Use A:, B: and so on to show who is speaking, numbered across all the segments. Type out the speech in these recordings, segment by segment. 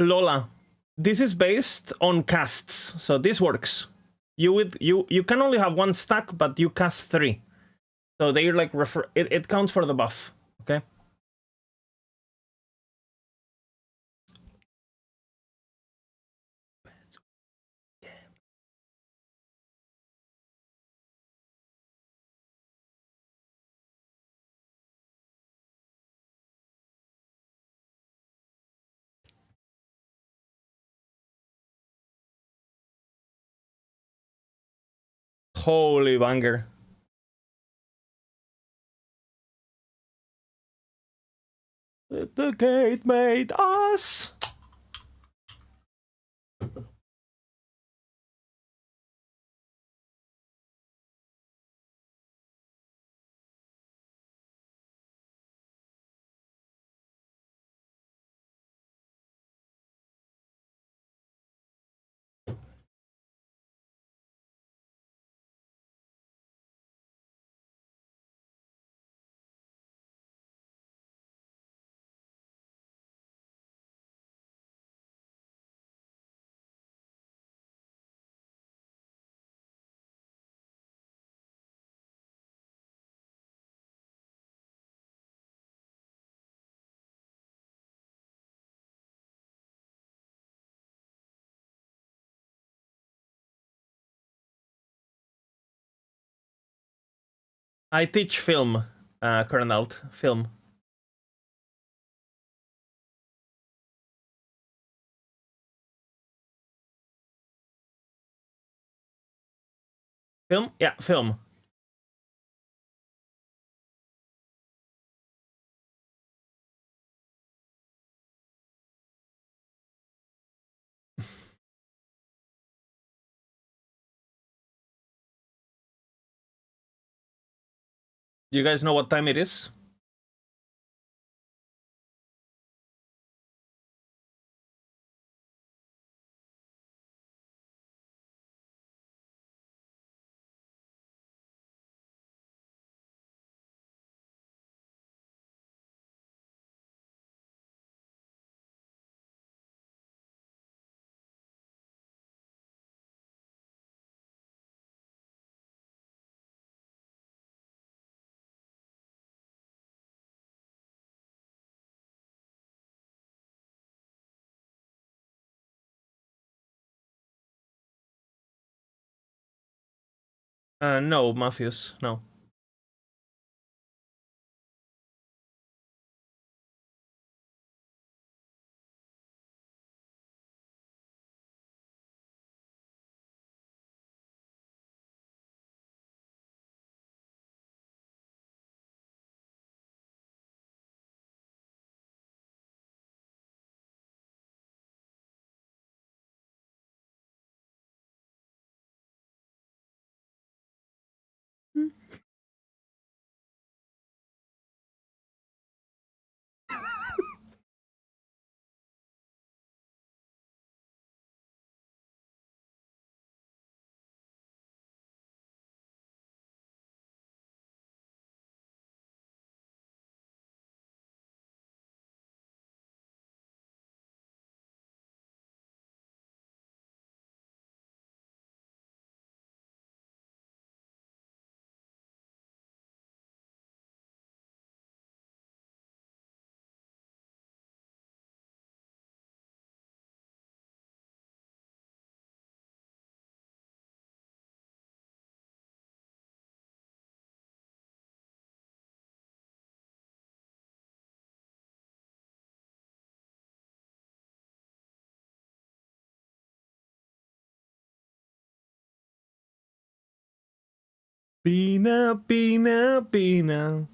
A: Lola, this is based on casts, so this works. You can only have one stack, but you cast 3, so they like it counts for the buff. Okay. Holy banger. The gate made us. I teach film, Colonel. Film. Film? Yeah, film. You guys know what time it is? No, Matthews, no. Pina, pina, pina.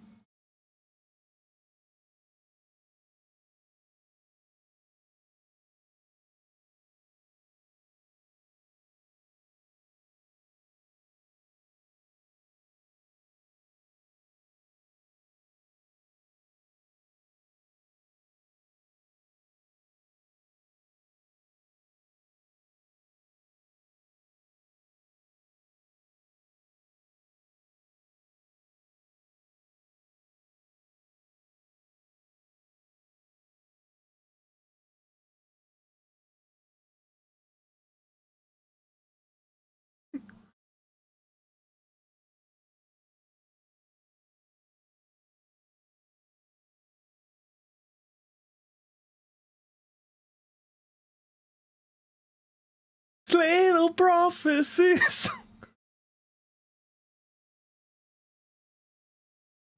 A: little prophecies.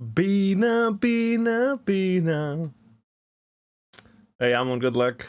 A: Bina, Bina, Bina. Hey, Amon, good luck.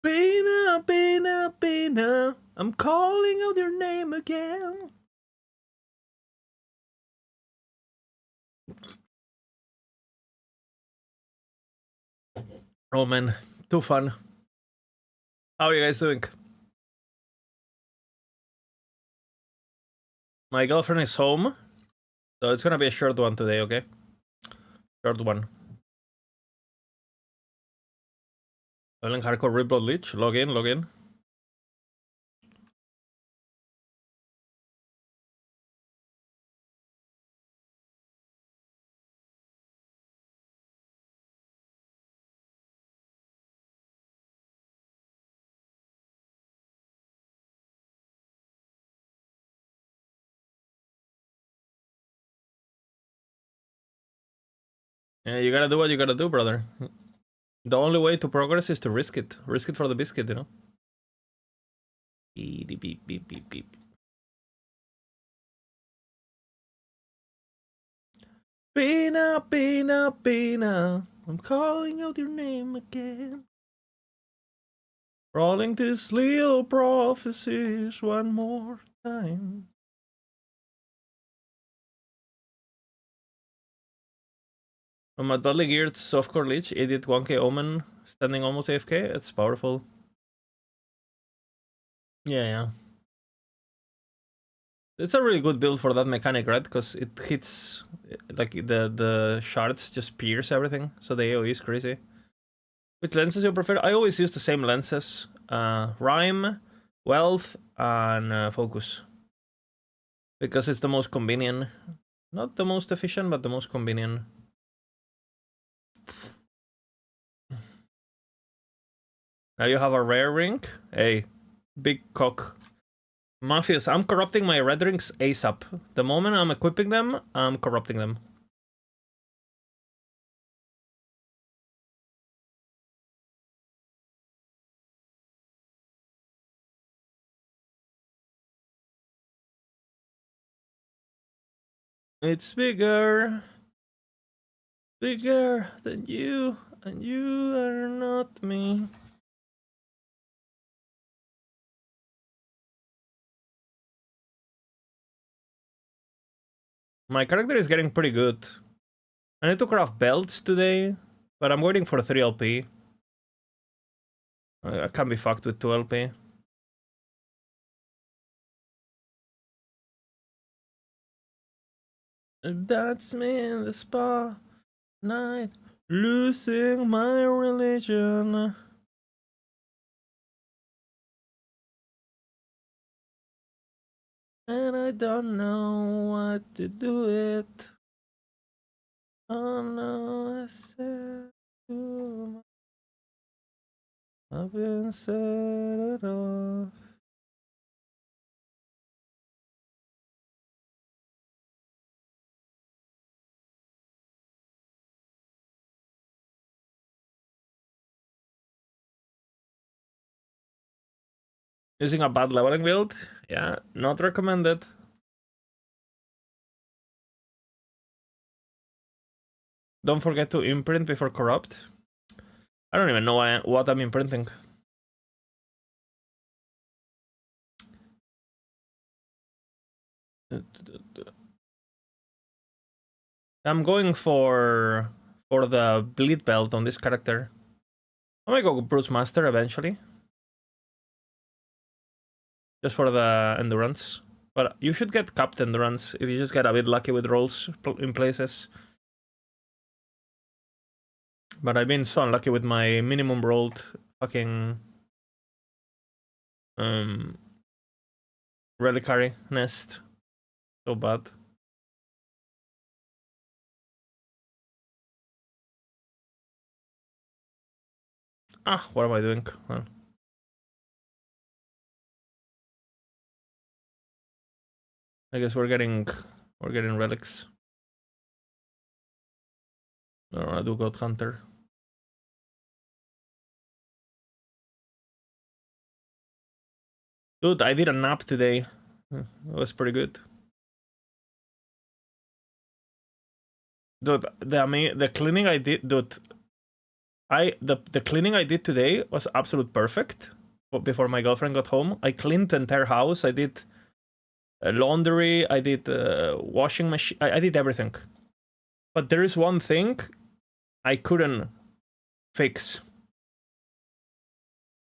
A: Bina, Bina, Bina, I'm calling out your name again. Oh man, too fun. How are you guys doing? My girlfriend is home, so it's gonna be a short one today, okay? Short one. Playing hardcore Ripblood Lich. Log in, log in. Yeah, you gotta do what you gotta do, brother. The only way to progress is to risk it. Risk it for the biscuit, you know? Beep, beep, beep, beep, beep. Bina, Bina, Bina, I'm calling out your name again. Rolling these little prophecies one more time. From a badly geared softcore Lich, idiot 1k Omen, standing almost AFK, it's powerful. Yeah. It's a really good build for that mechanic, right? Because it hits, like, the shards just pierce everything, so the AoE is crazy. Which lenses you prefer? I always use the same lenses. Rhyme, Wealth, and Focus. Because it's the most convenient. Not the most efficient, but the most convenient. Now you have a rare ring. Hey, big cock. Mafias, I'm corrupting my red rings ASAP. The moment I'm equipping them, I'm corrupting them. It's bigger. Bigger than you, and you are not me. My character is getting pretty good. I need to craft belts today, but I'm waiting for 3 LP. I can't be fucked with 2 LP. That's me in the spa night, losing my religion. And I don't know what to do it. Oh no, I said too much. I've been set it off. Using a bad leveling build? Yeah, not recommended. Don't forget to imprint before corrupt. I don't even know what I'm imprinting. I'm going for the bleed belt on this character. I might go Brute Master eventually. Just for the endurance. But you should get capped endurance if you just get a bit lucky with rolls in places. But I've been so unlucky with my minimum rolled fucking reliquary nest. So bad. What am I doing? Well, I guess we're getting relics. Or I do God Hunter. Dude, I did a nap today. It was pretty good. Dude, the cleaning I did, dude, the cleaning I did today was absolute perfect. Before my girlfriend got home, I cleaned the entire house. I did laundry. I did washing machine. I did everything. But there is one thing I couldn't fix.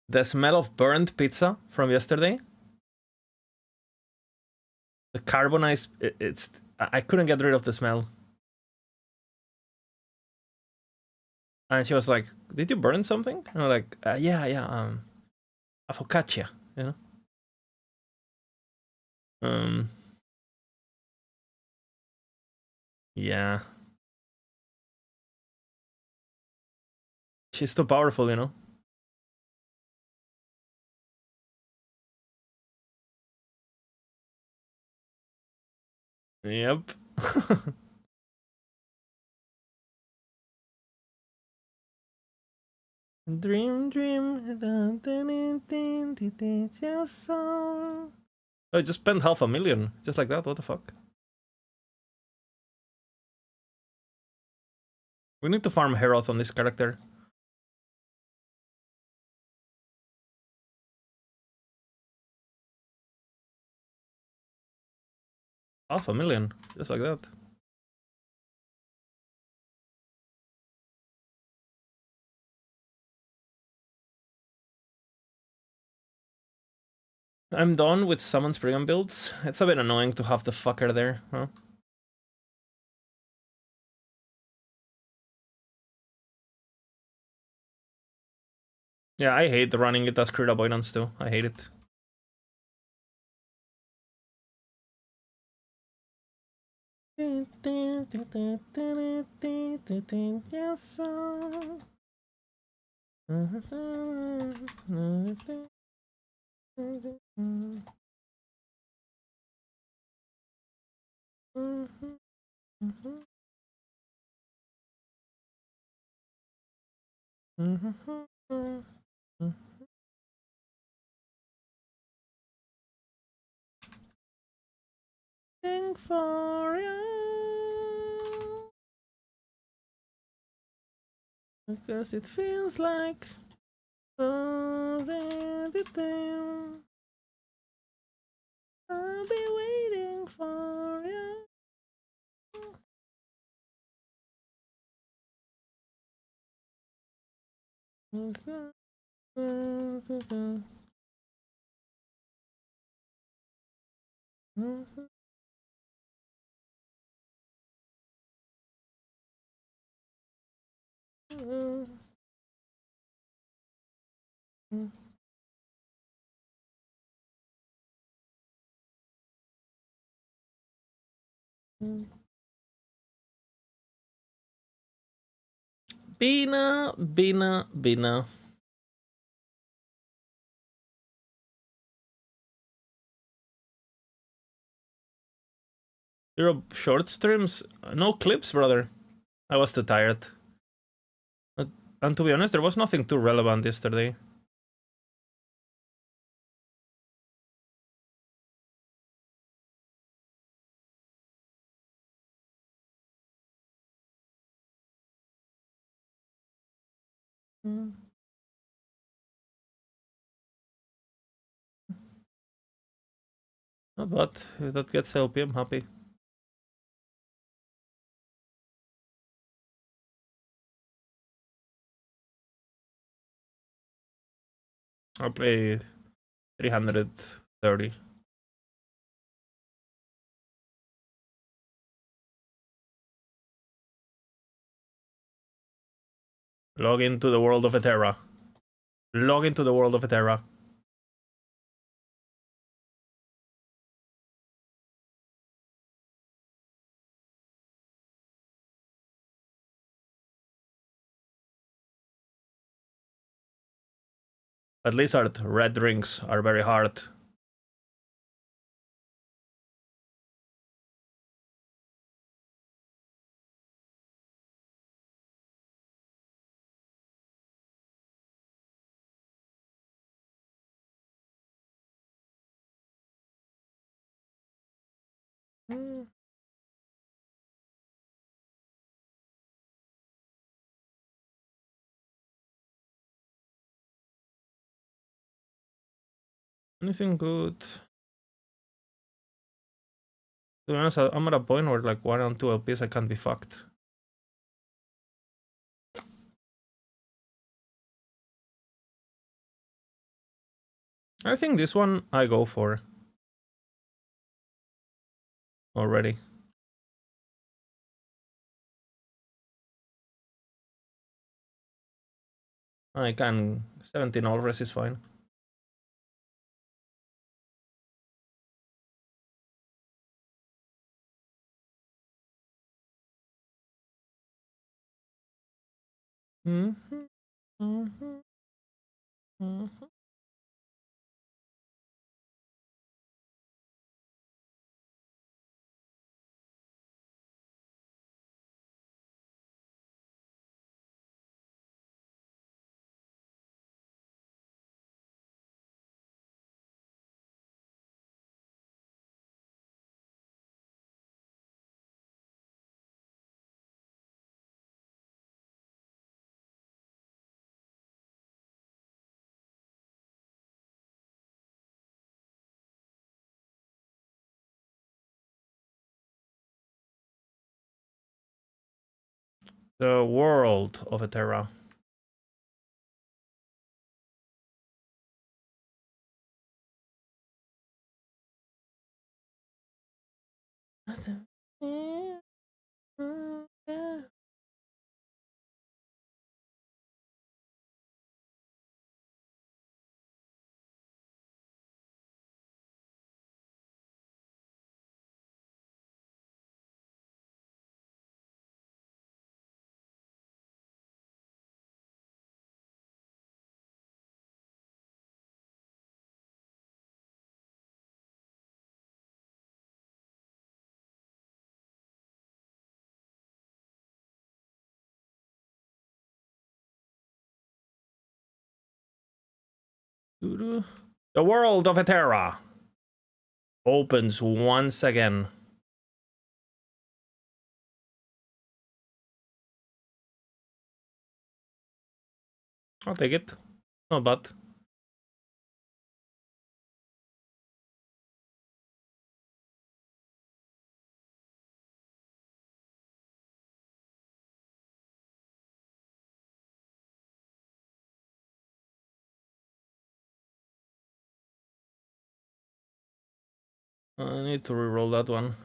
A: The smell of burnt pizza from yesterday. The carbonized. I couldn't get rid of the smell. And she was like, "Did you burn something?" And I'm like, "Yeah, a focaccia, you know." Yeah. She's too powerful, you know. Yep. Dream, dream. Your song. I just spent $500,000 just like that. What the fuck? We need to farm Heroth on this character. $500,000 just like that. I'm done with Summon Spriggan builds. It's a bit annoying to have the fucker there, huh? Yeah, I hate running it as crit avoidance too. I hate it. For you, because it feels like already there. I'll be waiting for you. Bina. Zero short streams? No clips, brother. I was too tired. And to be honest, there was nothing too relevant yesterday. Not bad. If that gets LP, I'm happy. I'll play 330. Log into the world of Eterra. Log into the world of Eterra. But Lizard, red rings are very hard. Anything good? To be honest, I'm at a point where like 1 and 2 LPs I can't be fucked. I think this one I go for already. I can 17 all res is fine. The world of Eterra. The world of Eterra opens once again. I'll take it. Not bad. I need to reroll that one.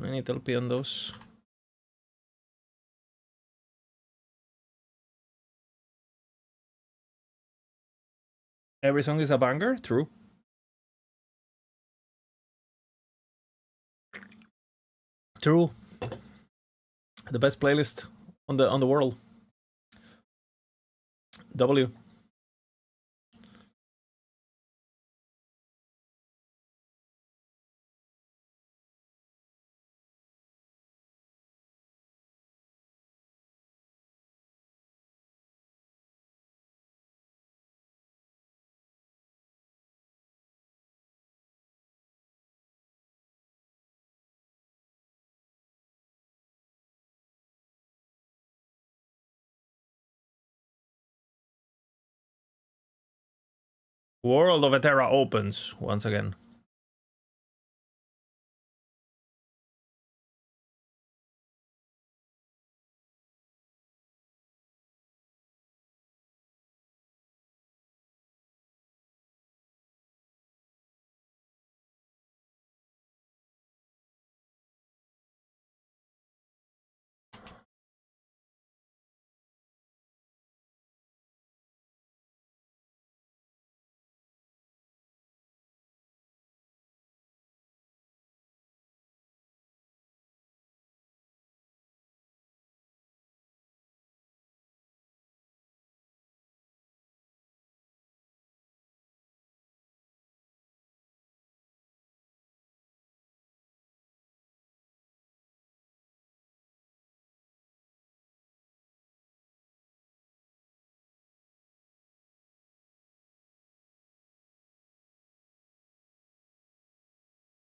A: I need LP on those. Every song is a banger? True. True. The best playlist on the world. W. World of Eterra opens once again.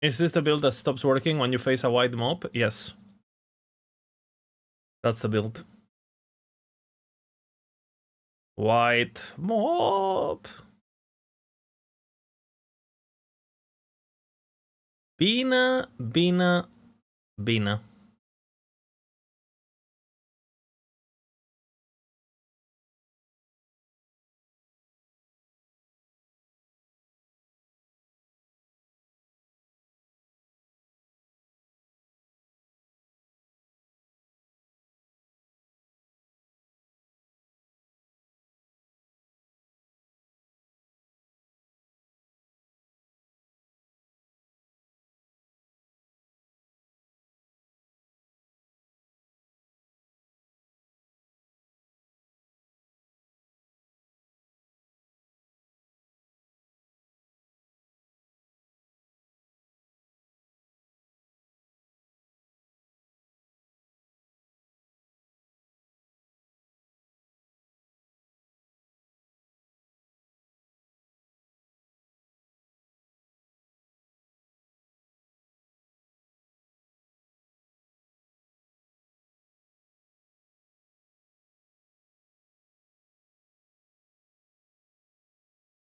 A: Is this the build that stops working when you face a wide mob? Yes. That's the build. White mob. Bina, Bina, Bina.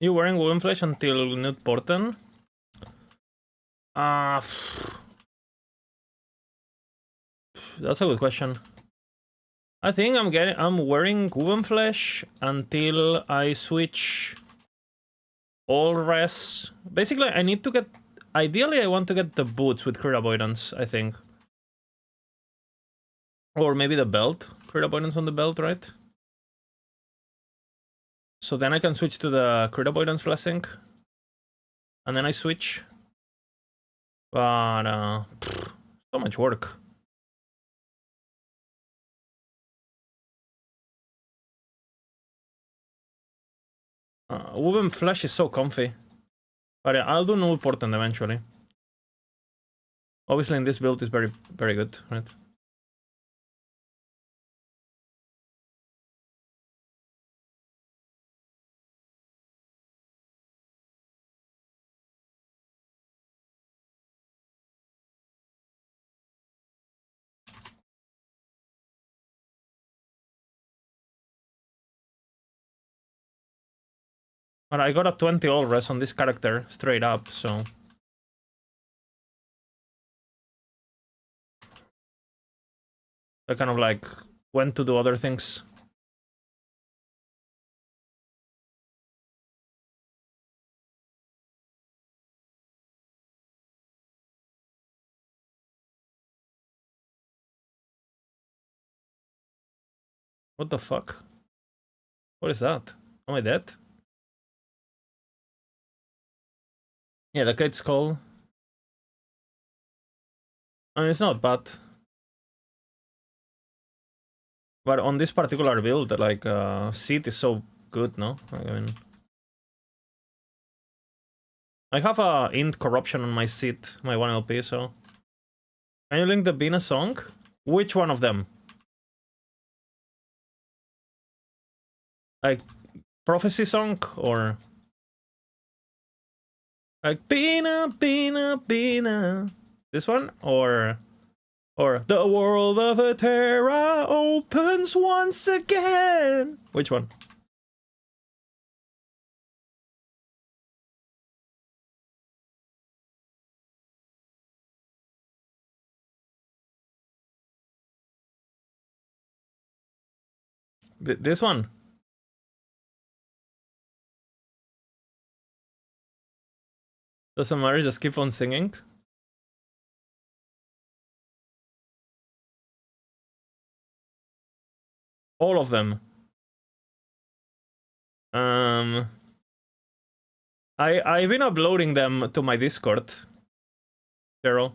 A: You wearing woven flesh until Newt Porten? That's a good question. I think I'm wearing woven flesh until I switch all res. Basically, I need to get. Ideally, I want to get the boots with crit avoidance, I think. Or maybe the belt. Crit avoidance on the belt, right? So then I can switch to the crit avoidance blessing. And then I switch. But, so much work. Woven flesh is so comfy. But yeah, I'll do null portent eventually. Obviously, in this build is very, very good, right? But I got a 20 all res on this character straight up, so I kind of like went to do other things. What the fuck? What is that? Am I dead? Yeah, the kite's skull. I mean, it's not bad. But on this particular build, like, seat is so good, no? Like, I mean... I have a int corruption on my seat, my 1LP, so... Can you link the Bina song? Which one of them? Like, prophecy song, or... Like, Bina, Bina, Bina... This one? Or the world of a Terra opens once again. Which one? This one. Doesn't matter, just keep on singing. All of them. I've been uploading them to my Discord. Cheryl.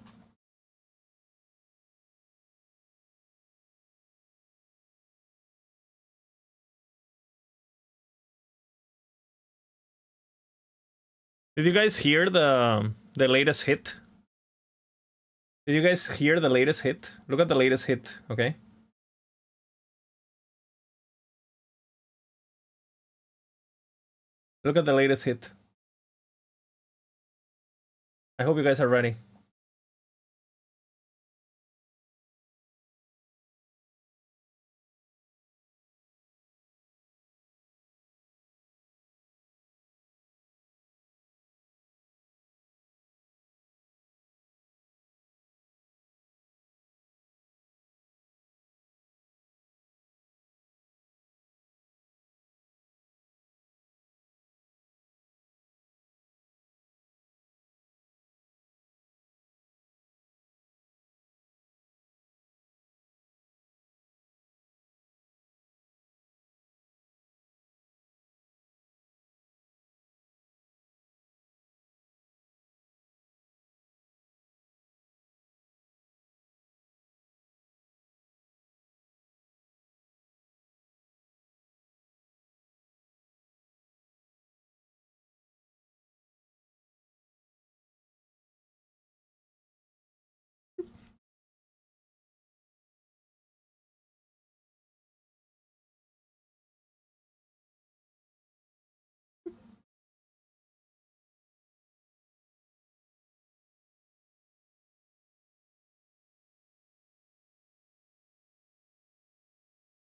A: Did you guys hear the latest hit? Did you guys hear the latest hit? Look at the latest hit, okay? Look at the latest hit. I hope you guys are ready.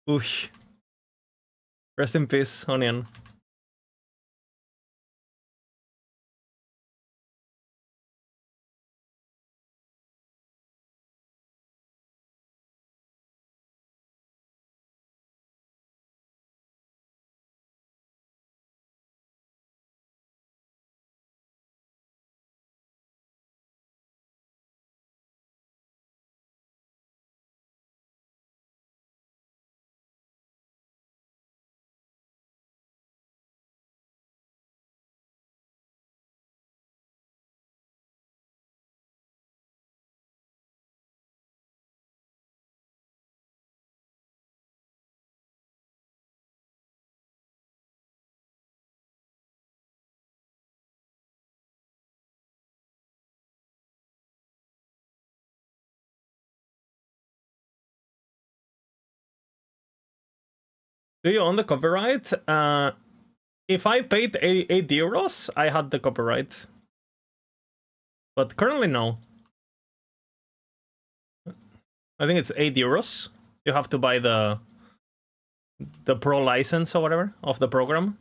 A: Oosh. Rest in peace, Onion. Do you own the copyright? If I paid 8 euros, I had the copyright. But currently, no. I think it's 8 euros. You have to buy the pro license or whatever of the program.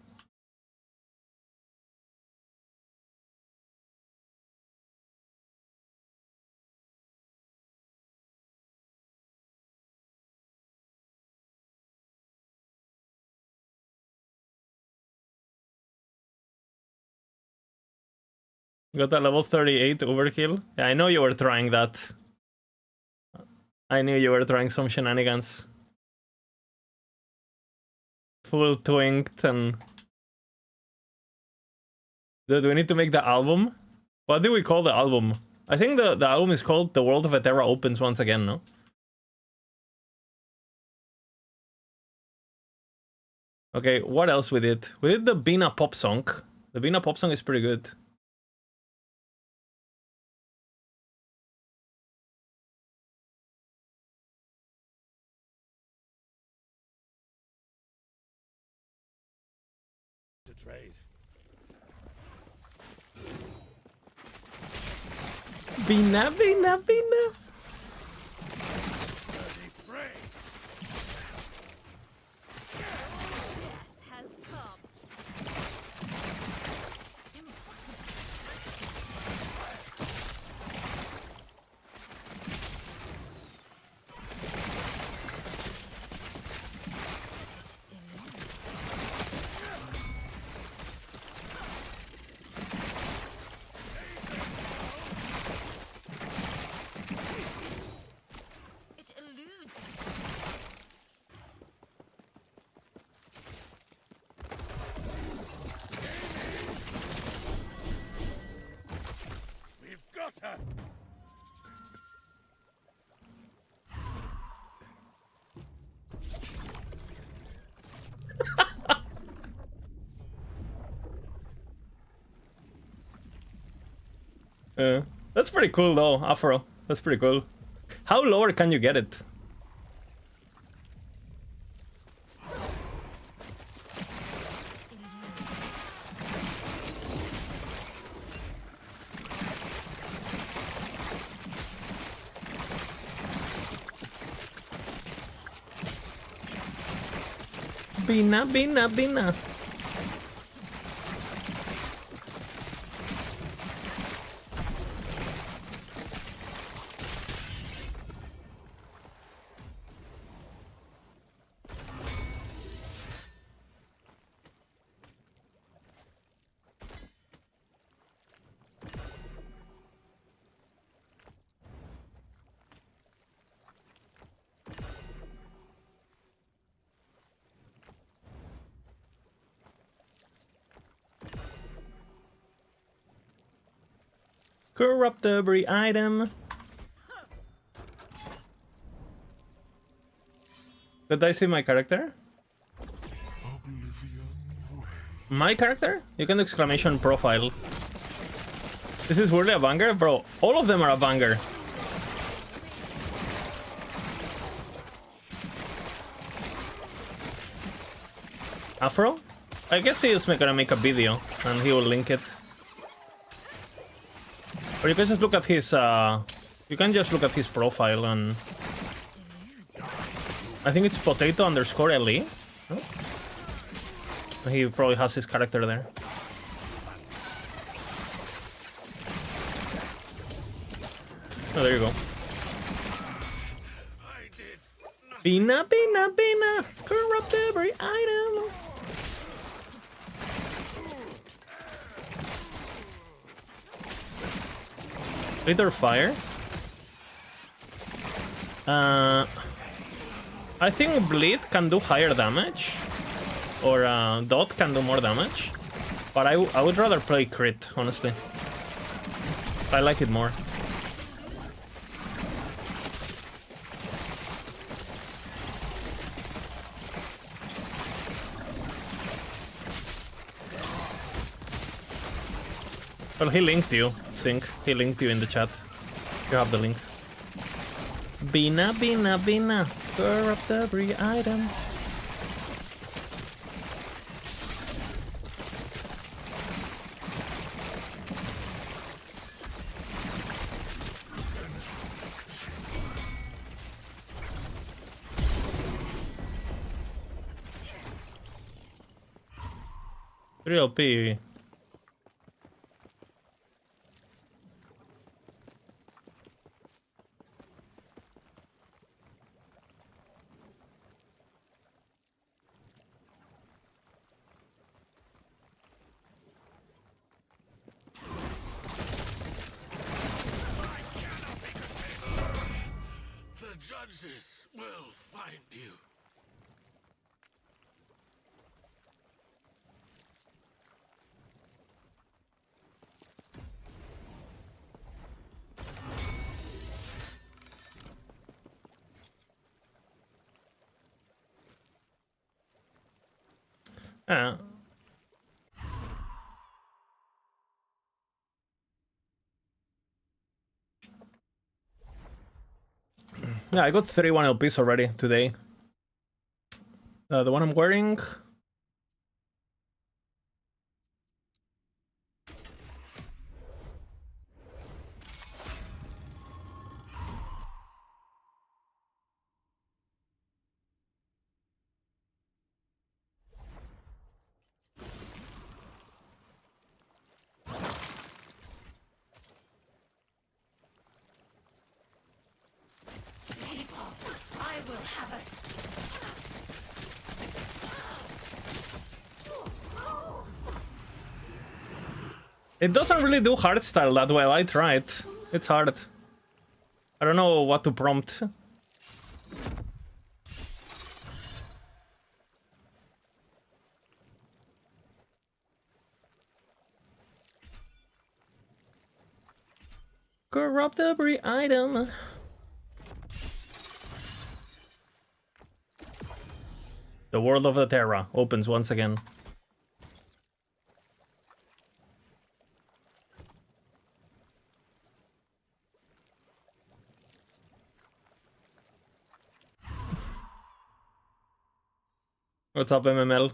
A: Got a level 38 overkill. Yeah, I know you were trying that. I knew you were trying some shenanigans. Full twinked and... Do we need to make the album? What do we call the album? I think the album is called The World of Eterra Opens Once Again, no? Okay, what else we did? We did the Bina pop song. The Bina pop song is pretty good.
B: To trade.
A: Bina, Bina, Bina.
C: Has come. Impossible. It eludes.
B: We've got her.
A: That's pretty cool though, Afro. That's pretty cool. How lower can you get it? Bina, bina, bina. Corrupt every item. Did I see my character? My character? You can exclamation profile. This is really a banger? Bro, all of them are a banger. Afro? I guess he is gonna make a video and he will link it. Or you can just look at his you can just look at his profile and I think it's potato underscore LE. Huh? He probably has his character there. Oh, there you go. Bina, bina, bina. Corrupt every item. Either fire. I think bleed can do higher damage, or dot can do more damage, but I would rather play crit, honestly. I like it more. Well, he linked you, Sync. He linked you in the chat. You have the link. Bina, bina, bina. Corrupt every item. Real P.
B: Judges will find you.
A: Yeah. Yeah, I got 31 LPs already today. The one I'm wearing.
C: I will have it.
A: It doesn't really do hardstyle that well. I tried. It's hard. I don't know what to prompt. Corrupt every item. The world of the Terra opens once again. What's up, MML?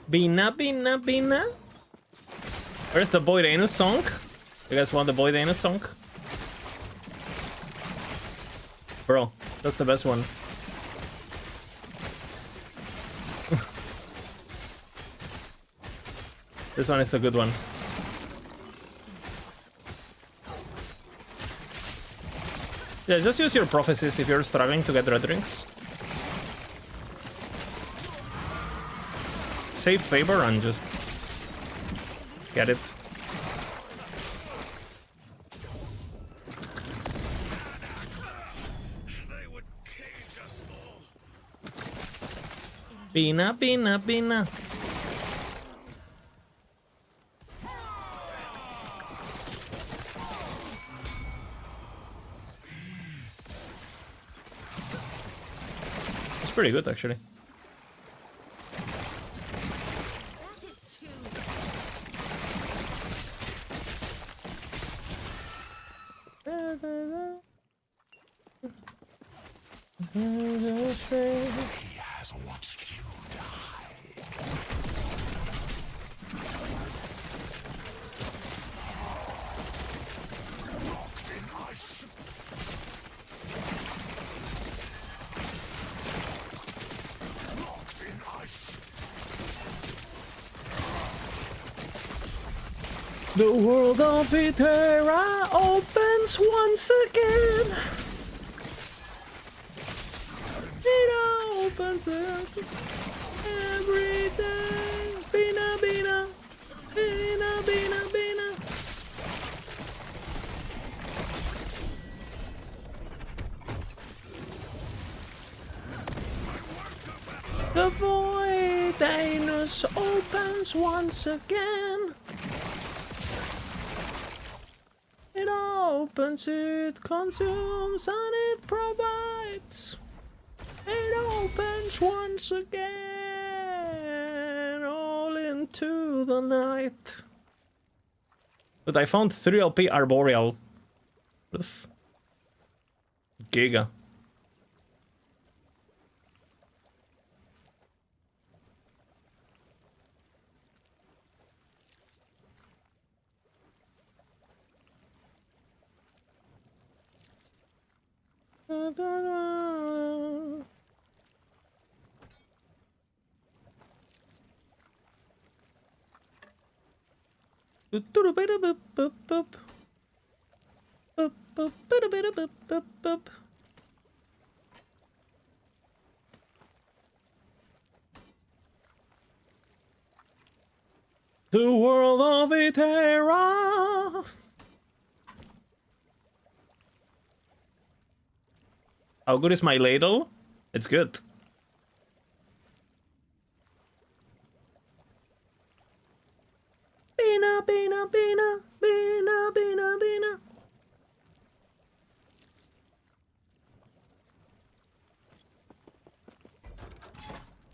A: Bina, Bina, Bina. Where's the Boy Dana song? You guys want the Boy Dana song? Bro, that's the best one. This one is a good one. Yeah, just use your prophecies if you're struggling to get red rings. Save favor and just get it.
B: They would cage us all.
A: Bina, Bina, Bina. It's pretty good actually.
C: That is too.
B: He has watched you die. Locked in ice. Locked in ice.
A: The world of Itera opens once again. It opens up every day. Bina, Bina, Bina, Bina, Bina. The void anus opens once again. It opens, it consumes, and it provides. It opens once again, all into the night. But I found 3 LP Arboreal. What the f... Giga. Da, da, da. The world of Itera. How good is my ladle? It's good. Bina, Bina, Bina, Bina, Bina, Bina.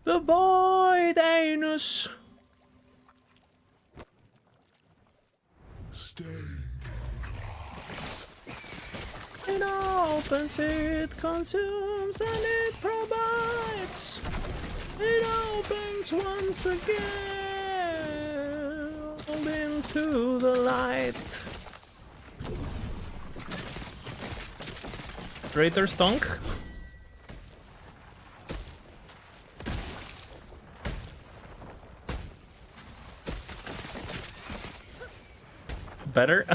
A: The void anus. It opens, it consumes, and it provides. It opens once again, all into the light. Traitor Stonk. Better.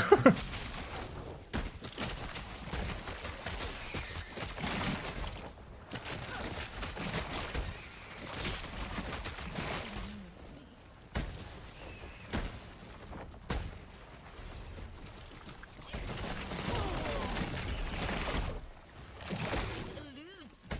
C: Eludes me.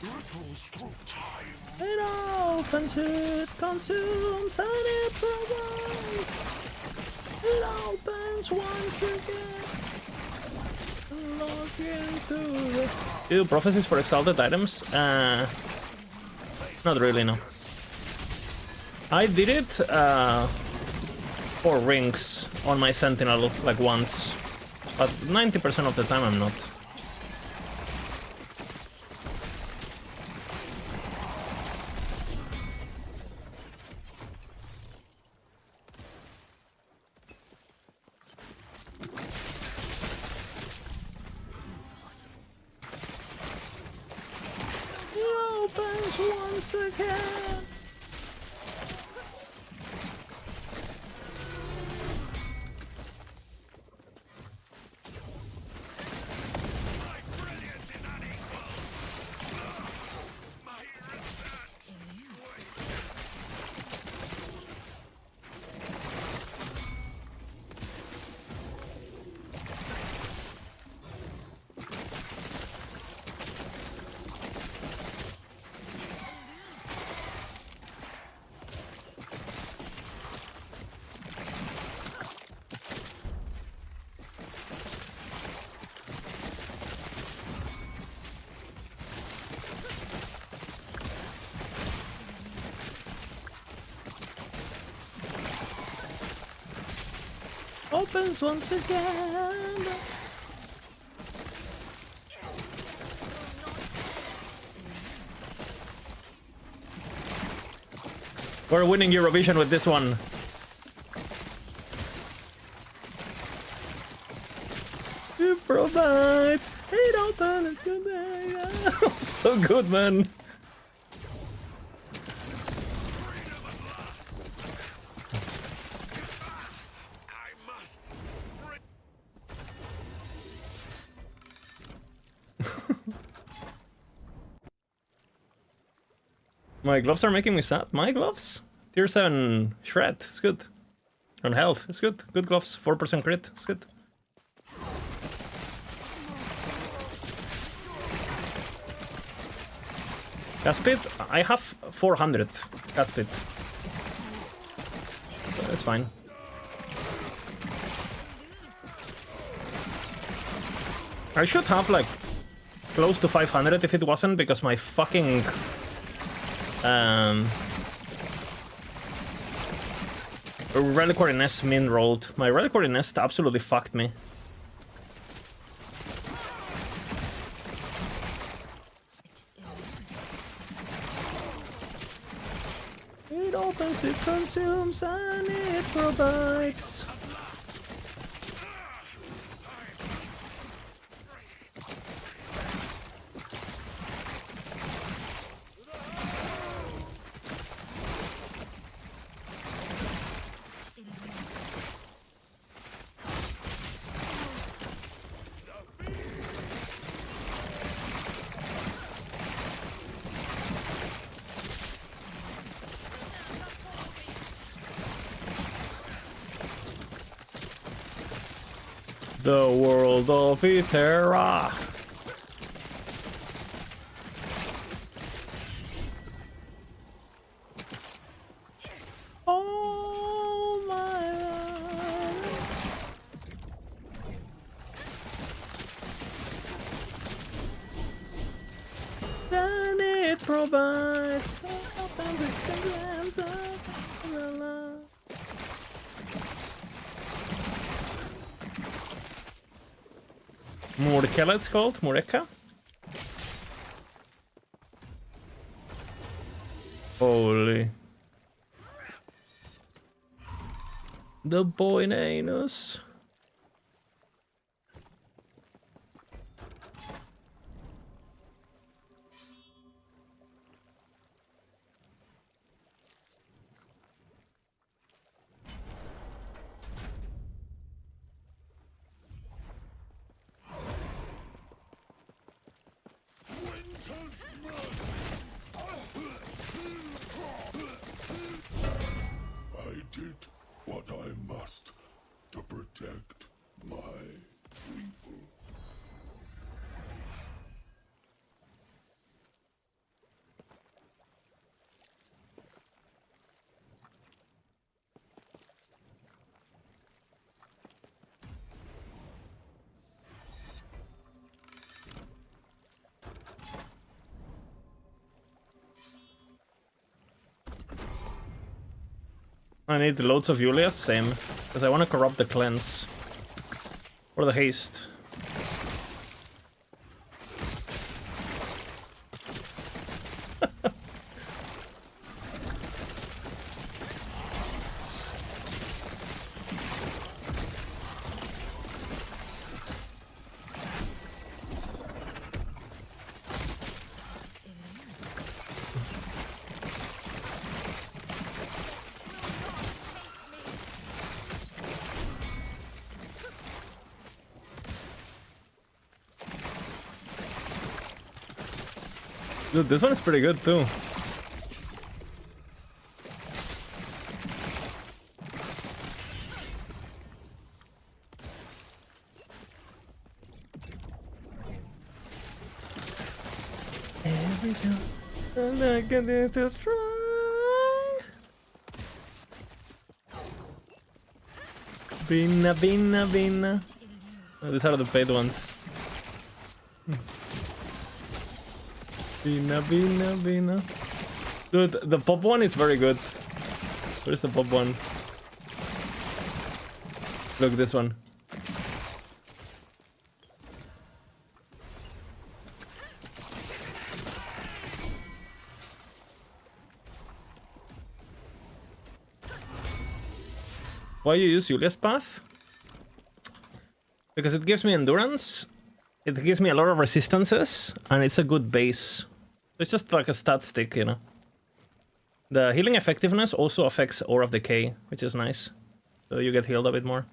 B: ripples through time.
A: It opens, it consumes, and it provides. It opens once again. Log into the... Do prophecies for exalted items? Not really, no. I did it for rings on my sentinel, like once. But 90% of the time I'm not. Once again. Opens once again. We're winning Eurovision with this one. It provides. It opens today. So good, man. My gloves are making me sad. My gloves? Tier 7 shred. It's good. On health. It's good. Good gloves. 4% crit. It's good. Gas speed? I have 400 gas speed. So that's fine. I should have like close to 500 if it wasn't because my fucking Reliquary Nest min rolled. My Reliquary Nest absolutely fucked me. It opens, it consumes, and it provides. The world of Ithera. Oh my life. Then it provides. Murkela, it's called. Mureka. Holy. The boy in anus.
B: I did what I must to protect
A: I need loads of Julias, same. Because I want to corrupt the cleanse. Or the haste. Dude, this one is pretty good too. Every time I get it to try. Bina, bina, bina. Oh, these are the paid ones. Bina, bina, bina. Dude, the pop one is very good. Where's the pop one? Look, this one. Why you use Julia's path? Because it gives me endurance, it gives me a lot of resistances, and it's a good base. It's just like a stat stick, you know. The healing effectiveness also affects Aura of Decay, which is nice. So you get healed a bit more.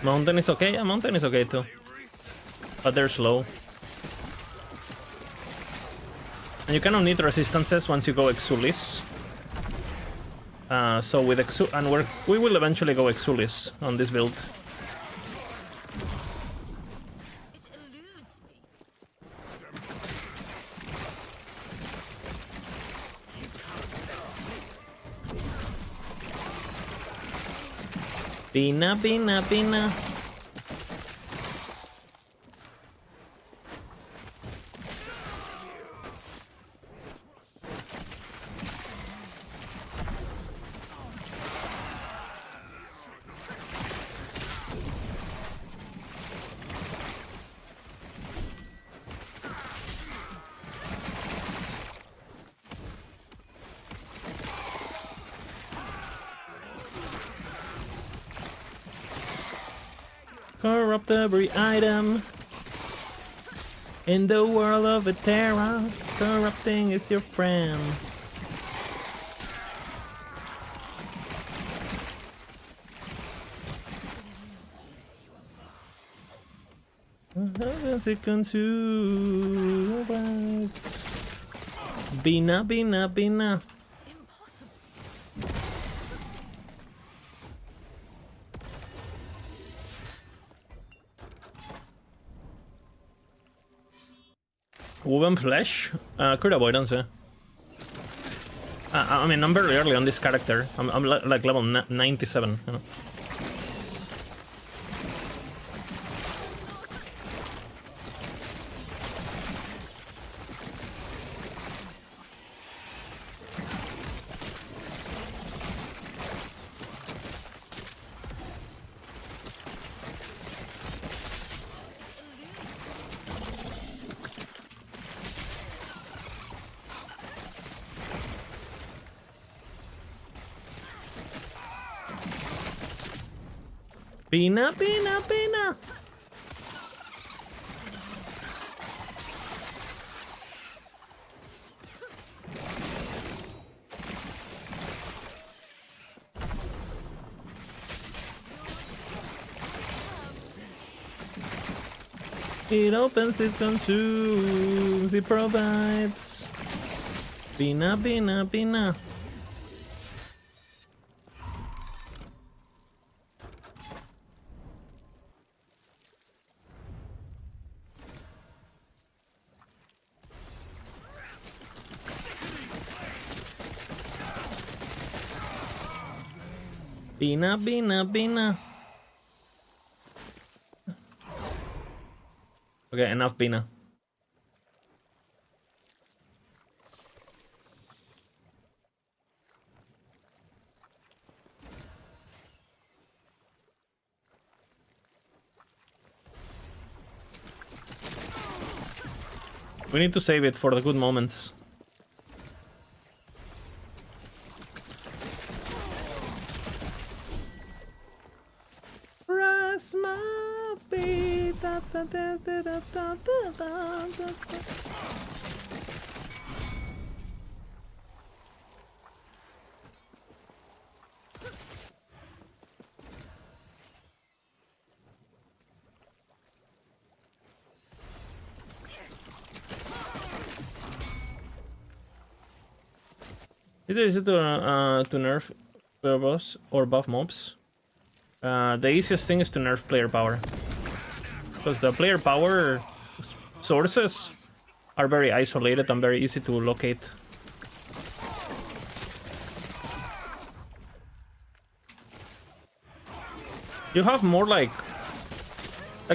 A: Mountain is okay? Yeah, Mountain is okay too. But they're slow. And you kind of need resistances once you go Exulis. So with and we will eventually go Exulis on this build.
C: It eludes me.
A: Bina, bina, bina. Corrupt every item in the world of Eterra. Corrupting is your friend. It consumes. Bina, bina, bina. Woven flesh? Crit avoidance, yeah. I mean, I'm very early on this character. I'm like level 97, you know. Bina, bina, bina. It opens, it consumes, it provides. Bina, bina, bina. Bina, Bina, Bina. Okay, enough Bina. We need to save it for the good moments. It is easy to nerf player boss or buff mobs. The easiest thing is to nerf player power, because the player power sources are very isolated and very easy to locate. You have more like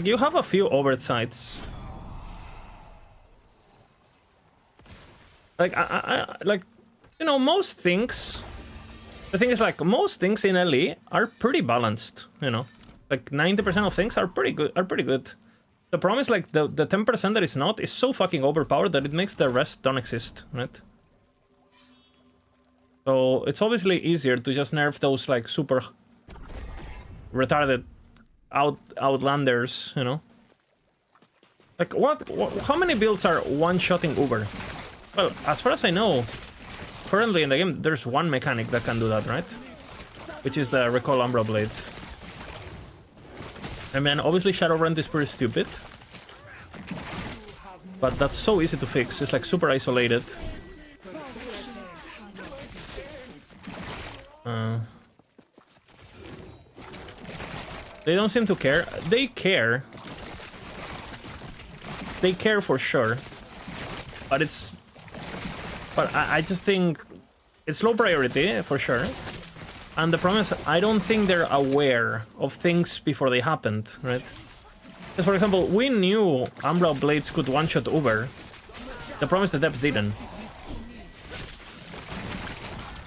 A: you have a few oversights. Like you know, most things. The thing is, like, most things in LE are pretty balanced. You know, like 90% of things are pretty good. The problem is, like, the 10% that is not is so fucking overpowered that it makes the rest don't exist, right? So it's obviously easier to just nerf those like super retarded outlanders, you know. Like how many builds are one-shotting Uber? Well, as far as I know, currently in the game there's one mechanic that can do that, right? Which is the Recall Umbra Blade. I mean, obviously Shadowrun is pretty stupid, but that's so easy to fix. It's like super isolated. They don't seem to care. They care. They care for sure. But it's... But I just think it's low priority, for sure. And the problem is, I don't think they're aware of things before they happened, right? Because, for example, we knew Umbral Blades could one-shot Uber. The problem is the devs didn't.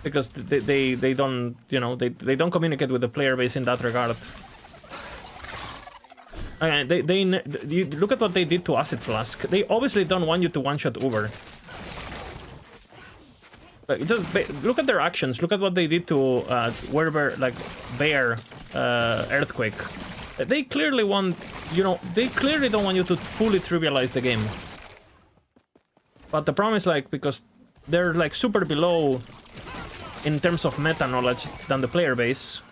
A: Because they don't, you know, they don't communicate with the player base in that regard. You look at what they did to Acid Flask. They obviously don't want you to one-shot Uber. Like, just look at their actions. Look at what they did to wherever, like, Bear Earthquake. They clearly want, you know, they clearly don't want you to fully trivialize the game. But the problem is, like, because they're like super below in terms of meta knowledge than the player base,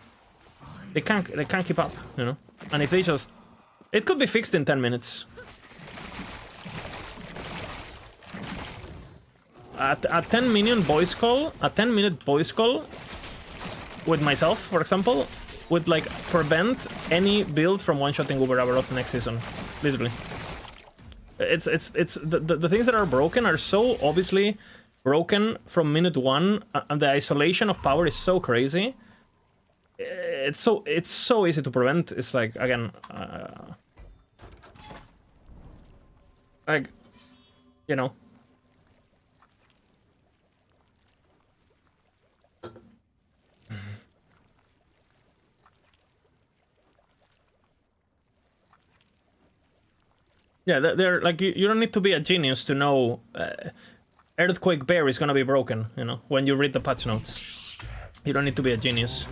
A: they can't keep up, you know. And if they just, it could be fixed in 10 minutes. A 10-minute voice call, a 10-minute voice call with myself, for example, would like prevent any build from one-shotting Uber Abaroth next season, literally. It's the things that are broken are so obviously broken from minute one, and the isolation of power is so crazy. It's so easy to prevent. It's like, again, like, you know. Yeah, they're like, you don't need to be a genius to know Earthquake Bear is gonna be broken, you know, when you read the patch notes. You don't need to be a genius.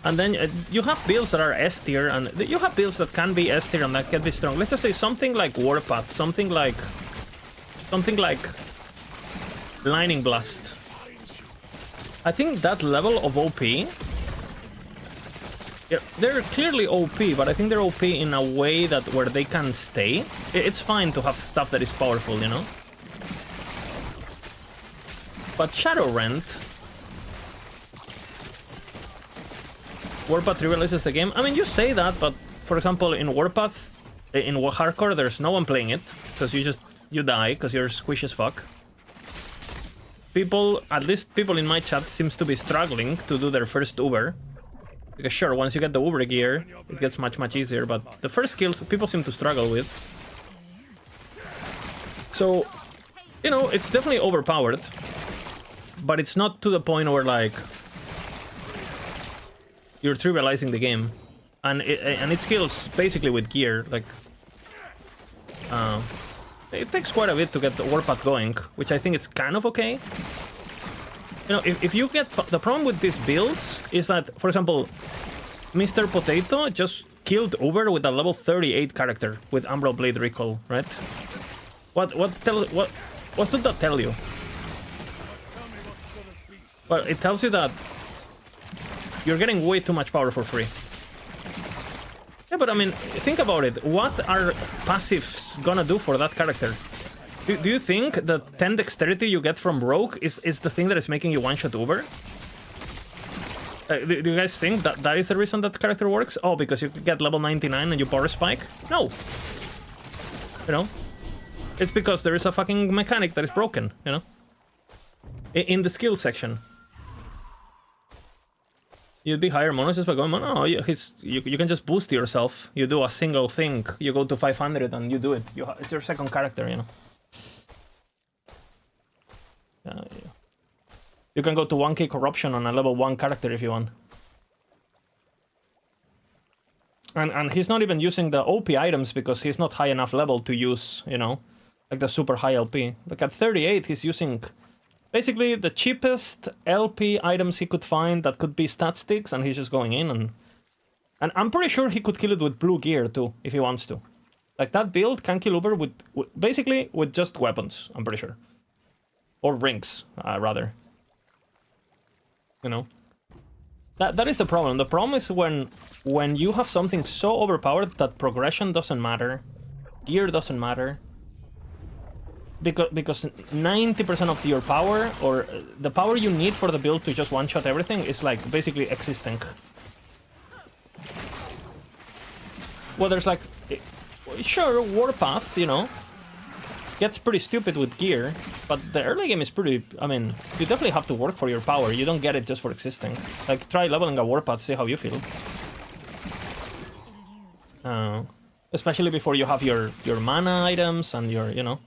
A: And then you have builds that are S tier, and you have builds that can be S tier and that can be strong. Let's just say something like Warpath, something like Lightning Blast. I think that level of OP, yeah, they're clearly OP, but I think they're OP in a way that where they can stay. It's fine to have stuff that is powerful, you know. But Shadowrend, Warpath trivializes the game. I mean, you say that, but for example, in Warpath, In hardcore, there's no one playing it, because you die, because you're squishy as fuck. People, at least people in my chat, seems to be struggling to do their first Uber. Because sure, once you get the Uber gear, it gets much easier, but the first skills people seem to struggle with. So, you know, it's definitely overpowered, but it's not to the point where, like, you're trivializing the game. And it skills basically with gear, like... it takes quite a bit to get the warpath going, which I think is kind of okay. You know, if you get... The problem with these builds is that, for example, Mr. Potato just killed Uber with a level 38 character with Umbral Blade Recall, right? What did that tell you? Well, it tells you that you're getting way too much power for free. Yeah, but I mean, think about it. What are passives gonna do for that character? Do you think the 10 dexterity you get from Rogue is the thing that is making you one-shot Uber? Do you guys think that that is the reason that character works? Oh, because you get level 99 and you power spike? No. You know? It's because there is a fucking mechanic that is broken, you know? In the skill section. You'd be higher monos just by going, no, you can just boost yourself. You do a single thing. You go to 500 and you do it. It's your second character, you know? Yeah. You can go to 1k corruption on a level 1 character if you want. And he's not even using the OP items because he's not high enough level to use, you know, like the super high LP. Like at 38, he's using basically the cheapest LP items he could find that could be stat sticks, and he's just going in and I'm pretty sure he could kill it with blue gear too, if he wants to. Like that build can kill Uber with basically with just weapons, I'm pretty sure. Or rings, rather. You know? That is the problem. The problem is when you have something so overpowered that progression doesn't matter, gear doesn't matter, because 90% of your power, or the power you need for the build to just one-shot everything, is like basically existing. Well, there's like, sure, Warpath, you know, gets pretty stupid with gear, but the early game is pretty, I mean, you definitely have to work for your power. You don't get it just for existing. Like, try leveling a Warpath, see how you feel. Especially before you have your mana items and your, you know.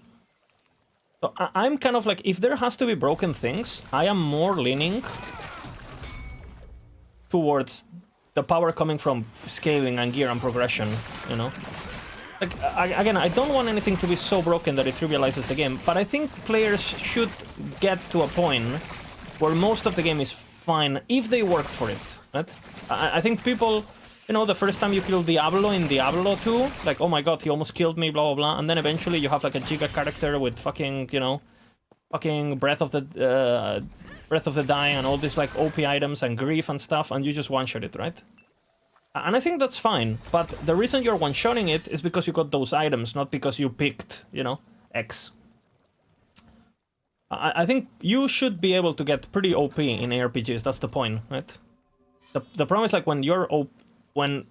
A: So I'm kind of like, if there has to be broken things, I am more leaning towards the power coming from scaling and gear and progression, you know? Like, again, I don't want anything to be so broken that it trivializes the game, but I think players should get to a point where most of the game is fine if they work for it, right? I think people, you know, the first time you kill Diablo in Diablo 2, like, oh my god, he almost killed me, blah, blah, blah, and then eventually you have, like, a Giga character with fucking, you know, fucking Breath of the Dying and all these, like, OP items and Grief and stuff, and you just one-shot it, right? And I think that's fine, but the reason you're one-shotting it is because you got those items, not because you picked, you know, X. I think you should be able to get pretty OP in ARPGs, that's the point, right? The problem is, like, when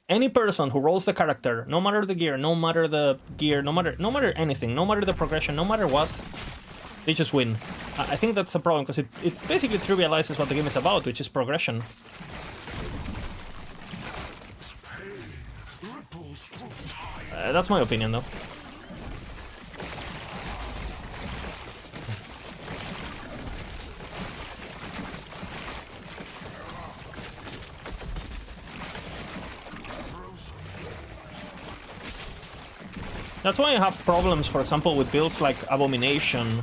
A: any person who rolls the character, no matter the gear, no matter the gear, no matter anything, no matter the progression, no matter what, they just win. I think that's a problem, because it basically trivializes what the game is about, which is progression. That's my opinion, though. That's why I have problems, for example, with builds like Abomination,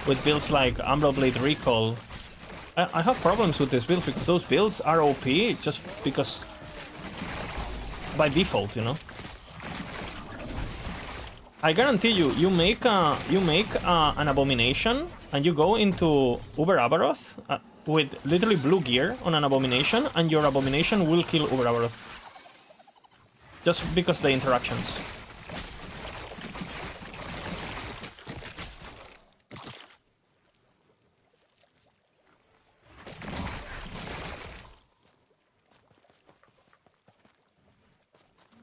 A: with builds like Umbral Blade Recall. I have problems with these builds because those builds are OP just because by default, you know. I guarantee you, you make an Abomination and you go into Uber Abaroth with literally blue gear on an Abomination, and your Abomination will kill Uber Abaroth just because the interactions.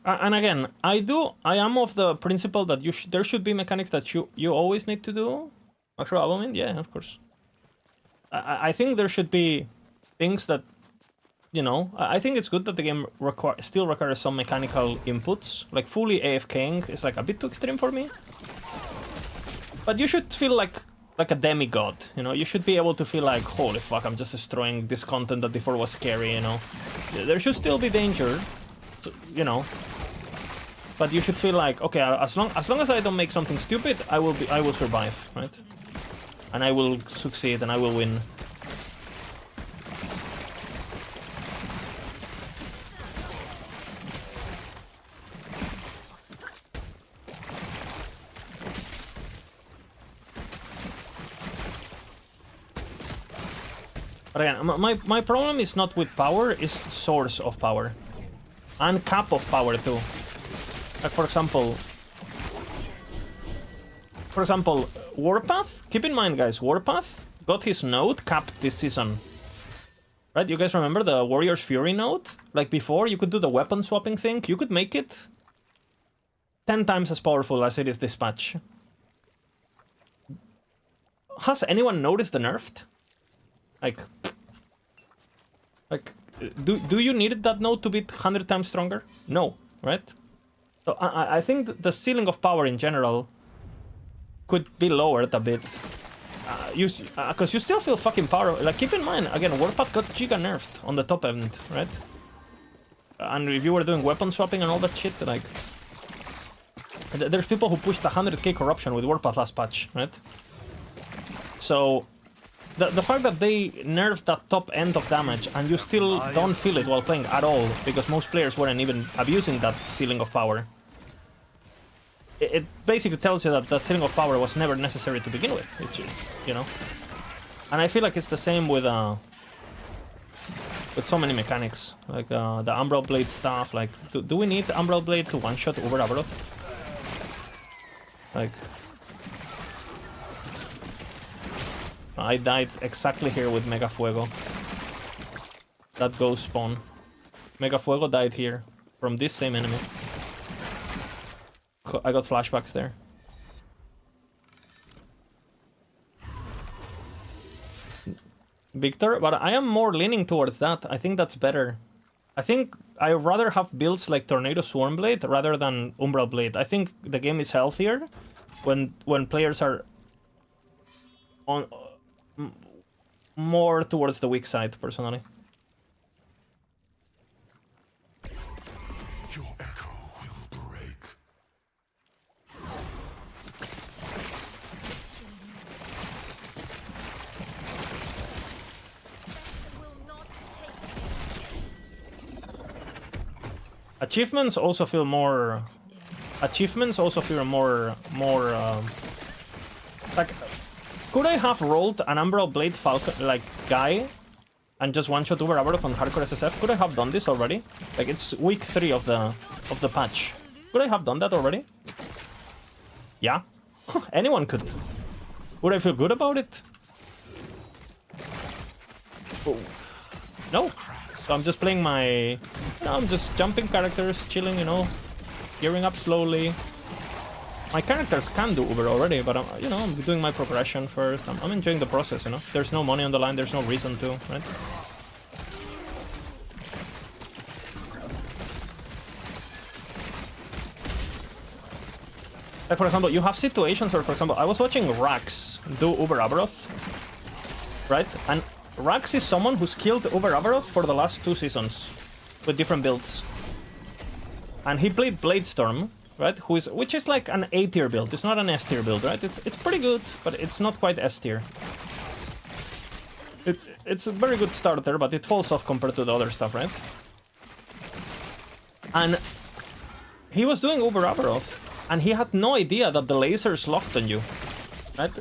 A: And again, I am of the principle that there should be mechanics that you always need to do. Actual Abomin, yeah, of course. I think there should be things that, you know, I think it's good that the game still requires some mechanical inputs. Like fully AFKing is like a bit too extreme for me. But you should feel like a demigod, you know? You should be able to feel like, holy fuck, I'm just destroying this content that before was scary, you know? There should still be danger, you know? But you should feel like, okay, as long as I don't make something stupid, I will survive, right? And I will succeed and I will win. But again, my problem is not with power, it's source of power. And cap of power too. Like for example, Warpath, keep in mind guys, Warpath got his node capped this season. Right, you guys remember the Warrior's Fury node? Like before, you could do the weapon swapping thing, you could make it 10 times as powerful as it is this patch. Has anyone noticed the nerfed? Like, do you need that node to be 100 times stronger? No, right? So I think the ceiling of power in general could be lowered a bit. Because you still feel fucking powerful. Like, keep in mind, again, Warpath got giga nerfed on the top end, right? And if you were doing weapon swapping and all that shit, like... There's people who pushed 100k corruption with Warpath last patch, right? So... The fact that they nerfed that top end of damage and you still don't feel it while playing at all, because most players weren't even abusing that ceiling of power. It basically tells you that that ceiling of power was never necessary to begin with, you know? And I feel like it's the same with so many mechanics, like the Umbral Blade stuff, like, do we need Umbral Blade to one-shot Uber Abaroth? Like... I died exactly here with Mega Fuego. That ghost spawn. Mega Fuego died here from this same enemy. I got flashbacks there. Victor, but I am more leaning towards that. I think that's better. I think I'd rather have builds like Tornado Swarmblade rather than Umbral Blade. I think the game is healthier when players are on more towards the weak side, personally.
B: Your echo will break.
A: Achievements also feel more... like... Could I have rolled an Umbral Blade Falcon, like, guy, and just one-shot Uber Abaroth on Hardcore SSF? Could I have done this already? Like, it's week 3 of the patch. Could I have done that already? Yeah. Anyone could. Would I feel good about it? Oh. No. So I'm just playing my... I'm just jumping characters, chilling, you know, gearing up slowly. My characters can do Uber already, but you know, I'm doing my progression first. I'm enjoying the process, you know. There's no money on the line, there's no reason to, right? Like, for example, you have situations where, for example, I was watching Rax do Uber Abaroth, right? And Rax is someone who's killed Uber Abaroth for the last 2 seasons with different builds. And he played Bladestorm, right? Which is like an A tier build. It's not an S tier build, right? It's pretty good, but it's not quite S tier. It's a very good starter, but it falls off compared to the other stuff, right? And he was doing Uber Abaroth, and he had no idea that the lasers locked on you, right?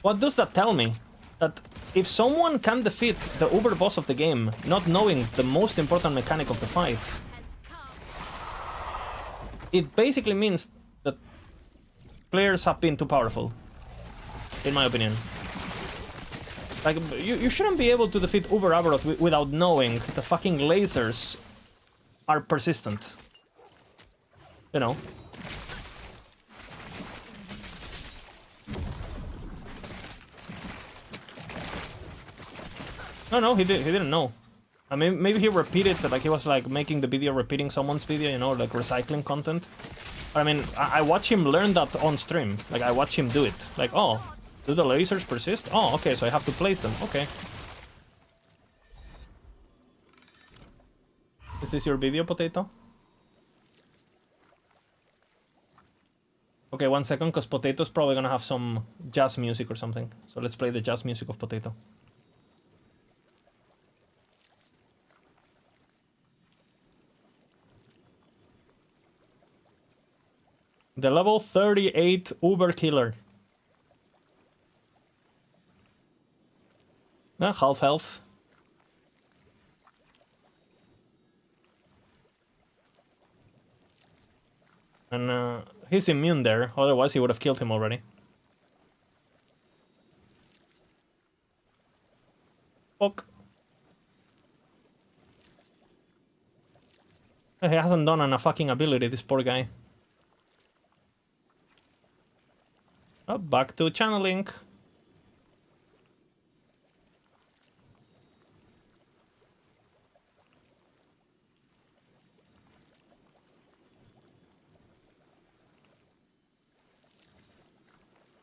A: What does that tell me? That if someone can defeat the Uber boss of the game, not knowing the most important mechanic of the fight, it basically means that players have been too powerful, in my opinion. Like, you shouldn't be able to defeat Uber Abaroth without knowing the fucking lasers are persistent. you know. No, he didn't know. I mean, maybe he repeated it, like he was like making the video, repeating someone's video, you know, like recycling content. But I mean, I watch him learn that on stream. Like I watch him do it. Like, oh, do the lasers persist? Oh, okay, so I have to place them. Okay. Is this your video, Potato? Okay, 1 second, because Potato's probably gonna have some jazz music or something. So let's play the jazz music of Potato. The level 38 Uber Killer. Half health. And he's immune there, otherwise he would have killed him already. Fuck. He hasn't done a fucking ability, this poor guy. Oh, back to channeling.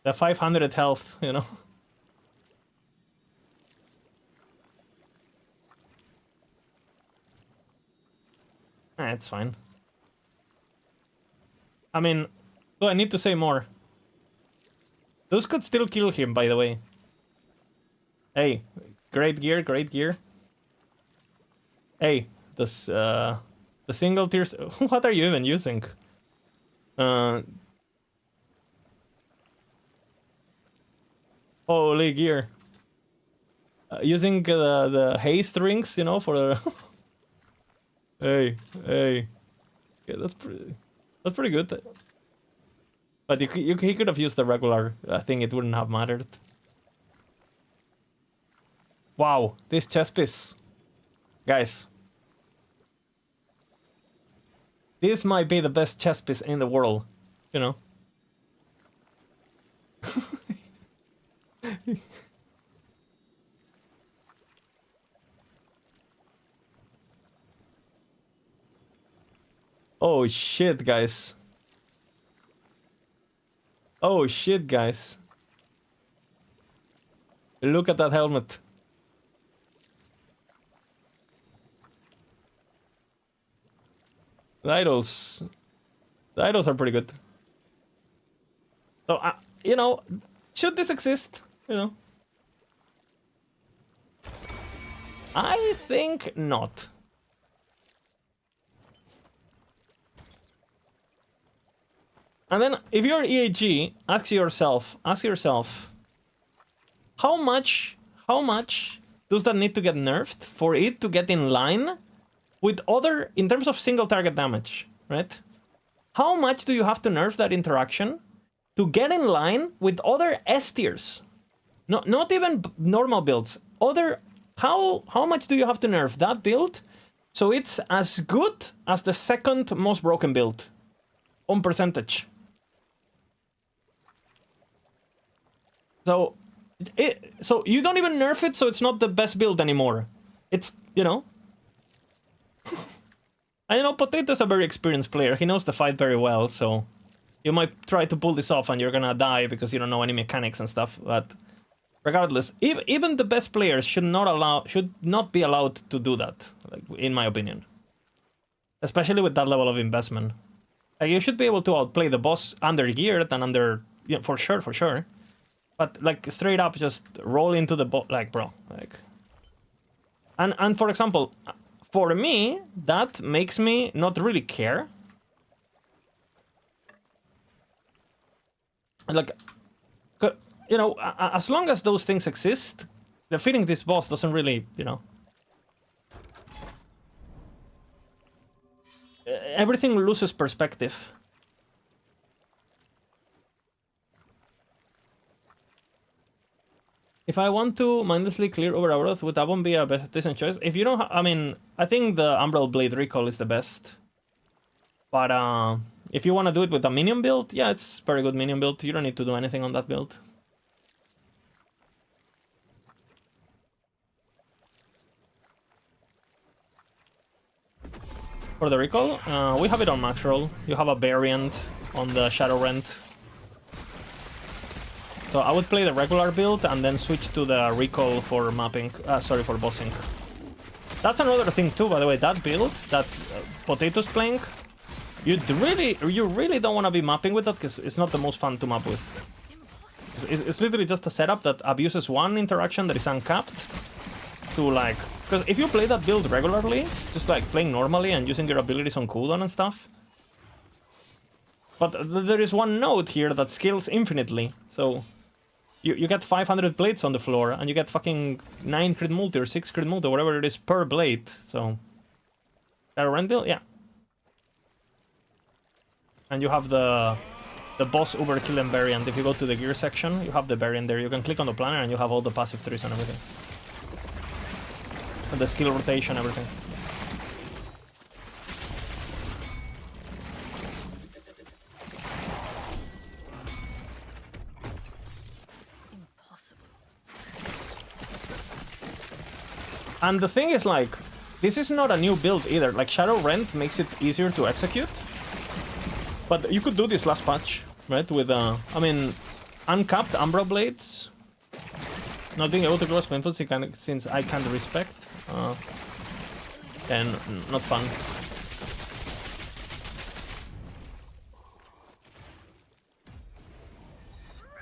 A: The 500 health, you know. It's fine. I mean, do I need to say more? Those could still kill him, by the way. Hey, great gear, great gear. Hey, this, the single tiers... What are you even using? Holy gear. Using the haste rings, you know, for the... Hey. Okay, that's pretty good. But he could have used the regular thing, it wouldn't have mattered. Wow, this chess piece. Guys. This might be the best chess piece in the world, you know. Oh shit, guys. Oh shit, guys. Look at that helmet. The idols are pretty good. So, you know, should this exist? You know, I think not. And then, if you're EAG, ask yourself, how much does that need to get nerfed for it to get in line with other, in terms of single target damage, right? How much do you have to nerf that interaction to get in line with other S tiers? No, not even normal builds. How much do you have to nerf that build so it's as good as the second most broken build on percentage? So you don't even nerf it, so it's not the best build anymore. It's, you know. I know Potato's a very experienced player. He knows the fight very well, so you might try to pull this off and you're gonna die because you don't know any mechanics and stuff. But regardless, even the best players should not be allowed to do that, like, in my opinion. Especially with that level of investment. Like, you should be able to outplay the boss under geared and under, yeah, for sure. But like straight up, just roll into the like, bro, like. And for example, for me, that makes me not really care. Like, you know, as long as those things exist, defeating this boss doesn't really, you know. Everything loses perspective. If I want to mindlessly clear over Auroth, would that one be a decent choice? If you don't, I mean, I think the Umbral Blade Recall is the best. But If you want to do it with a minion build, yeah, it's very good minion build. You don't need to do anything on that build. For the recall, we have it on max roll. You have a variant on the Shadow Rent. So I would play the regular build and then switch to the recall for mapping. Sorry, for bossing. That's another thing too, by the way. That build that Potato's playing, you really don't want to be mapping with that because it's not the most fun to map with. It's literally just a setup that abuses one interaction that is uncapped to like. Because if you play that build regularly, just like playing normally and using your abilities on cooldown and stuff. But there is one node here that scales infinitely, so you get 500 blades on the floor, and you get fucking 9 crit multi or 6 crit multi, whatever it is per blade, so... Shadow Rend build? Yeah. And you have the boss overkill and variant. If you go to the gear section, you have the variant there. You can click on the planner and you have all the passive trees and everything. And the skill rotation, everything.
C: Impossible.
A: And the thing is, like, this is not a new build either. Like, Shadow Rent makes it easier to execute. But you could do this last patch, right? With, I mean, uncapped Umbra Blades. Not being able to cross painful since I can't respect. And not fun.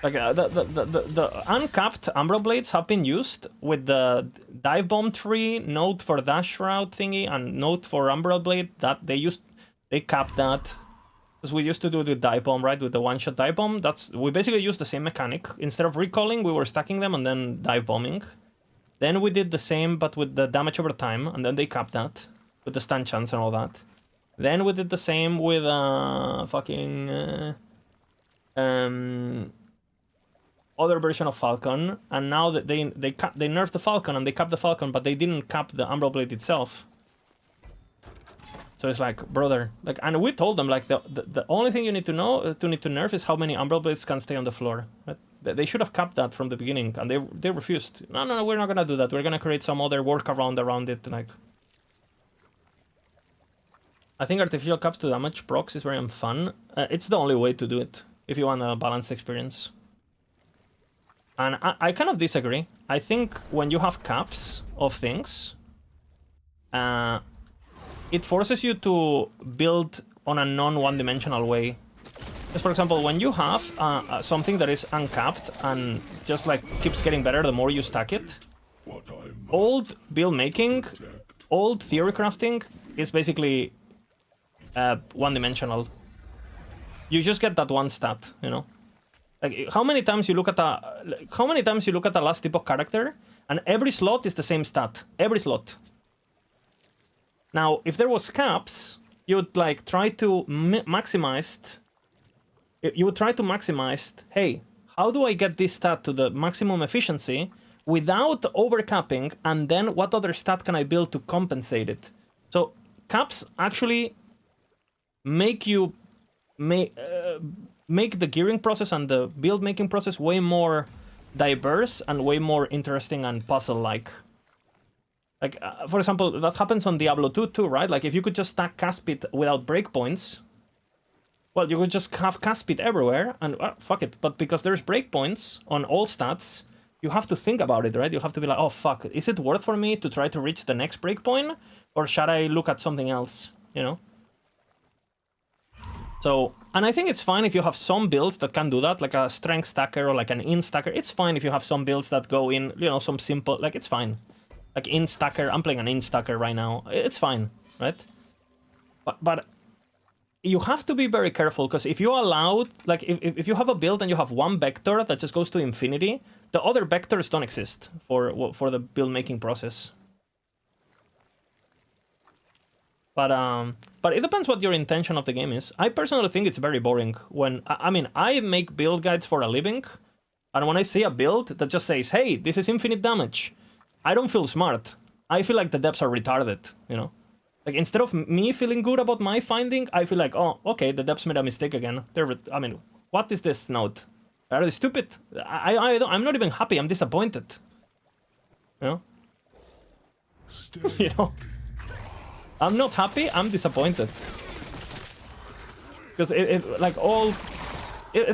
A: Like the uncapped Umbra Blades have been used with the dive bomb tree, node for dash route thingy, and node for Umbra Blade. That they capped that. Because we used to do the dive bomb, right? With the one-shot dive bomb. We basically used the same mechanic. Instead of recalling, we were stacking them and then dive bombing. Then we did the same, but with the damage over time, and then they capped that with the stun chance and all that. Then we did the same with other version of Falcon, and now that they nerfed the Falcon and they capped the Falcon, but they didn't cap the Umbral Blade itself. So it's like, brother, like, and we told them like the only thing you need to know to nerf is how many Umbral Blades can stay on the floor. Right? They should have capped that from the beginning, and they refused. No, we're not gonna do that. We're gonna create some other workaround around it. Like, I think artificial caps to damage procs is very fun. It's the only way to do it if you want a balanced experience. And I kind of disagree. I think when you have caps of things, it forces you to build on a non-one-dimensional way. Just for example, when you have something that is uncapped and just like keeps getting better the more you stack it, old build making, old theory crafting is basically one-dimensional. You just get that one stat, you know. Like how many times you look at a last epoch character and every slot is the same stat, every slot. Now, if there was caps, you would like try to maximize. You would try to maximize. Hey, how do I get this stat to the maximum efficiency without overcapping? And then what other stat can I build to compensate it? So caps actually make you make the gearing process and the build making process way more diverse and way more interesting and puzzle-like. Like, for example, that happens on Diablo 2 too, right? Like, if you could just stack Caspit without breakpoints, well, you could just have Caspit everywhere, and fuck it. But because there's breakpoints on all stats, you have to think about it, right? You have to be like, oh, fuck, is it worth for me to try to reach the next breakpoint? Or should I look at something else, you know? So, and I think it's fine if you have some builds that can do that, like a strength stacker or like an in stacker. It's fine if you have some builds that go in, you know, some simple, like, it's fine. Like in stacker, I'm playing an in stacker right now. It's fine, right? But you have to be very careful, because if you allow, like, if you have a build and you have one vector that just goes to infinity, the other vectors don't exist for the build making process. But it depends what your intention of the game is. I personally think it's very boring when, I mean, I make build guides for a living, and when I see a build that just says, hey, this is infinite damage, I don't feel smart. I feel like the devs are retarded, you know? Like, instead of me feeling good about my finding, I feel like, oh, okay, the devs made a mistake again. I mean, what is this node? Are they stupid? I'm not even happy. I'm disappointed. You know? You know? I'm not happy. I'm disappointed. Because it's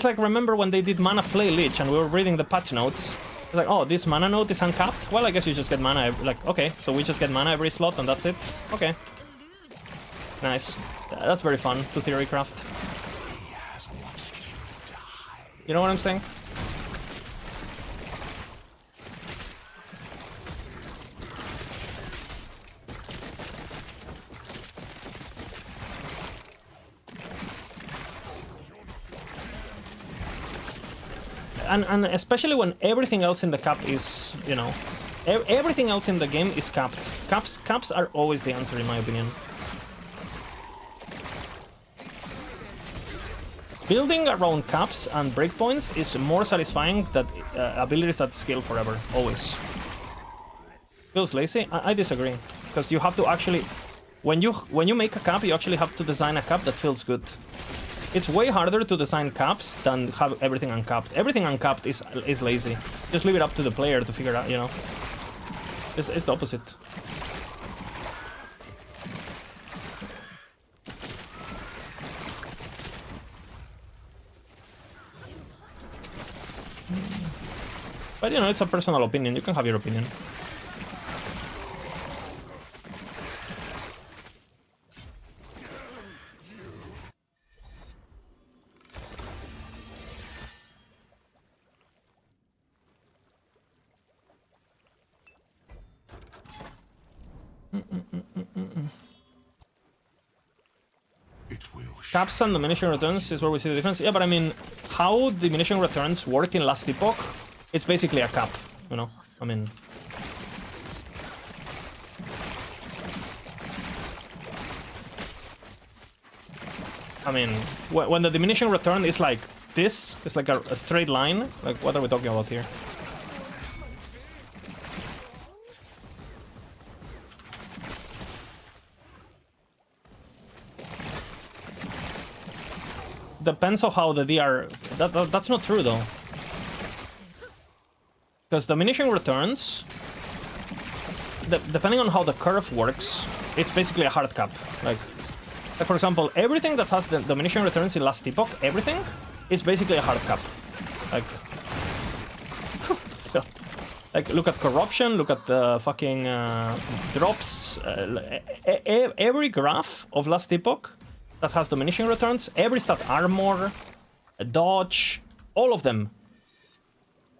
A: like, remember when they did Mana Flay Lich and we were reading the patch notes? It's like, oh, this mana node is uncapped? Well, I guess you just get mana, like, okay, so we just get mana every slot and that's it? Okay. Nice. That's very fun to theory craft. You know what I'm saying? And especially when everything else in the cap is, you know, everything else in the game is capped. Caps are always the answer, in my opinion. Building around caps and breakpoints is more satisfying than abilities that scale forever, always. Feels lazy? I disagree, because you have to actually, when you make a cap, you actually have to design a cap that feels good. It's way harder to design caps than have everything uncapped. Everything uncapped is lazy. Just leave it up to the player to figure out, you know. It's the opposite. But, you know, it's a personal opinion. You can have your opinion. Caps and diminishing returns is where we see the difference. Yeah, but I mean, how diminishing returns work in Last Epoch, it's basically a cap, you know? I mean... when the diminishing return is like this, it's like a straight line, like, what are we talking about here? Depends on how the DR... That's not true, though. Because diminishing returns... depending on how the curve works, it's basically a hard cap. Like, for example, everything that has the diminishing returns in Last Epoch, everything, is basically a hard cap. Like... like, look at Corruption, look at the fucking drops. Every graph of Last Epoch that has diminishing returns, every stat armor, dodge, all of them,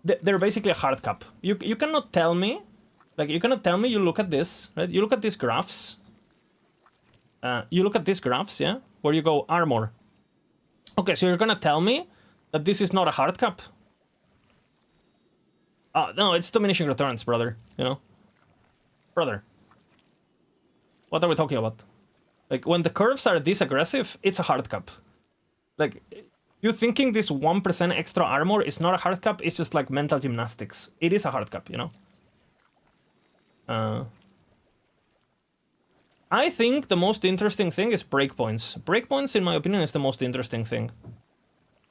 A: they're basically a hard cap. You cannot tell me, like, you cannot tell me you look at this, right? You look at these graphs, yeah, where you go armor. Okay, so you're gonna tell me that this is not a hard cap? No, it's diminishing returns, brother, you know? Brother. What are we talking about? Like, when the curves are this aggressive, it's a hard cap. Like, you thinking this 1% extra armor is not a hard cap, it's just like mental gymnastics. It is a hard cap, you know? I think the most interesting thing is breakpoints. Breakpoints, in my opinion, is the most interesting thing.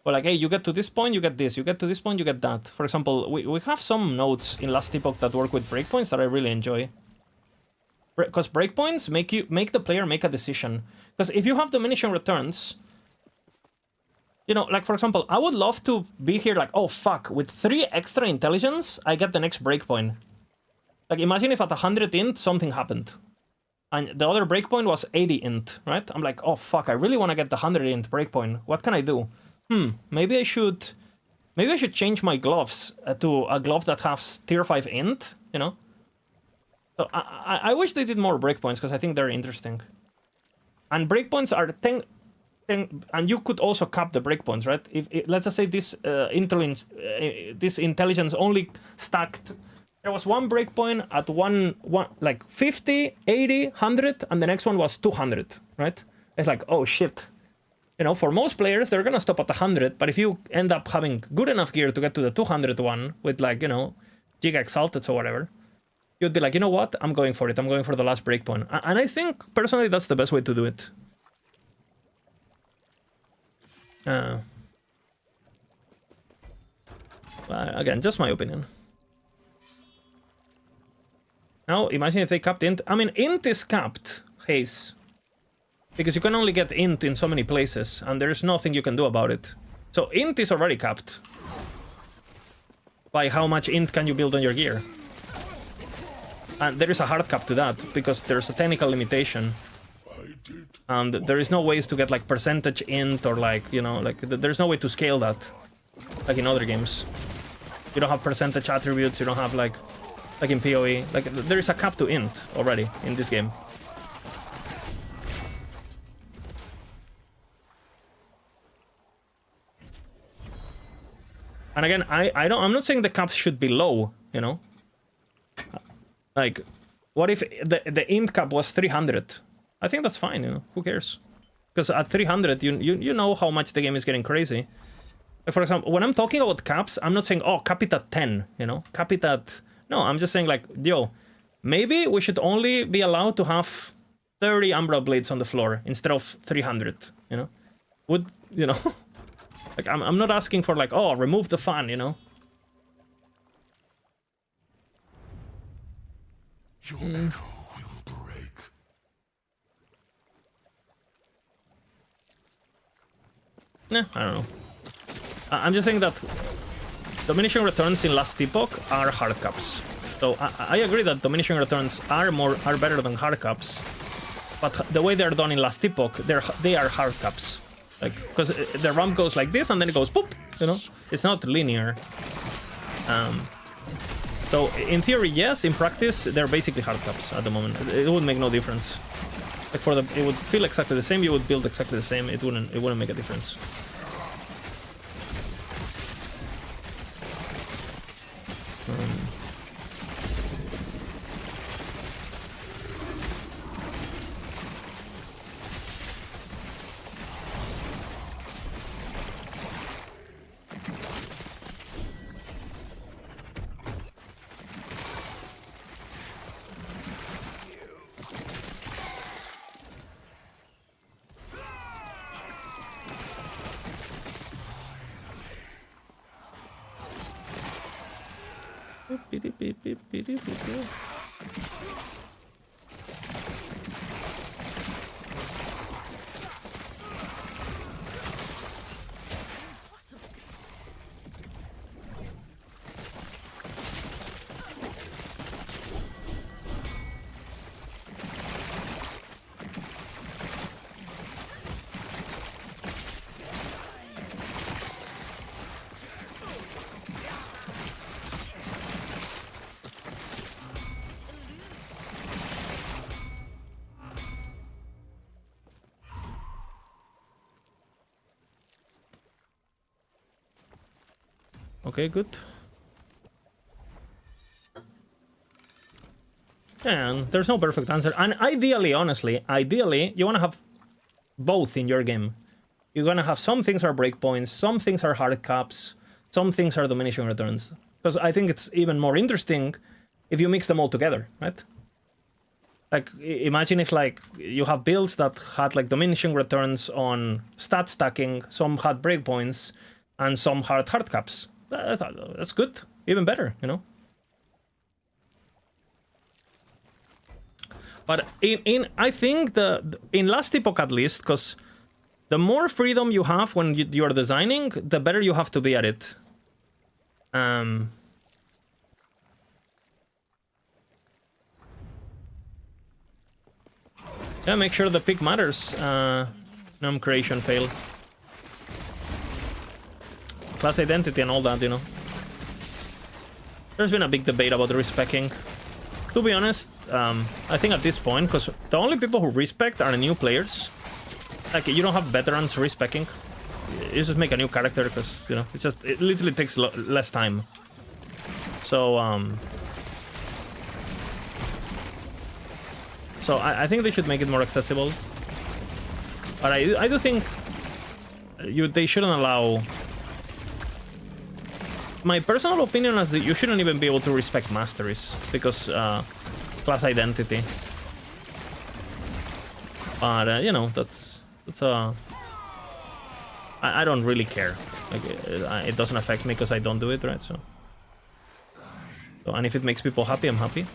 A: Well, like, hey, you get to this point, you get this. You get to this point, you get that. For example, we have some nodes in Last Epoch that work with breakpoints that I really enjoy. Because breakpoints make the player make a decision. Because if you have diminishing returns, you know, like, for example, I would love to be here like, oh, fuck, with 3 extra intelligence, I get the next breakpoint. Like, imagine if at 100 int, something happened. And the other breakpoint was 80 int, right? I'm like, oh, fuck, I really want to get the 100 int breakpoint. What can I do? Maybe I should change my gloves to a glove that has tier 5 int, you know? So I wish they did more breakpoints, because I think they're interesting. And breakpoints are and you could also cap the breakpoints, right? If let's just say this intelligence only stacked. There was one breakpoint at one like 50, 80, 100, and the next one was 200, right? It's like, oh shit. You know, for most players, they're gonna stop at 100, but if you end up having good enough gear to get to the 200 one with, like, you know, Giga Exalted or whatever, you'd be like, you know what? I'm going for it. I'm going for the last breakpoint. And I think, personally, that's the best way to do it. Again, just my opinion. Now, imagine if they capped int. I mean, int is capped, Haze. Because you can only get int in so many places, and there's nothing you can do about it. So int is already capped. By how much int can you build on your gear. And there is a hard cap to that, because there's a technical limitation. And there is no ways to get like percentage int or like, you know, like there's no way to scale that. Like in other games. You don't have percentage attributes, you don't have like in PoE. Like there is a cap to int already in this game. And again, I'm not saying the caps should be low, you know? Like, what if the int cap was 300? I think that's fine, you know? Who cares? Because at 300, you know how much the game is getting crazy. Like, for example, when I'm talking about caps, I'm not saying, oh, cap it at 10, you know? Cap it at... No, I'm just saying, like, yo, maybe we should only be allowed to have 30 Umbra Blades on the floor instead of 300, you know? Would, you know... Like, I'm not asking for, like, oh, remove the fan, you know?
B: Your echo will break.
A: Nah, I don't know. I'm just saying that diminishing returns in Last Epoch are hard caps. So I agree that diminishing returns are better than hard caps, but the way they're done in Last Epoch, they are hard caps. Like, because the ramp goes like this and then it goes poop, you know? It's not linear. So in theory, yes. In practice, they're basically hard caps at the moment. It would make no difference. Like it would feel exactly the same. You would build exactly the same. It wouldn't make a difference. Okay, good. And there's no perfect answer. And ideally, honestly, you want to have both in your game. You're going to have some things are breakpoints, some things are hard caps, some things are diminishing returns. Because I think it's even more interesting if you mix them all together, right? Like, imagine if, like, you have builds that had, like, diminishing returns on stat stacking, some had breakpoints, and some had hard caps. That's good. Even better, you know? But I think in Last Epoch at least, because the more freedom you have when you're designing, the better you have to be at it. Yeah, make sure the pick matters. Num creation fail. Class identity and all that, you know. There's been a big debate about respecking. To be honest, I think at this point, because the only people who respect are the new players. Like, you don't have veterans respecting. You just make a new character because, you know, it literally takes less time. So, I think they should make it more accessible. But I do think they shouldn't allow My personal opinion is that you shouldn't even be able to respect masteries because class identity. But you know, that's I don't really care. Like it doesn't affect me because I don't do it, right? So and if it makes people happy, I'm happy.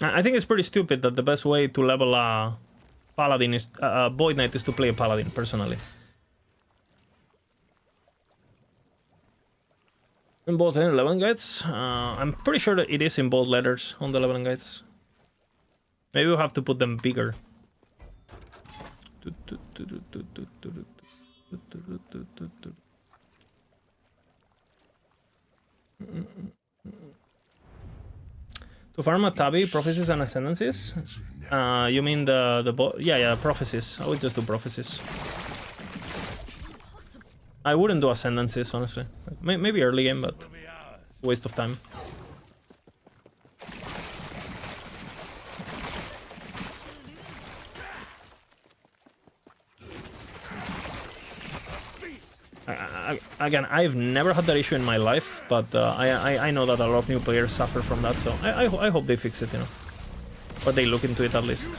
A: I think it's pretty stupid that the best way to level a paladin is Void Knight is to play a paladin, personally. In both 11 guides? I'm pretty sure that it is in both letters on the 11 guides. Maybe we'll have to put them bigger. To farm a tabby, prophecies and ascendancies? You mean yeah, prophecies. I would just do prophecies. I wouldn't do ascendancies, honestly. Maybe early game, but waste of time. Again, I've never had that issue in my life, but I know that a lot of new players suffer from that, so I hope they fix it, you know. Or they look into it at least.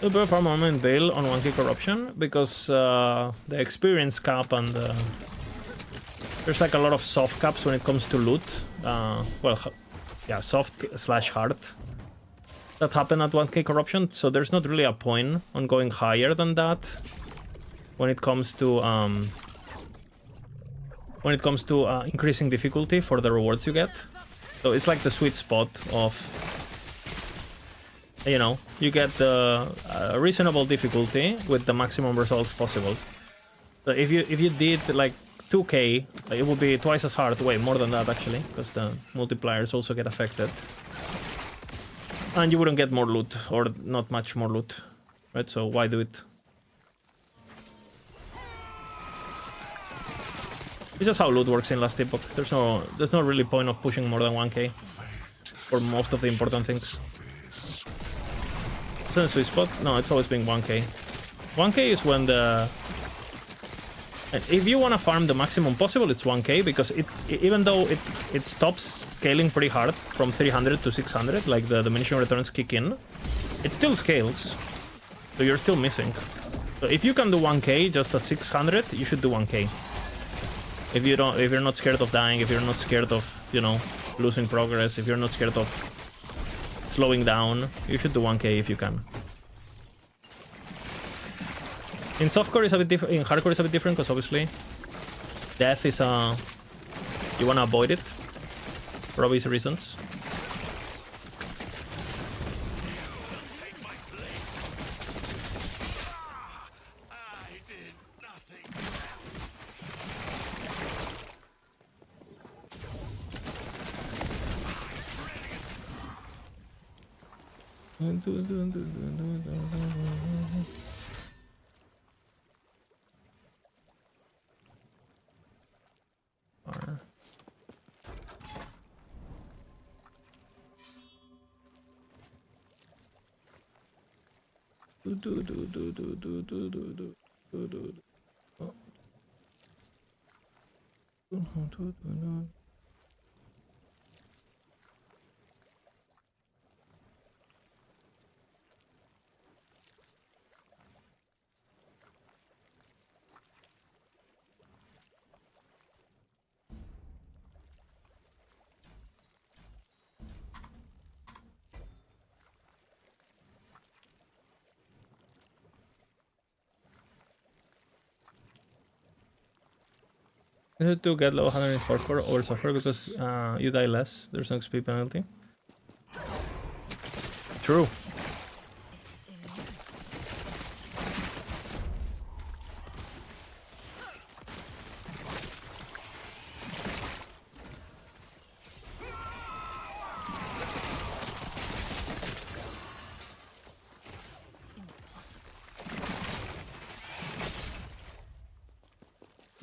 A: We'll build farm armor and bail on 1k corruption because the experience cap and there's like a lot of soft caps when it comes to loot. Well, yeah, soft/hard that happen at 1k corruption, so there's not really a point on going higher than that when it comes to increasing difficulty for the rewards you get. So it's like the sweet spot of, you know, you get the reasonable difficulty with the maximum results possible. So if you did like 2k, it would be twice as hard, way more than that actually, because the multipliers also get affected. And you wouldn't get more loot, or not much more loot, right? So why do it? It's just how loot works in Last Epoch. There's no really point of pushing more than 1k for most of the important things. Is that a sweet spot? No, it's always been 1k. 1k is when the... If you want to farm the maximum possible, it's 1k, because even though it stops scaling pretty hard from 300 to 600, like the diminishing returns kick in, it still scales. So you're still missing. So if you can do 1k just at 600, you should do 1k. If you're not scared of dying, if you're not scared of, you know, losing progress, if you're not scared of slowing down, you should do 1k if you can. In softcore is a bit different, in hardcore is a bit different, because obviously death is you wanna avoid it for obvious reasons. You have to get level 100 in hardcore or suffer because you die less. There's no XP penalty. True.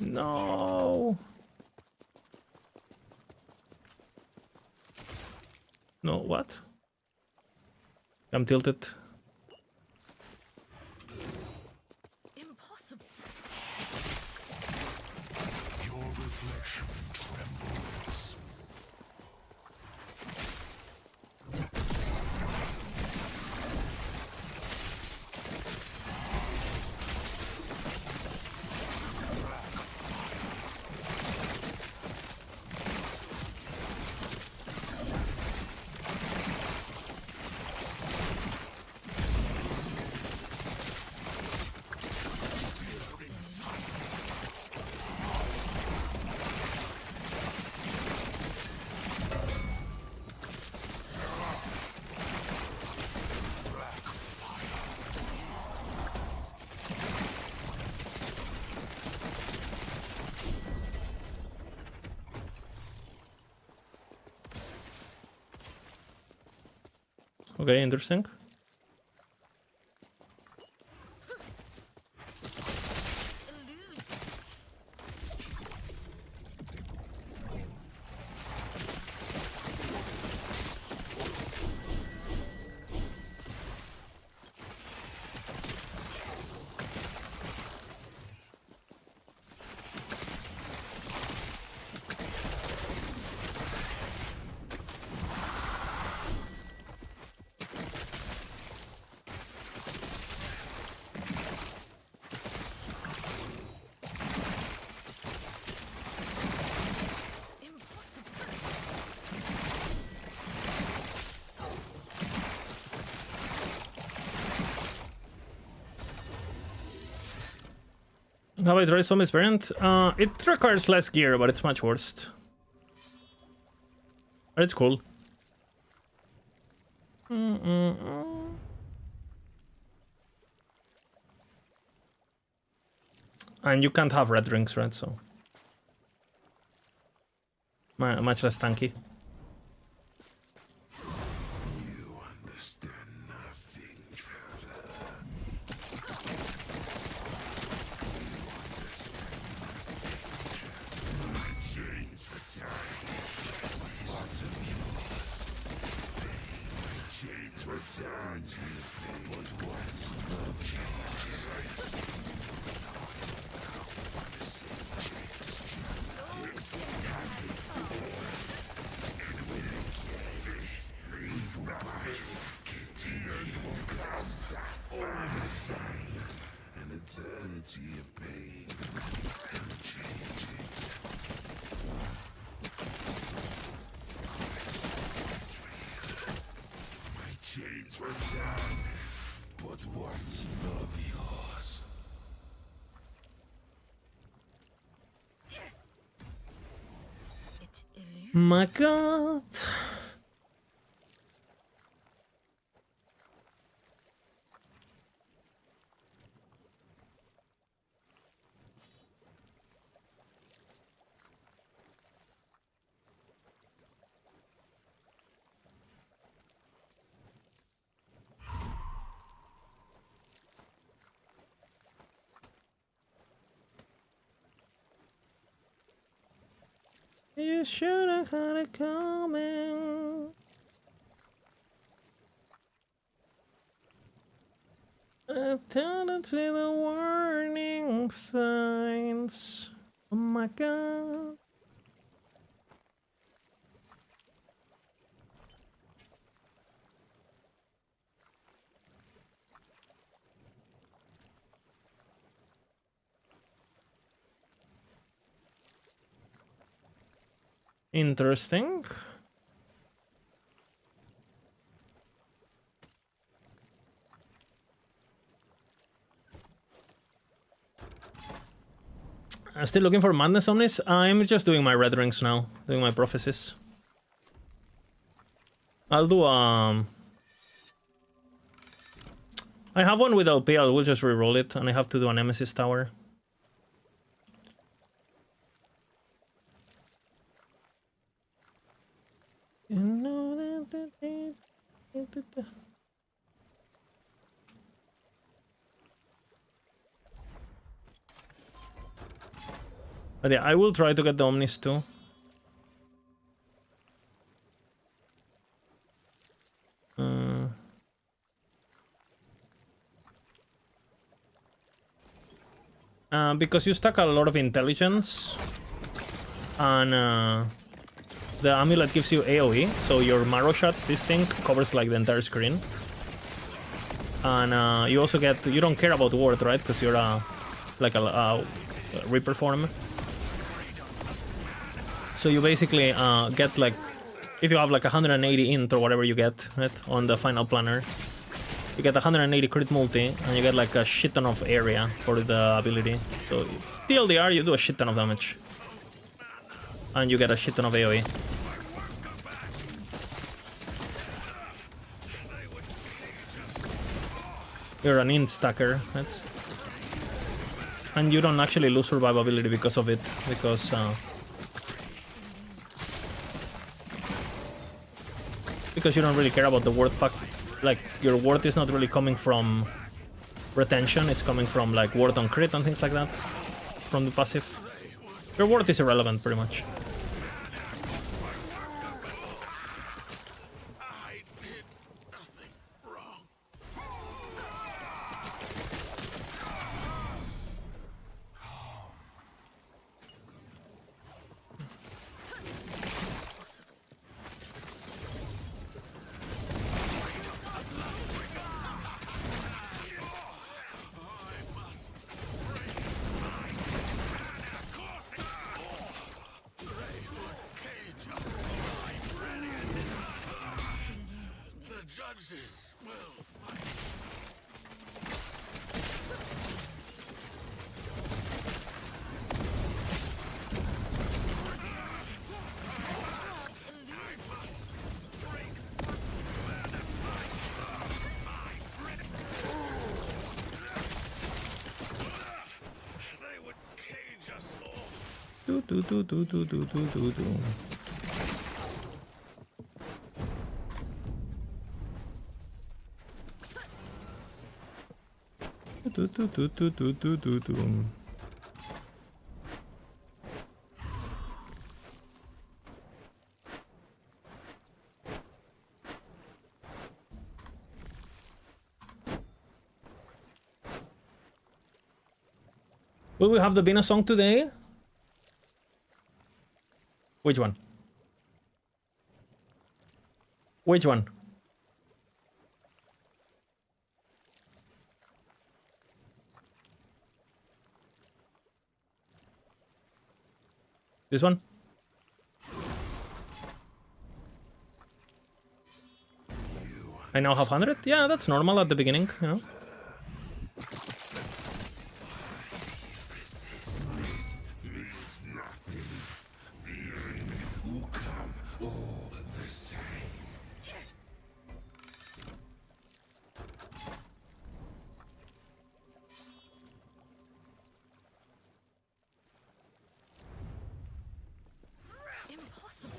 A: No. No, what? I'm tilted.
C: Impossible.
B: Your reflection trembles.
A: Okay, interesting.
C: Eludes. Impossible.
A: Have I tried Zombie's variant? It requires less gear, but it's much worse. But it's cool. And you can't have red rings, right? So much less tanky.
B: You understand nothing, traveler. My chains return. What's of yours? My chains return. But what's of yours? An eternity of pain and changing. My chains return, but what's of yours?
C: It eludes.
A: My God. You should have had it coming. I've turned to the warning signs. Oh my God. Interesting. I'm still looking for Madness Omnis. I'm just doing my red rings now, doing my prophecies. I'll do I have one with LP, I will just reroll it, and I have to do a Nemesis Tower. But yeah, I will try to get the Omnis too. Because you stack a lot of intelligence, and the amulet gives you AoE, so your marrow shots, this thing covers like the entire screen. And you also get, you don't care about ward, right? Because you're like a Reaper form. So you basically get like, if you have like 180 int or whatever you get, right, on the final planner, you get 180 crit multi, and you get like a shit ton of area for the ability. So TLDR, you do a shit ton of damage. And you get a shit ton of AoE. You're an int stacker, right? And you don't actually lose survivability because of it, because you don't really care about the ward pack. Like, your ward is not really coming from retention, it's coming from like ward on crit and things like that from the passive. Your ward is irrelevant pretty much.
B: Judges will fight. They would cage us all.
A: Do. Will we have the Bina song today? Which one? Which one? This one? I now have 100? Yeah, that's normal at the beginning, you know?
C: Impossible.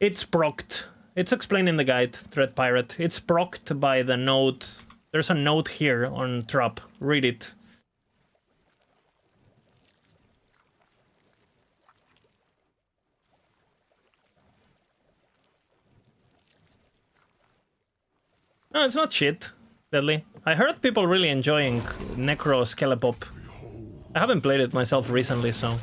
A: It's procced. It's explained in the guide, Thread Pirate. It's procced by the node. There's a note here on Trap. Read it. No, it's not shit, Deadly. I heard people really enjoying Necro Skelepop. I haven't played it myself recently, so...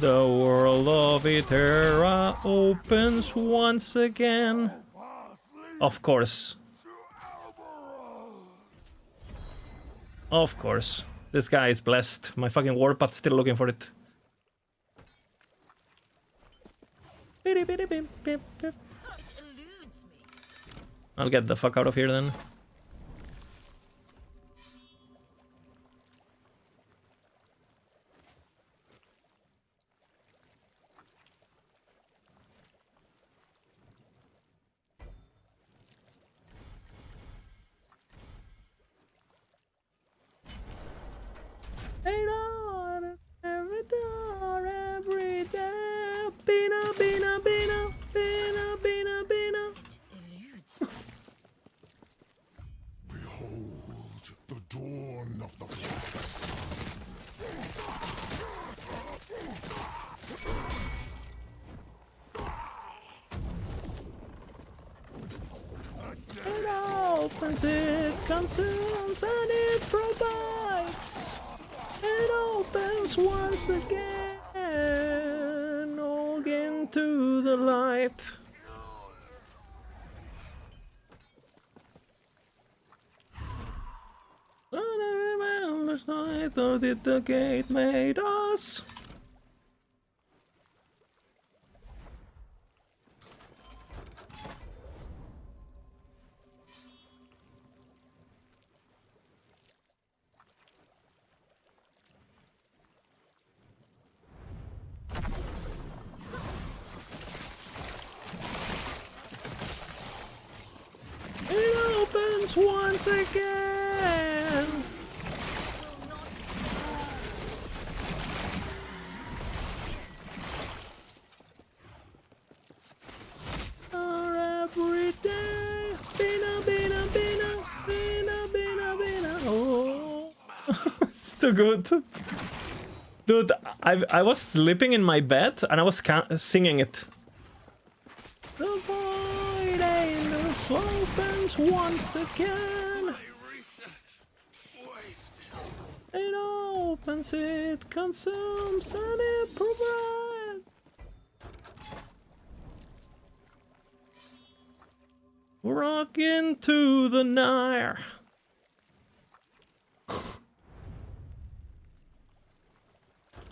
A: The world of Ithera opens once again. Of course. Of course. This guy is blessed. My fucking warpath's still looking for it.
C: It eludes me.
A: I'll get the fuck out of here then. Every door, every day. Bina, bina, bina, bina, bina, bina.
C: Eludes me.
B: Behold the dawn of the
A: It opens, it consumes, and it provides. It opens once again, all into the light. And I remember night, or did the gate made us? It opens once again. Or every day. Bina, bina, bina, bina, bina, bina. Oh, it's too good. Dude, I was sleeping in my bed and I was singing it. The void angels opens once again. It opens, it consumes, and it provides. Rock into the night.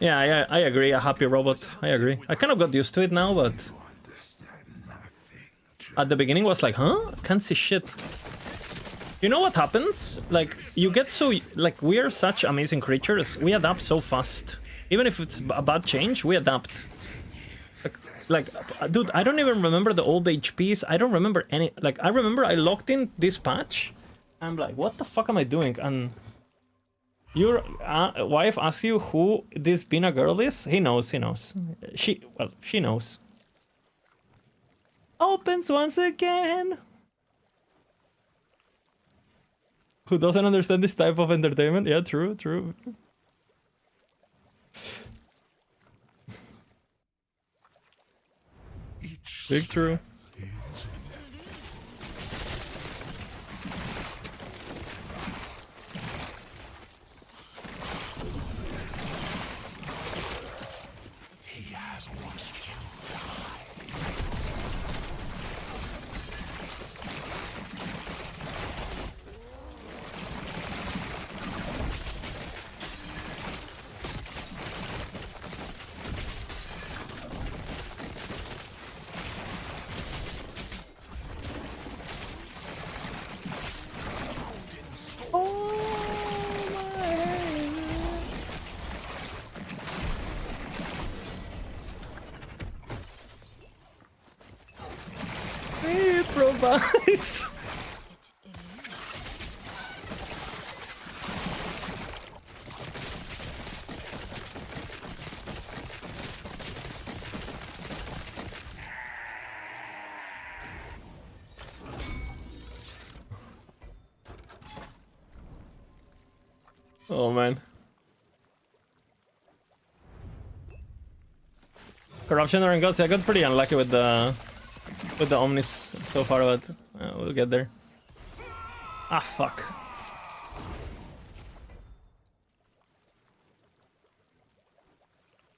A: Yeah, I agree. A happy robot. I agree. I kind of got used to it now, but at the beginning was like, huh? Can't see shit. You know what happens? Like, you get so... Like, we are such amazing creatures. We adapt so fast. Even if it's a bad change, we adapt. Like, dude, I don't even remember the old HPs. I don't remember any... Like, I remember I logged in this patch. I'm like, what the fuck am I doing? And your wife asks you who this Bina girl is? He knows, he knows. She knows. Opens once again. Who doesn't understand this type of entertainment? Yeah, true, true. Big true.
B: He has watched you
A: provides. Oh man. Corruption or gods. I got pretty unlucky with the Omnis so far, but we'll get there. Ah, fuck.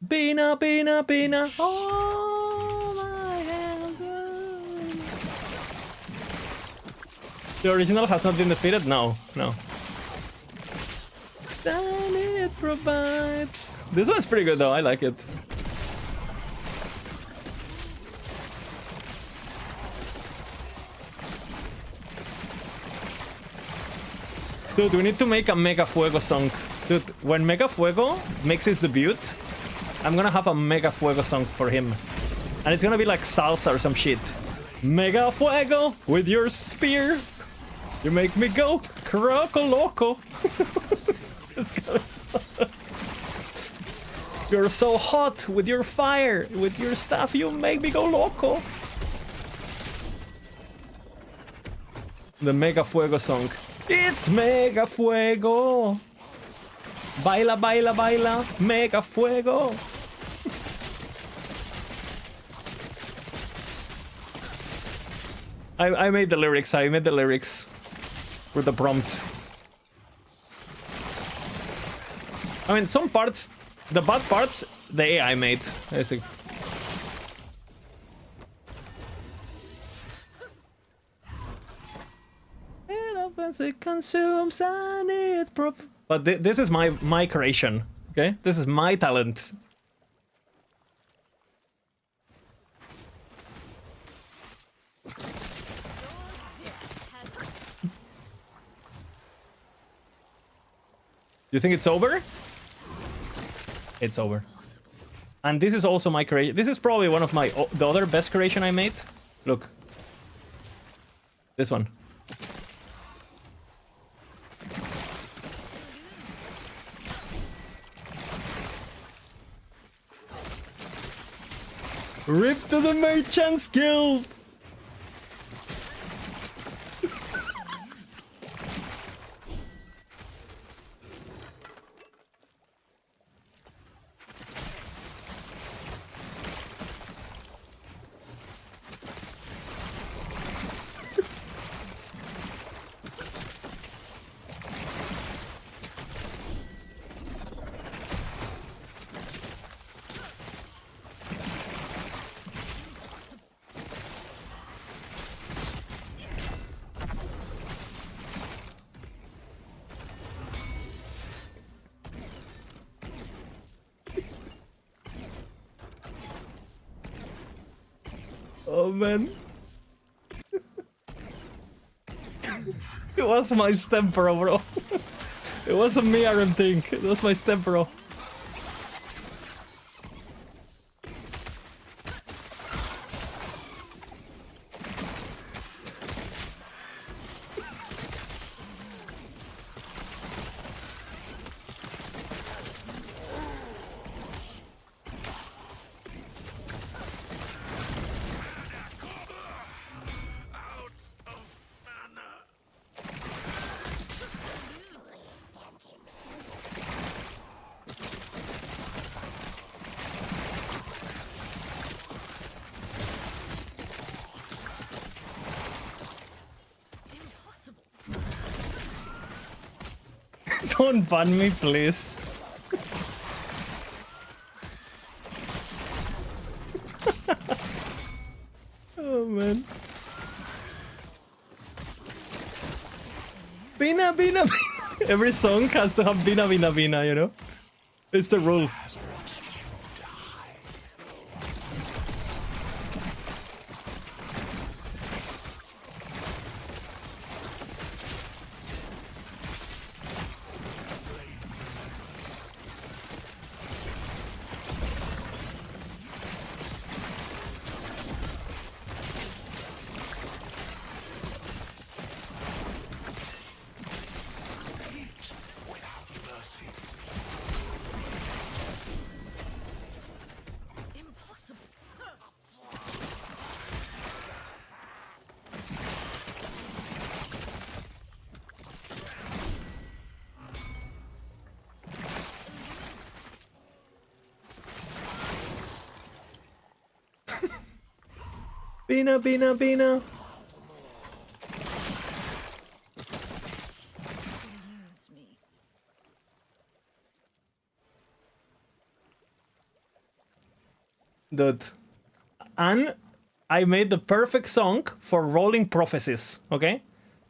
A: Bina, Bina, Bina. Oh, my hands. The original has not been defeated? No, no. Then it provides. This one's pretty good though, I like it. Dude, we need to make a Mega Fuego song. Dude, when Mega Fuego makes his debut, I'm gonna have a Mega Fuego song for him. And it's gonna be like salsa or some shit. Mega Fuego with your spear. You make me go croco loco. You're so hot with your fire. With your stuff, you make me go loco. The Mega Fuego song. It's Mega Fuego. Baila, baila, baila. Mega Fuego. I made the lyrics. I made the lyrics with the prompt. I mean, some parts, the bad parts, the AI made. I think. It consumes and it but this is my creation, okay? This is my talent. You think it's over? It's over. And this is also my creation. This is probably one of the other best creation I made. Look. This one. Rip to the Merchant's Guild! Oh man. It was my Stempero, bro. It wasn't me, I don't think. It was my Stempero. Don't ban me, please. Oh man. Bina, bina, bina. Every song has to have bina, bina, bina, you know? It's the rule. Bina, bina, bina.
C: Eludes me.
A: Dude. And I made the perfect song for rolling prophecies, okay?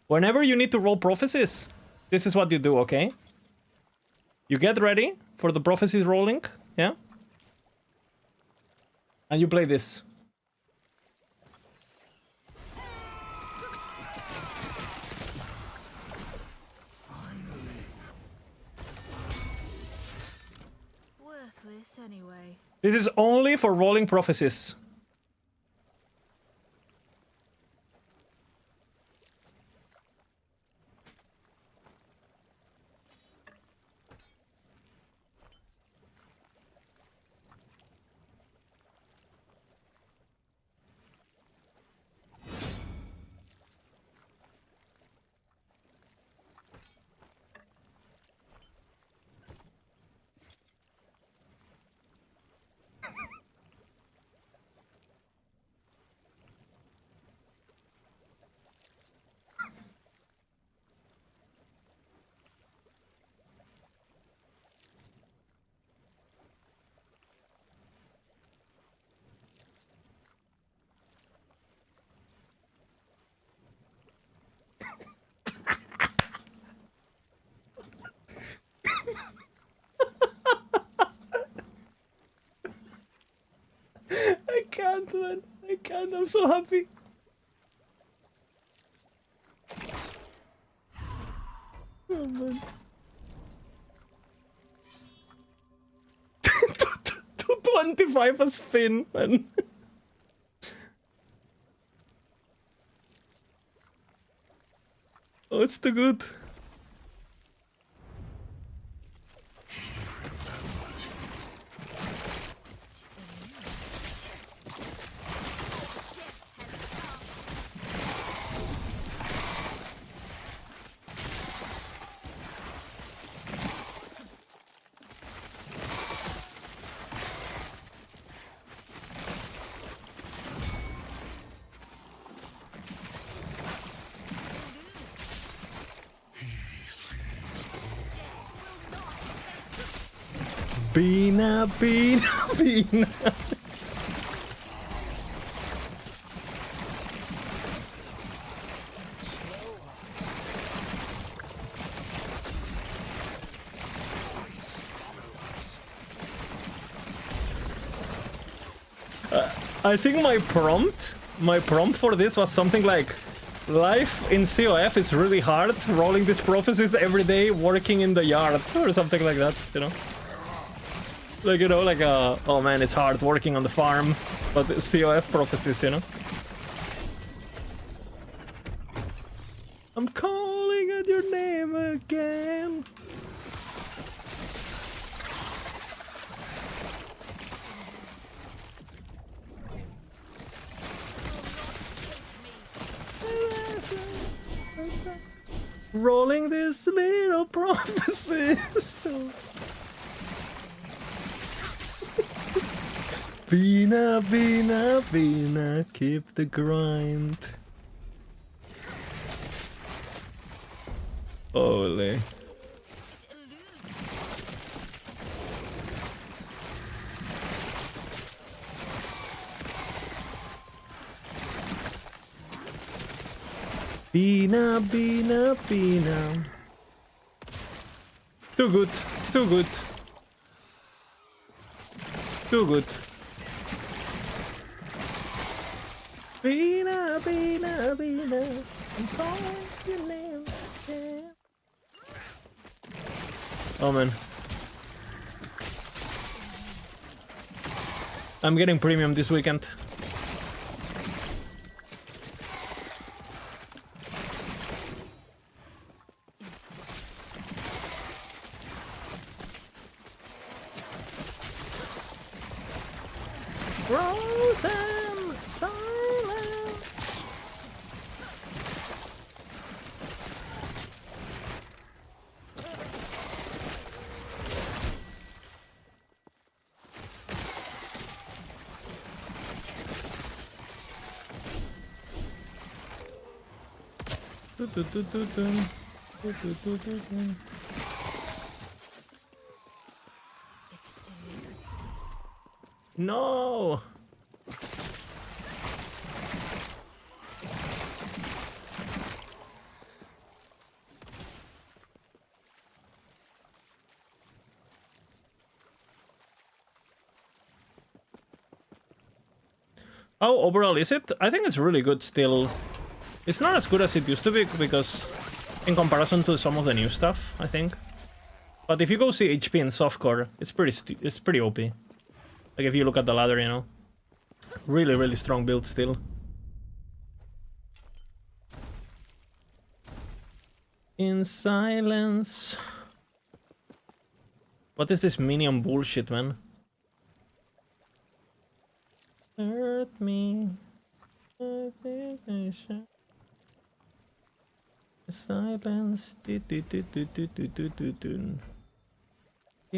A: Whenever you need to roll prophecies, this is what you do, okay? You get ready for the prophecies rolling, yeah? And you play this.
C: Worthless anyway.
A: This is only for rolling prophecies. I can't, man. I can't. I'm so happy. Oh, man. 225 a spin, man. Oh, it's too good. Bina, bina, bina. I think my prompt for this was something like, life in COF is really hard, rolling these prophecies every day, working in the yard, or something like that, you know? Like, you know, like, oh man, it's hard working on the farm, but COF prophecies, you know? I'm calling out your name again. Rolling this little prophecy. Bina, bina, bina, keep the grind. Holy. Bina, bina, bina. Too good, too good. Too good. Bina, bina, bina. I'm calling your name again. Oh man. I'm getting premium this weekend. Frozen silence. No! How overall is it? I think it's really good still. It's not as good as it used to be because in comparison to some of the new stuff, I think. But if you go see HP in softcore, it's pretty OP. Like if you look at the ladder, you know. Really, really strong build still. In silence. What is this minion bullshit, man? Hurt me. Silence. Bim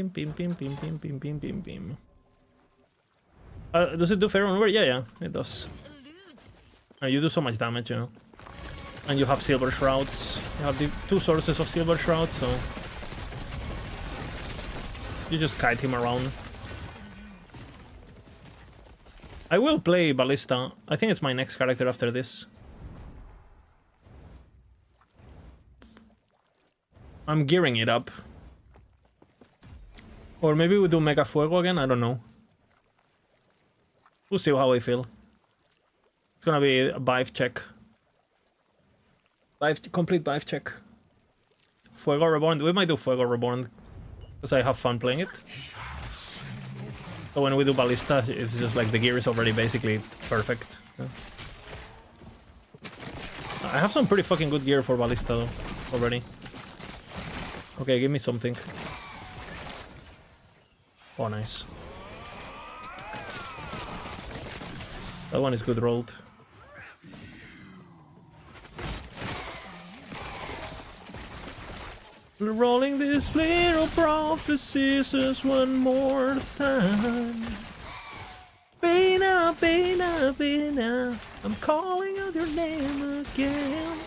A: bim bim bim bim bim bim bim bim. Does it do fair maneuver? Yeah, it does. You do so much damage, you know. And you have silver shrouds. You have the 2 sources of silver shrouds, so you just kite him around. I will play Ballista. I think it's my next character after this. I'm gearing it up. Or maybe we do Mega Fuego again, I don't know. We'll see how I feel. It's gonna be a Vive check. Complete Vive check. Fuego Reborn. We might do Fuego Reborn because I have fun playing it. So when we do Ballista, it's just like the gear is already basically perfect. Yeah. I have some pretty fucking good gear for Ballista though, already. Okay, give me something. Oh, nice. That one is good rolled. We're rolling these little prophecies one more time. Bina, Bina, Bina, I'm calling out your name again.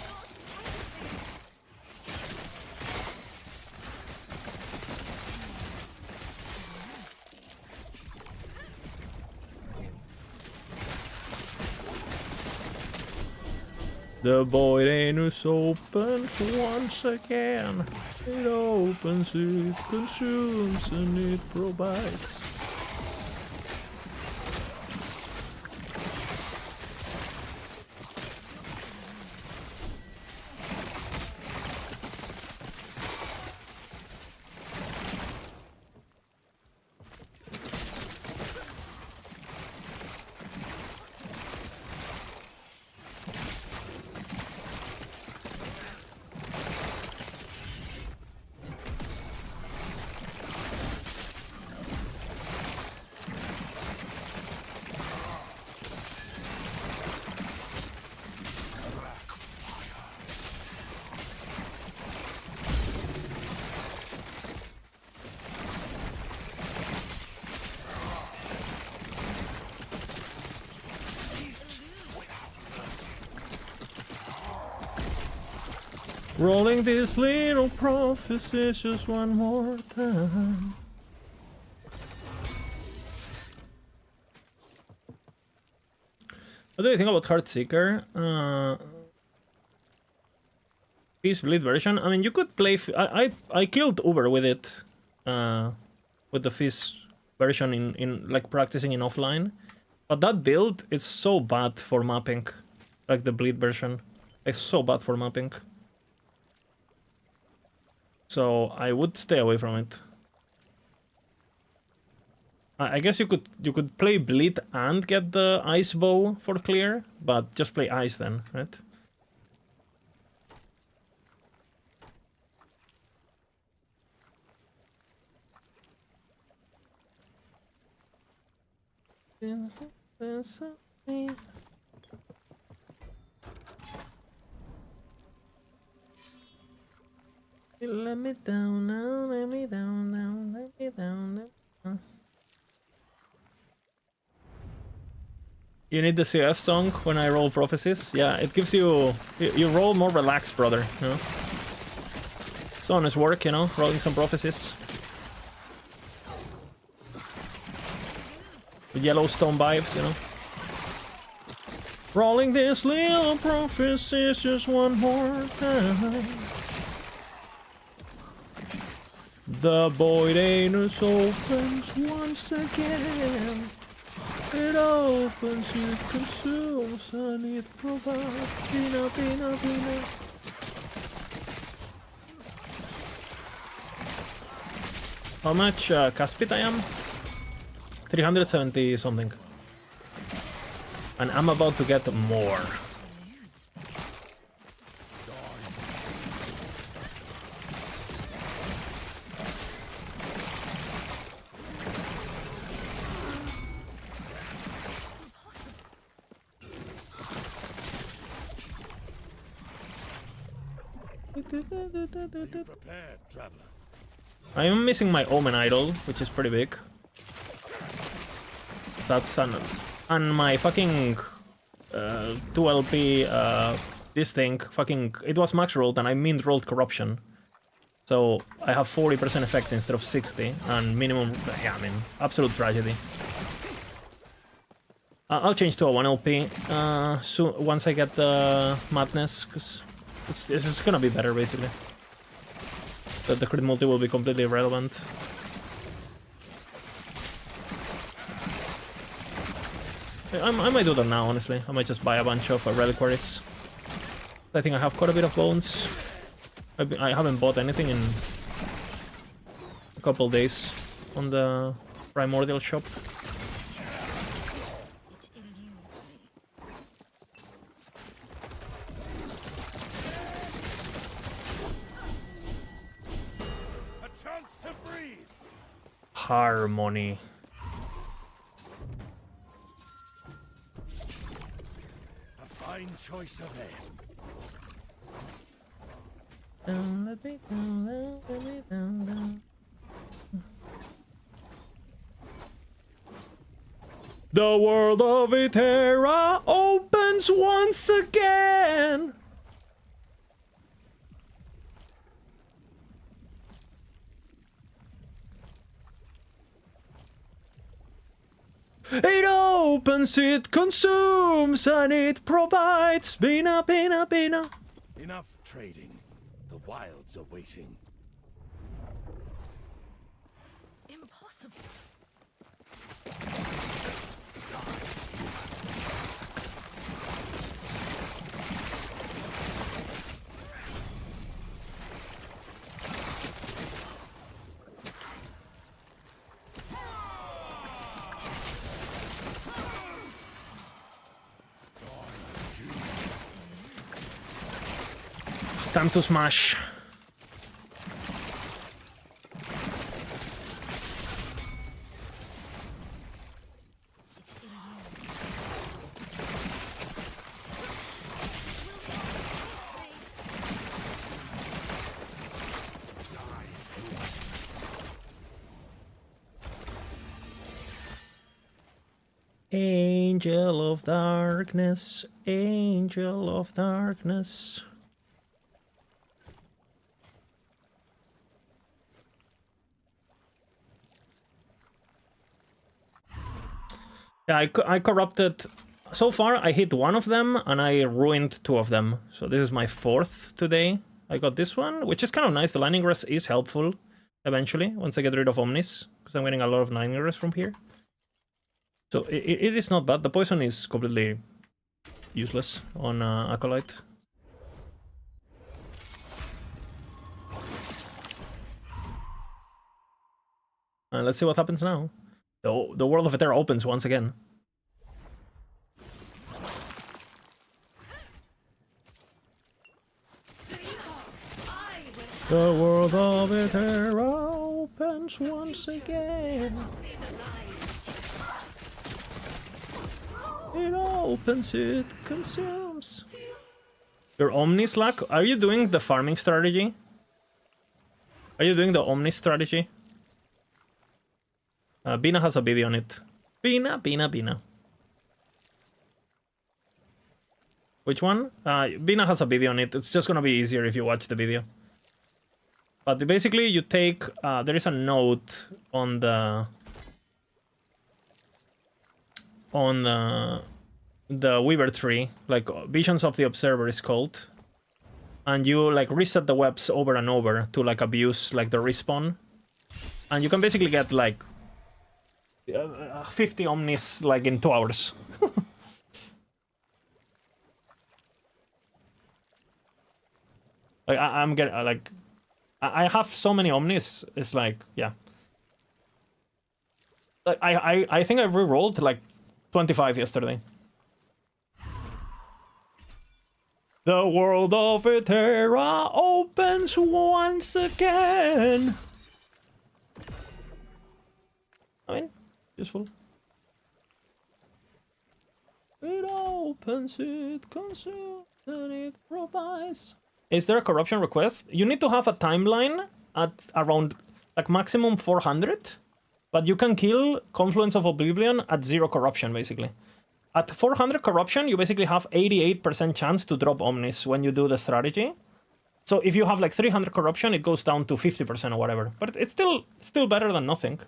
A: The void anus opens once again. It opens, it consumes, and it provides. Rolling these little prophecies just one more time. What do you think about Heartseeker? Peace Bleed version? I mean, you could play... I killed Uber with it. With the Fizz version in like practicing in offline. But that build is so bad for mapping. Like the Bleed version. It's so bad for mapping. So I would stay away from it. I guess you could play Bleed and get the Ice Bow for clear, but just play Ice then, right? Let me down now, let me down now, let me down now. You need the CF song when I roll prophecies. Yeah, it gives you you roll more relaxed, brother. You know, it's honest work. You know, rolling some prophecies. With Yellowstone vibes, you know. Rolling this little prophecies just one more time. The void anus opens once again. It opens, it consumes, and it provides. Pina, pina, pina. How much Caspit I am? 370 something. And I'm about to get more.
B: Prepared, traveler.
A: I am missing my Omen idol, which is pretty big. So that's and my fucking 2LP this thing fucking it was max rolled and I min rolled corruption. So I have 40% effect instead of 60 and minimum, yeah, I mean, absolute tragedy. I'll change to a 1LP soon once I get the madness, because it's gonna be better basically. The crit multi will be completely irrelevant. I might do that now, honestly. I might just buy a bunch of reliquaries. I think I have quite a bit of bones. I haven't bought anything in a couple days on the primordial shop.
C: It eludes me.
B: A chance to breathe.
A: Harmony.
B: A fine choice of air.
A: Down, let me down, let me down, down. The world of Itera opens once again. It opens, it consumes, and it provides. Bina, bina, bina.
B: Enough trading. The wilds are waiting.
C: Impossible.
A: Time to smash. Angel of darkness, angel of darkness. Yeah, I corrupted. So far, I hit one of them and I ruined two of them. So this is my fourth today. I got this one, which is kind of nice. The lightning rest is helpful eventually once I get rid of Omnis, because I'm getting a lot of lightning rest from here. So it is not bad. The poison is completely useless on Acolyte. Let's see what happens now. The world of Etera opens once again. The world of Etera opens once again. It opens, it consumes. Your Omni Slack? Are you doing the farming strategy? Are you doing the Omni strategy? Bina has a video on it. Bina, Bina, Bina. Which one? Bina has a video on it. It's just gonna be easier if you watch the video. But basically, you take... there is a note on the... the Weaver tree. Like, Visions of the Observer is called. And you, like, reset the webs over and over to, like, abuse, like, the respawn. And you can basically get, like... 50 Omnis, like, in 2 hours. Like, I'm getting, like... I have so many Omnis, it's like, yeah. Like, I think I re-rolled, like, 25 yesterday. The world of Eterra opens once again. I mean, useful. It opens, it consumes, and it provides. Is there a corruption request? You need to have a timeline at around, like, maximum 400. But you can kill Confluence of Oblivion at 0 corruption, basically. At 400 corruption, you basically have 88% chance to drop Omnis when you do the strategy. So if you have like 300 corruption, it goes down to 50% or whatever. But it's still better than nothing.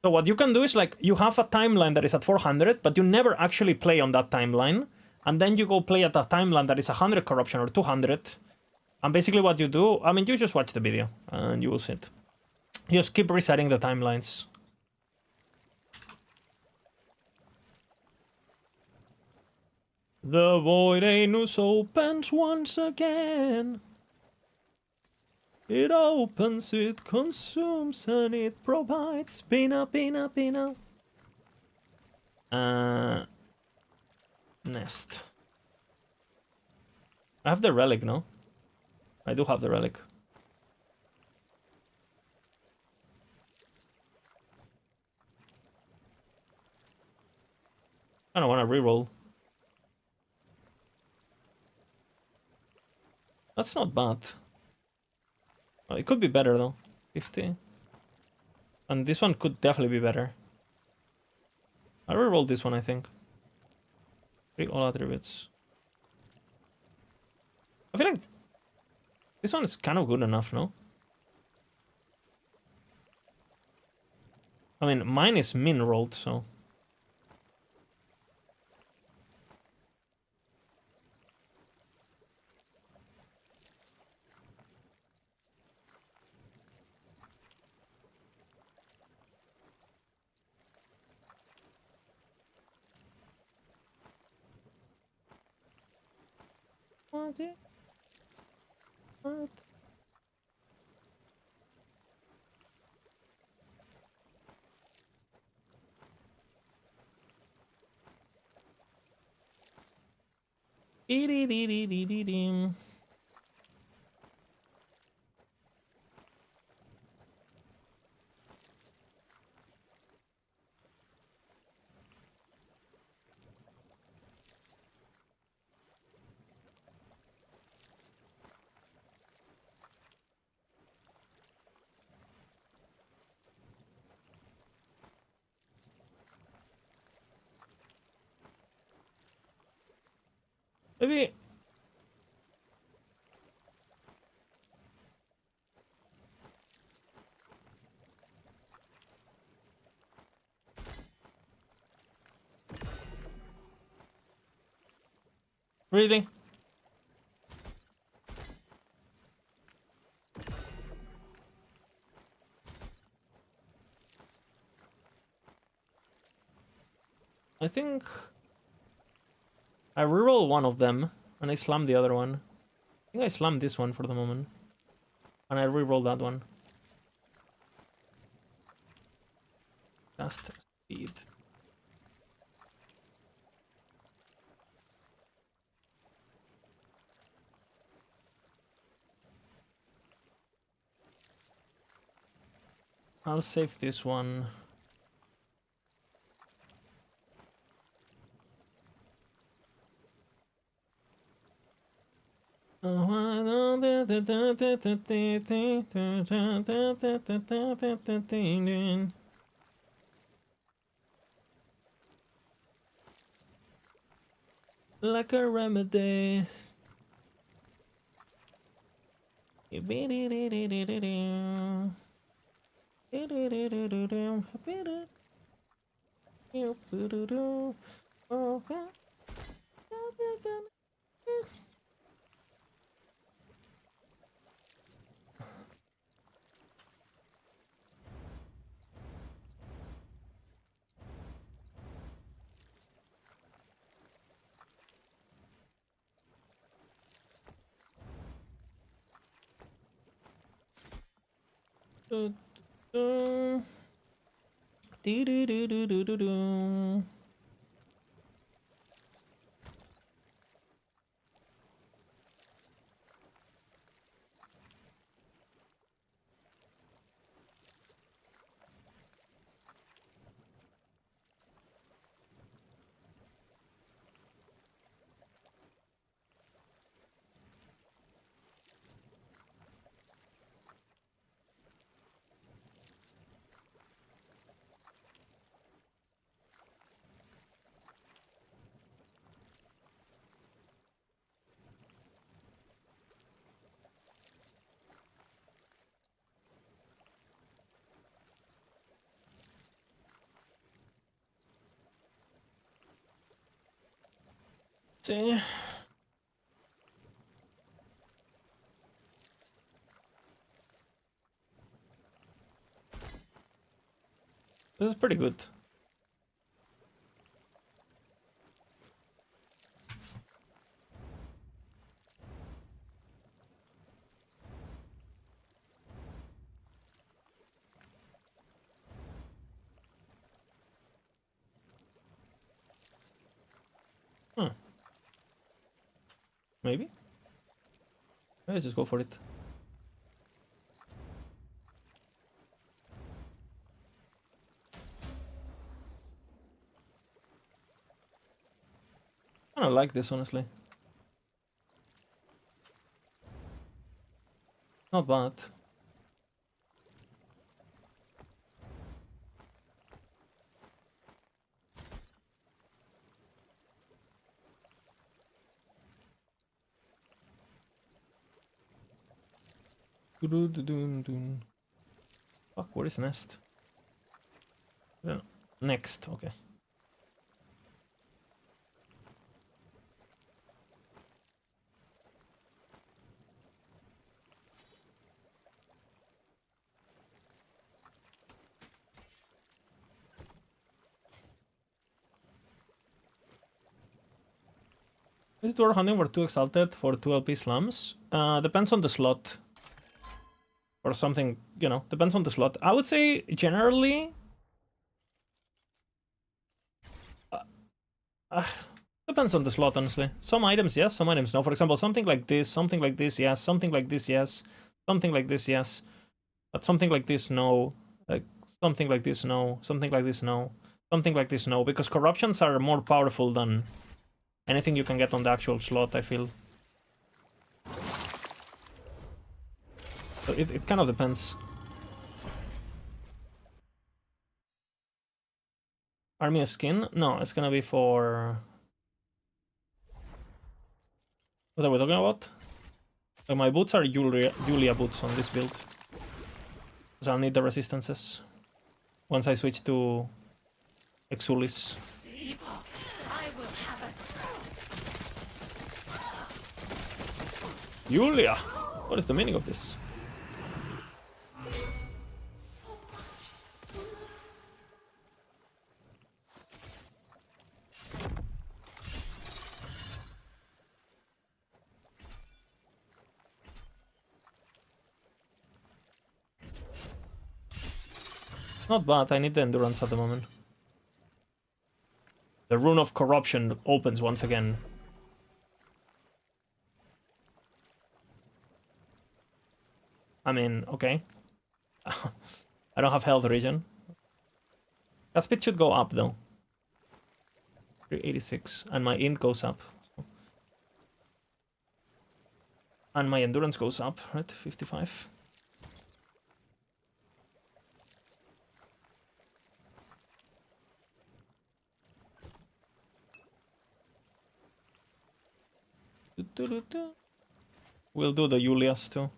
A: So what you can do is, like, you have a timeline that is at 400, but you never actually play on that timeline. And then you go play at a timeline that is 100 corruption or 200. And basically what you do, I mean, you just watch the video and you will see it. You just keep resetting the timelines. The Void Anus opens once again. It opens, it consumes, and it provides. Pina, pina, pina. Nest. I have the relic, no? I do have the relic. I don't want to reroll. That's not bad. Oh, it could be better though. 50. And this one could definitely be better. I rerolled this one, I think. Three all attributes. I feel like this one is kind of good enough, no? I mean, mine is min rolled, so... What? Maybe... Really? I think I reroll one of them and I slam the other one. I think I slammed this one for the moment. And I reroll that one. Cast speed. I'll save this one. like a remedy. See. This is pretty good. Maybe? Let's just go for it. I don't like this, honestly. Not bad. Fuck, where is Nest? Next, okay. Is it worth hunting for 2 Exalted for 2 LP slams? Depends on the slot. Or something, you know, depends on the slot. I would say generally... depends on the slot, honestly. Some items, yes, some items, no. For example, something like this, yes, something like this, yes, something like this, yes. But something like this, no. Like, something like this, no. Something like this, no. Something like this, no. Because corruptions are more powerful than anything you can get on the actual slot, I feel. So it kind of depends. Army of Skin? No, it's gonna be for... What are we talking about? Like my boots are Julia boots on this build. So I'll need the resistances once I switch to Exulis. Julia! What is the meaning of this? Not bad, I need the endurance at the moment. The Rune of Corruption opens once again. I mean, okay. I don't have health regen. That speed should go up though. 386, and my int goes up. And my endurance goes up, right? 55. We'll do the Julias too.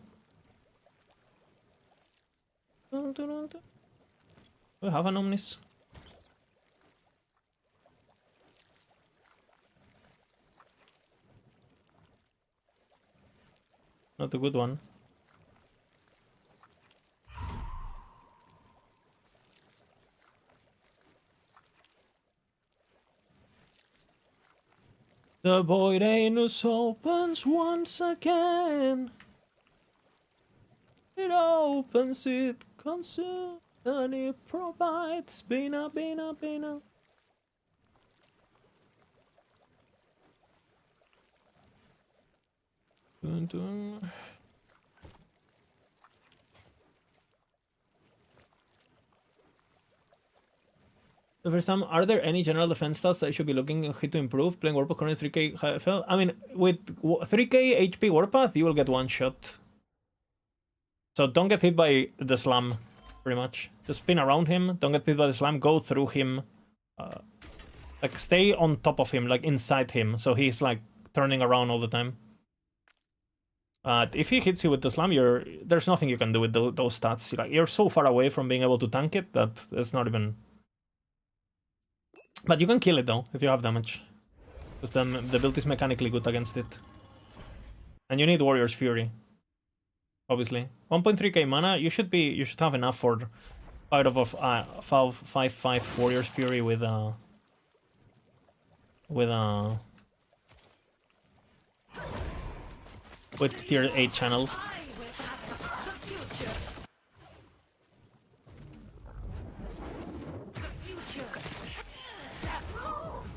A: We have an Omnis. Not a good one. The void anus opens once again. It opens, it consumes, and it provides. Bina, bina, bina. Dun, dun. The first time, are there any general defense stats that I should be looking at to improve? Playing Warpath current 3k FL? I mean, with 3k HP Warpath, you will get one shot. So don't get hit by the slam, pretty much. Just spin around him, don't get hit by the slam, go through him. Like, stay on top of him, like, inside him, so he's, like, turning around all the time. If he hits you with the slam, there's nothing you can do with those stats. Like, you're so far away from being able to tank it that it's not even... But you can kill it though, if you have damage. Because then the build is mechanically good against it. And you need Warrior's Fury. Obviously. 1.3k mana, you should have enough for fight of a 5/5 Warrior's Fury with tier 8 channel.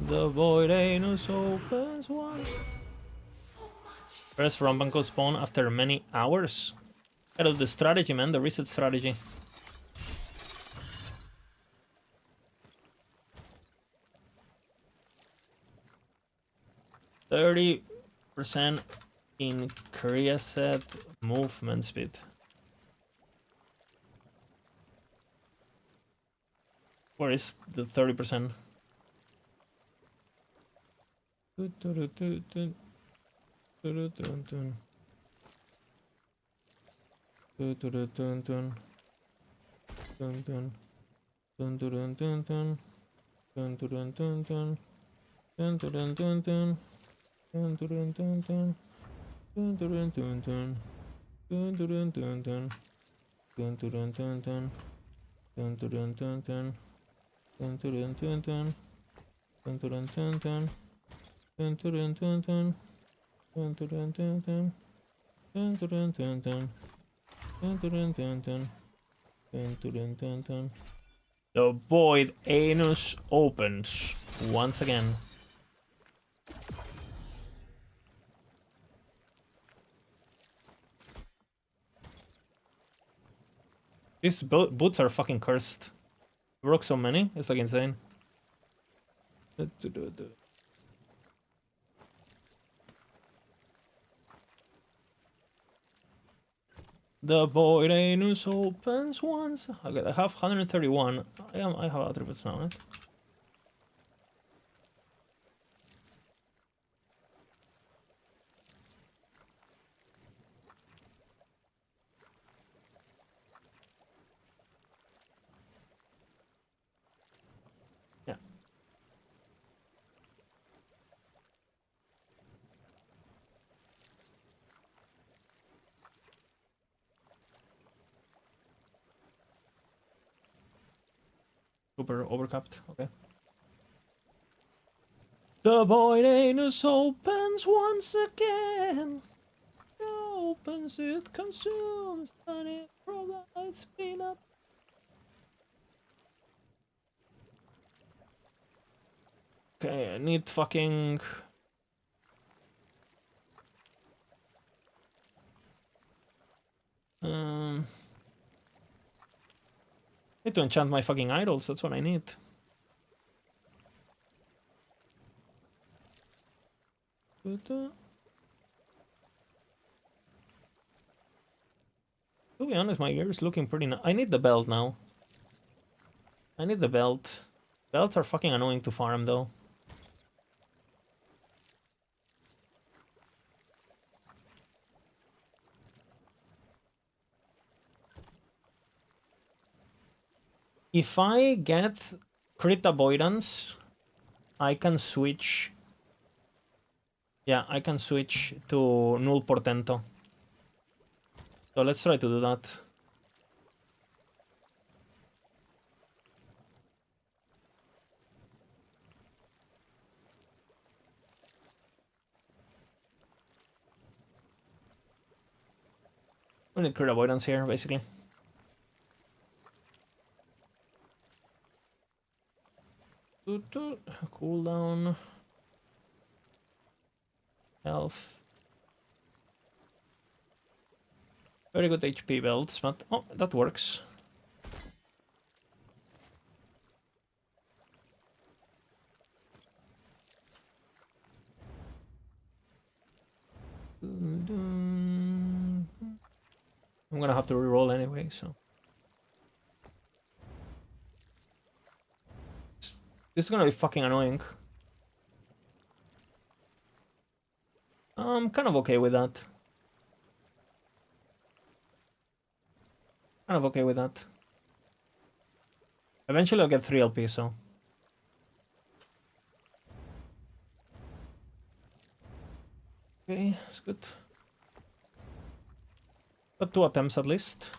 A: The void anus opens once. First Rambanko spawn after many hours. Out of the strategy, man, the reset strategy. %30% increased movement speed. Where is the 30%? The void anus opens once again. These boots are fucking cursed. Broke so many, it's like insane. The void anus opens once. Okay, I have 131. I have attributes now, right? Yeah. Super overcapped, okay. The void anus opens once again. It opens, it consumes, and it provides peanut. Okay, I need fucking... need to enchant my fucking idols, that's what I need. To be honest, my gear is looking pretty nice. I need the belt now. I need the belt. Belts are fucking annoying to farm though. If I get crit avoidance, I can switch. Yeah, I can switch to null portento. So let's try to do that. We need crit avoidance here, basically. Cooldown. Health. Very good HP belts, but oh, that works. I'm gonna have to reroll anyway, so. This is gonna be fucking annoying. I'm kind of okay with that. Kind of okay with that. Eventually I'll get 3 LP, so. Okay, that's good. Got 2 attempts at least.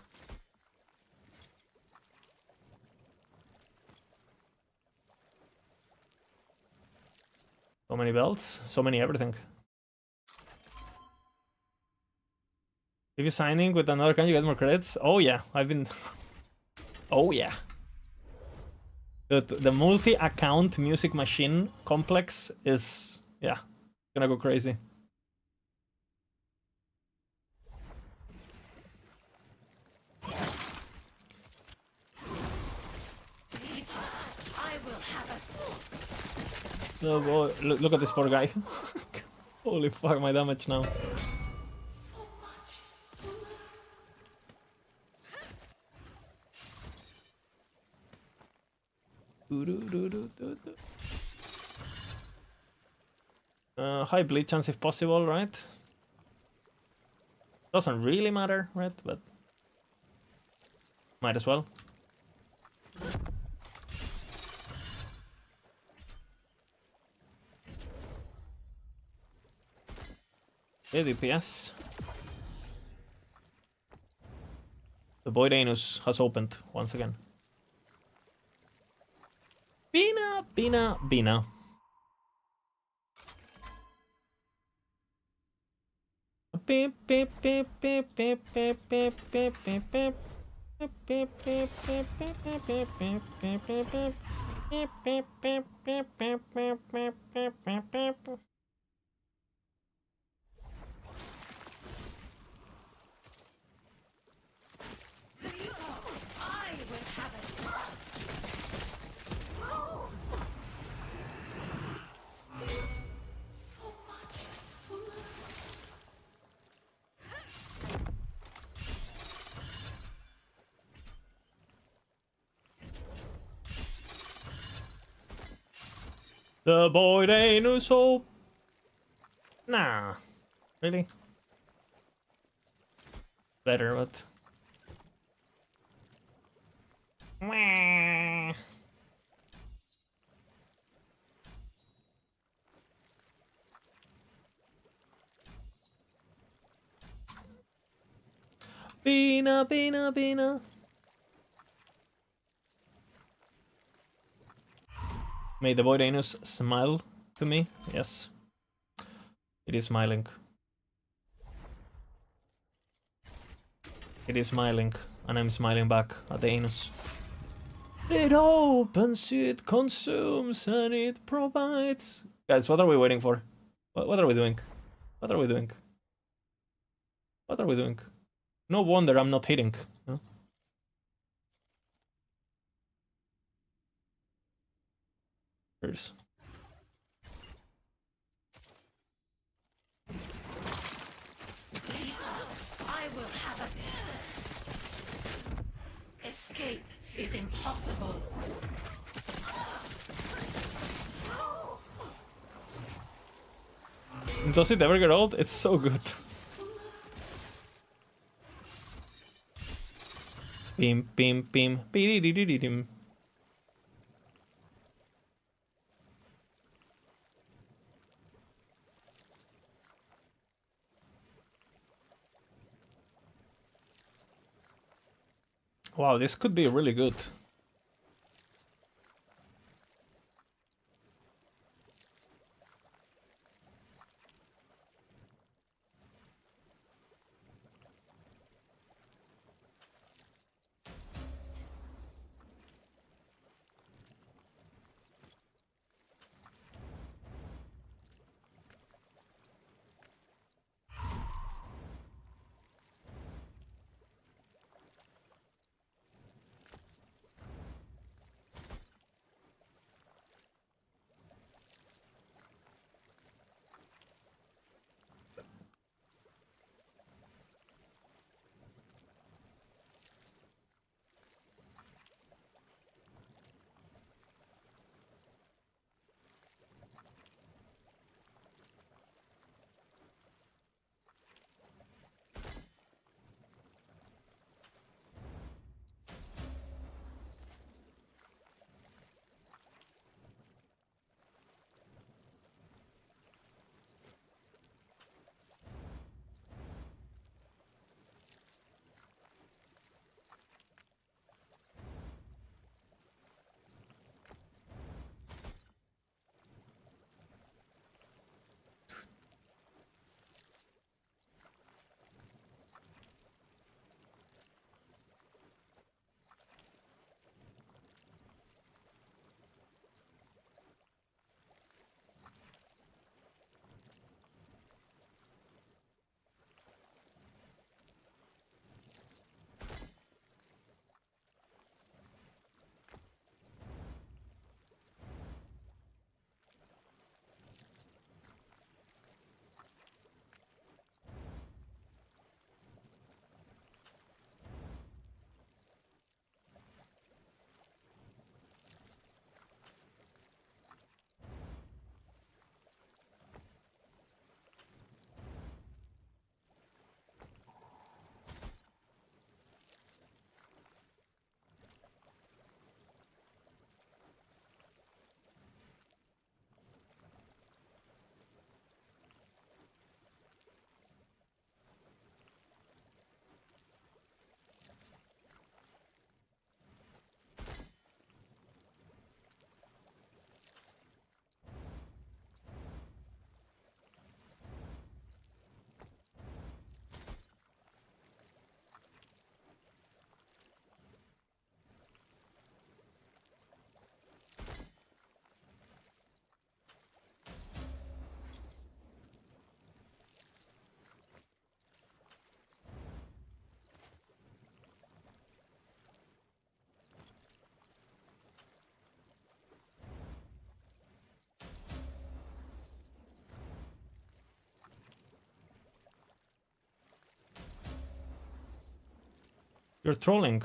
A: So many belts, so many everything. If you're signing with another kind, you get more credits. Oh yeah, I've been. Oh yeah. The multi-account music machine complex is, yeah, gonna go crazy. Oh boy, look at this poor guy. Holy fuck, my damage now. High bleed chance if possible, right? Doesn't really matter, right? But might as well. Okay, DPS. The Void Anus has opened once again. Bina, Bina, Bina. Beep, beep, beep, beep, beep, beep, beep, beep, beep, beep. Beep, beep, beep, beep, beep, beep, beep, beep, beep, beep, beep. Beep, beep, beep, beep, beep, beep, beep, beep, beep, beep.
C: I will have it. So much to learn.
A: The Void Anus hope. Nah. Really? Better, but. Mwah. Bina, Bina, Bina. May the Void Anus smile to me? Yes. It is smiling. It is smiling, and I'm smiling back at the anus. It opens, it consumes, and it provides. Guys, what are we waiting for? What are we doing? What are we doing? What are we doing? No wonder I'm not hitting. Huh? Cheers.
C: I will have it. Escape is impossible.
A: Does it ever get old? It's so good. Bim, bim, bim, bim. Wow, this could be really good. You're trolling.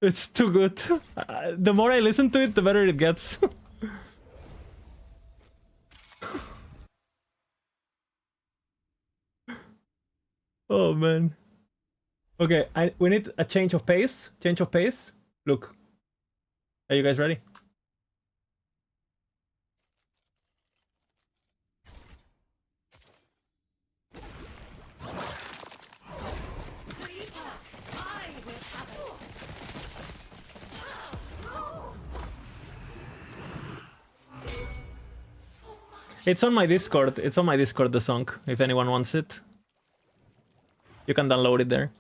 A: It's too good. The more I listen to it, the better it gets. Oh man. Okay, we need a change of pace. Change of pace. Look. Are you guys ready?
C: Reaper, I will have it. So much.
A: It's on my Discord. It's on my Discord, the song, if anyone wants it. You can download it there.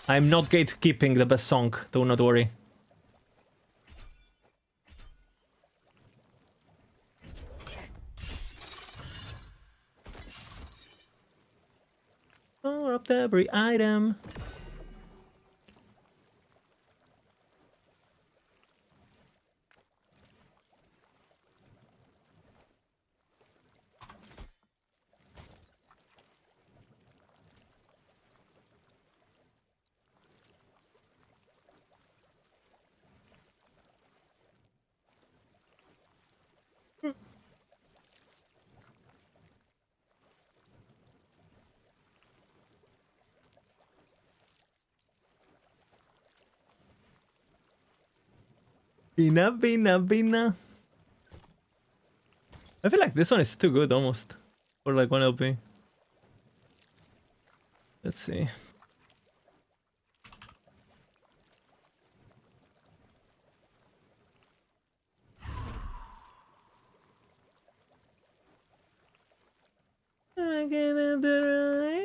A: I'm not gatekeeping the best song, do not worry. Power up every item. Bina, bina, bina. I feel like this one is too good almost. For like 1 LP. Let's see. Again in the rain.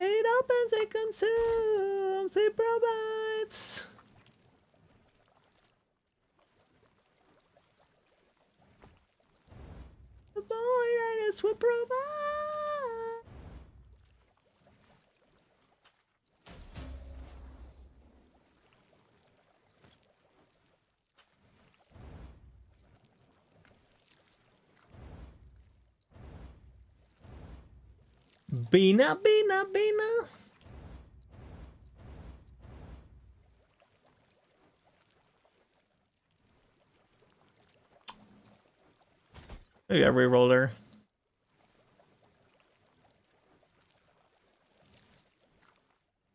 A: It opens, it consumes, it provides. The void will provide. Bina, bina, bina. Maybe a reroller.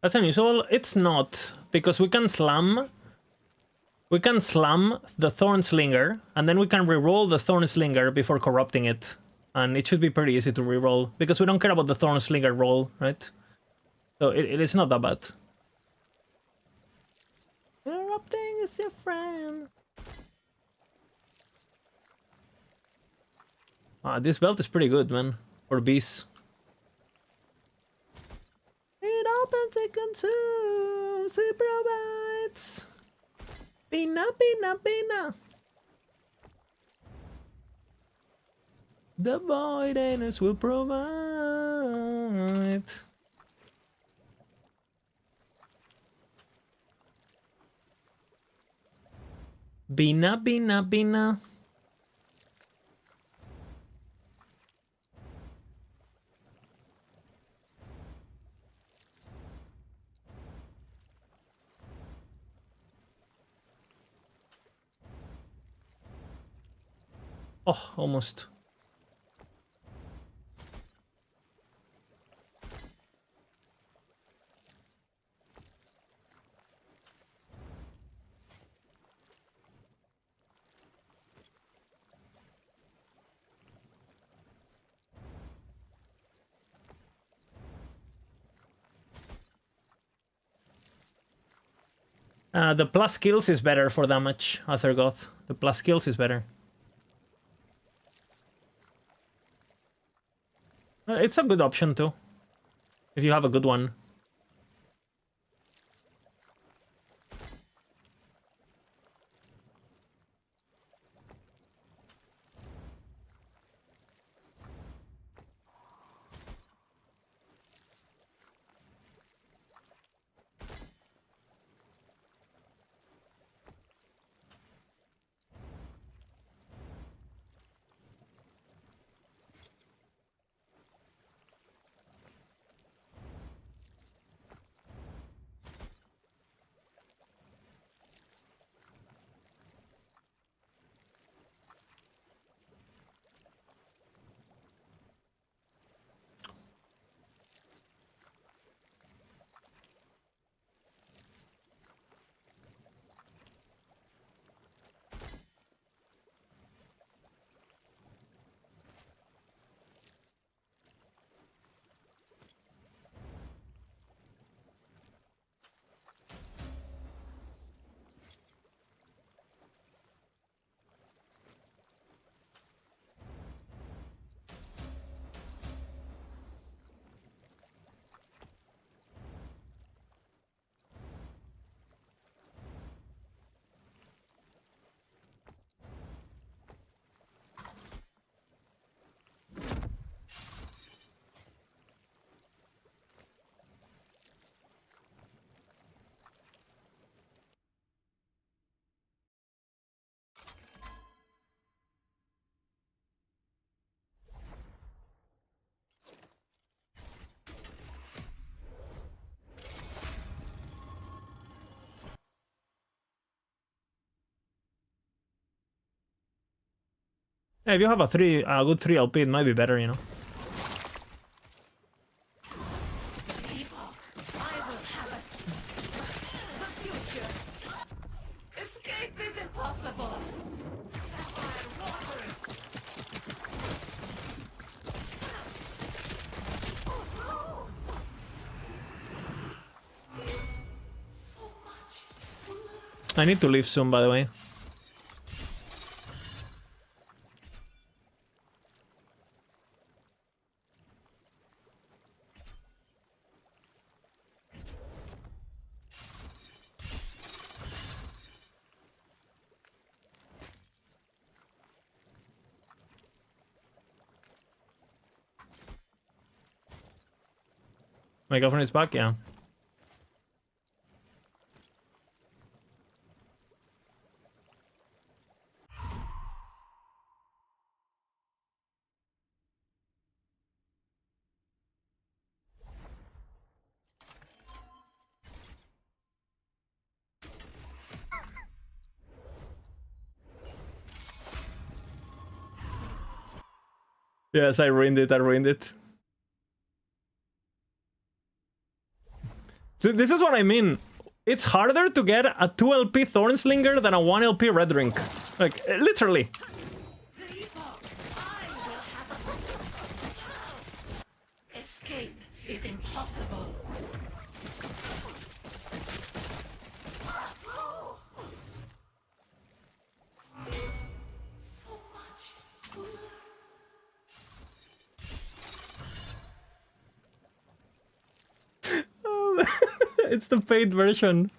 A: That's unusual. It's not, because we can slam. We can slam the Thorn Slinger, and then we can reroll the Thorn Slinger before corrupting it. And it should be pretty easy to reroll, because we don't care about the Thorn Slinger roll, right? So it is not that bad. Corrupting is your friend. This belt is pretty good, man. For bees. It opens, it consumes, it provides. Bina, bina, bina. The void anus will provide. Bina, bina, bina. Oh, almost. The plus skills is better for damage, Azergoth. The plus skills is better. It's a good option too, if you have a good one. Yeah, if you have a good 3 LP, it might be better, you know.
C: Epoch, I will have it. The future. Escape is impossible. Sapphire waters. Still so much to learn.
A: I need to leave soon, by the way. My girlfriend is back, yeah. Yes, I ruined it. This is what I mean. It's harder to get a 2 LP Thornslinger than a 1 LP Red Drink. Like, literally.
C: The epoch, I will have it. Escape is impossible. Still so much to learn.
A: It's the paid version.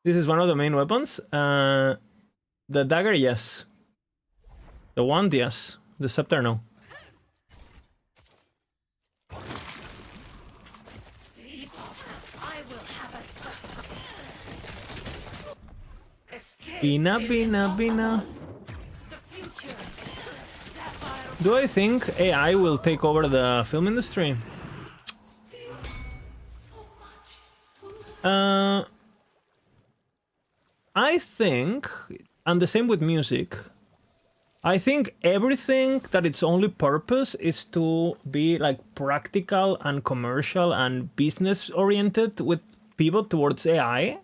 A: This is one of the main weapons. The dagger, yes. The wand, yes. The scepter, no.
C: The epoch, I will have it. Escape
A: Bina,
C: is
A: bina, bina.
C: impossible. The future. Sapphire
A: Do I think AI will take over the film industry?
C: still so much to learn.
A: I think, and the same with music, I think everything that its only purpose is to be like practical and commercial and business oriented with pivot towards AI,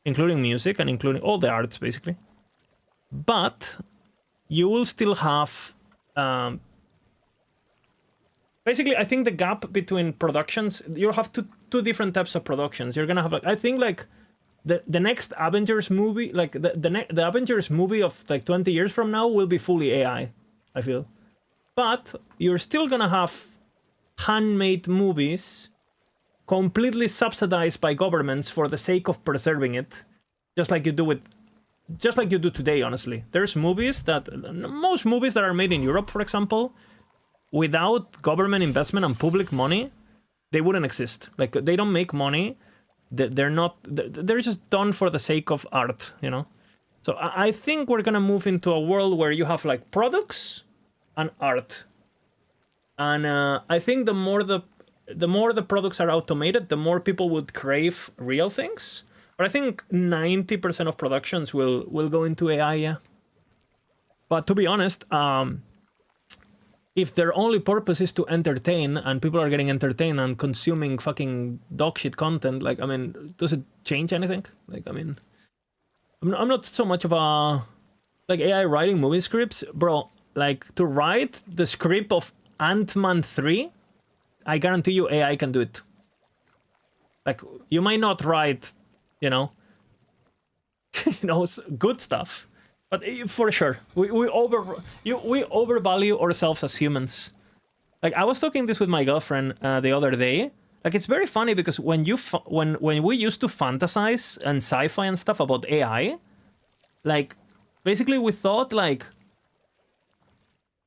A: including music and including all the arts basically. But you will still have basically, I think the gap between productions, you'll have two different types of productions. You're gonna have like, I think like the next Avengers movie, like the Avengers movie of like 20 years from now will be fully AI, I feel. But you're still gonna have handmade movies completely subsidized by governments for the sake of preserving it, just like you do today, honestly. There's movies most movies that are made in Europe, for example, without government investment and public money, they wouldn't exist. Like, they don't make money. They're just done for the sake of art, you know? So I think we're gonna move into a world where you have like products and art. And I think the more the products are automated, the more people would crave real things. But I think 90% of productions will go into AI, yeah. But to be honest, if their only purpose is to entertain and people are getting entertained and consuming fucking dog shit content, like, I mean, does it change anything? Like, I mean, I'm not so much of a like AI writing movie scripts, bro. Like, to write the script of Ant-Man 3, I guarantee you AI can do it. Like, you might not write, you know, good stuff, But for sure, we overvalue ourselves as humans. Like I was talking this with my girlfriend the other day. Like it's very funny because when when we used to fantasize and sci-fi and stuff about AI, like basically we thought like,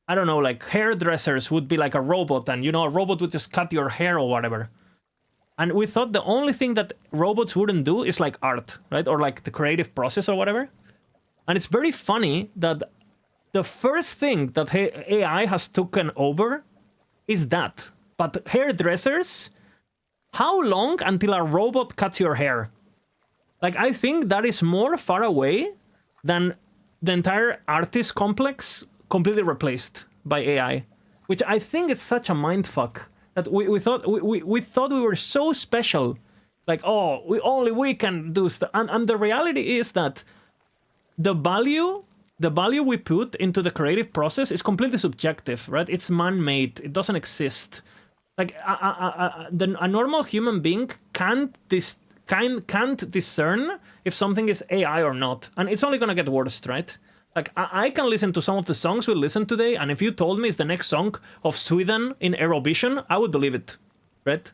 A: I don't know, like hairdressers would be like a robot, and a robot would just cut your hair or whatever. And we thought the only thing that robots wouldn't do is like art, right? Or like the creative process or whatever. And it's very funny that the first thing that AI has taken over is that. But hairdressers, how long until a robot cuts your hair? Like, I think that is more far away than the entire artist complex completely replaced by AI, which I think is such a mindfuck that we thought we were so special. Like, oh, we can do stuff. And the reality is that the value we put into the creative process is completely subjective, right? It's man-made. It doesn't exist. Like a normal human being can't discern if something is AI or not, and it's only gonna get worse, right? Like I can listen to some of the songs we listened today, and if you told me it's the next song of Sweden in Eurovision, I would believe it, right?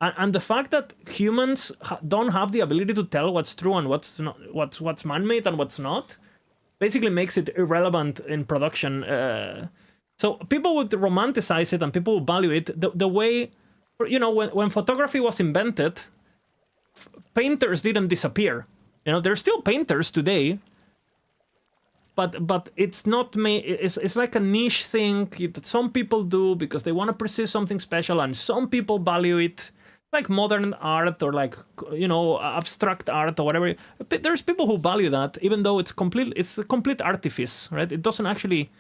A: And the fact that humans don't have the ability to tell what's true and what's not, what's man-made and what's not, basically makes it irrelevant in production. So people would romanticize it and people would value it the way, when photography was invented, painters didn't disappear. There's still painters today, but it's not it's like a niche thing that some people do because they want to pursue something special, and some people value it. Like modern art or like abstract art or whatever. There's people who value that, even though it's a complete artifice, right? It doesn't actually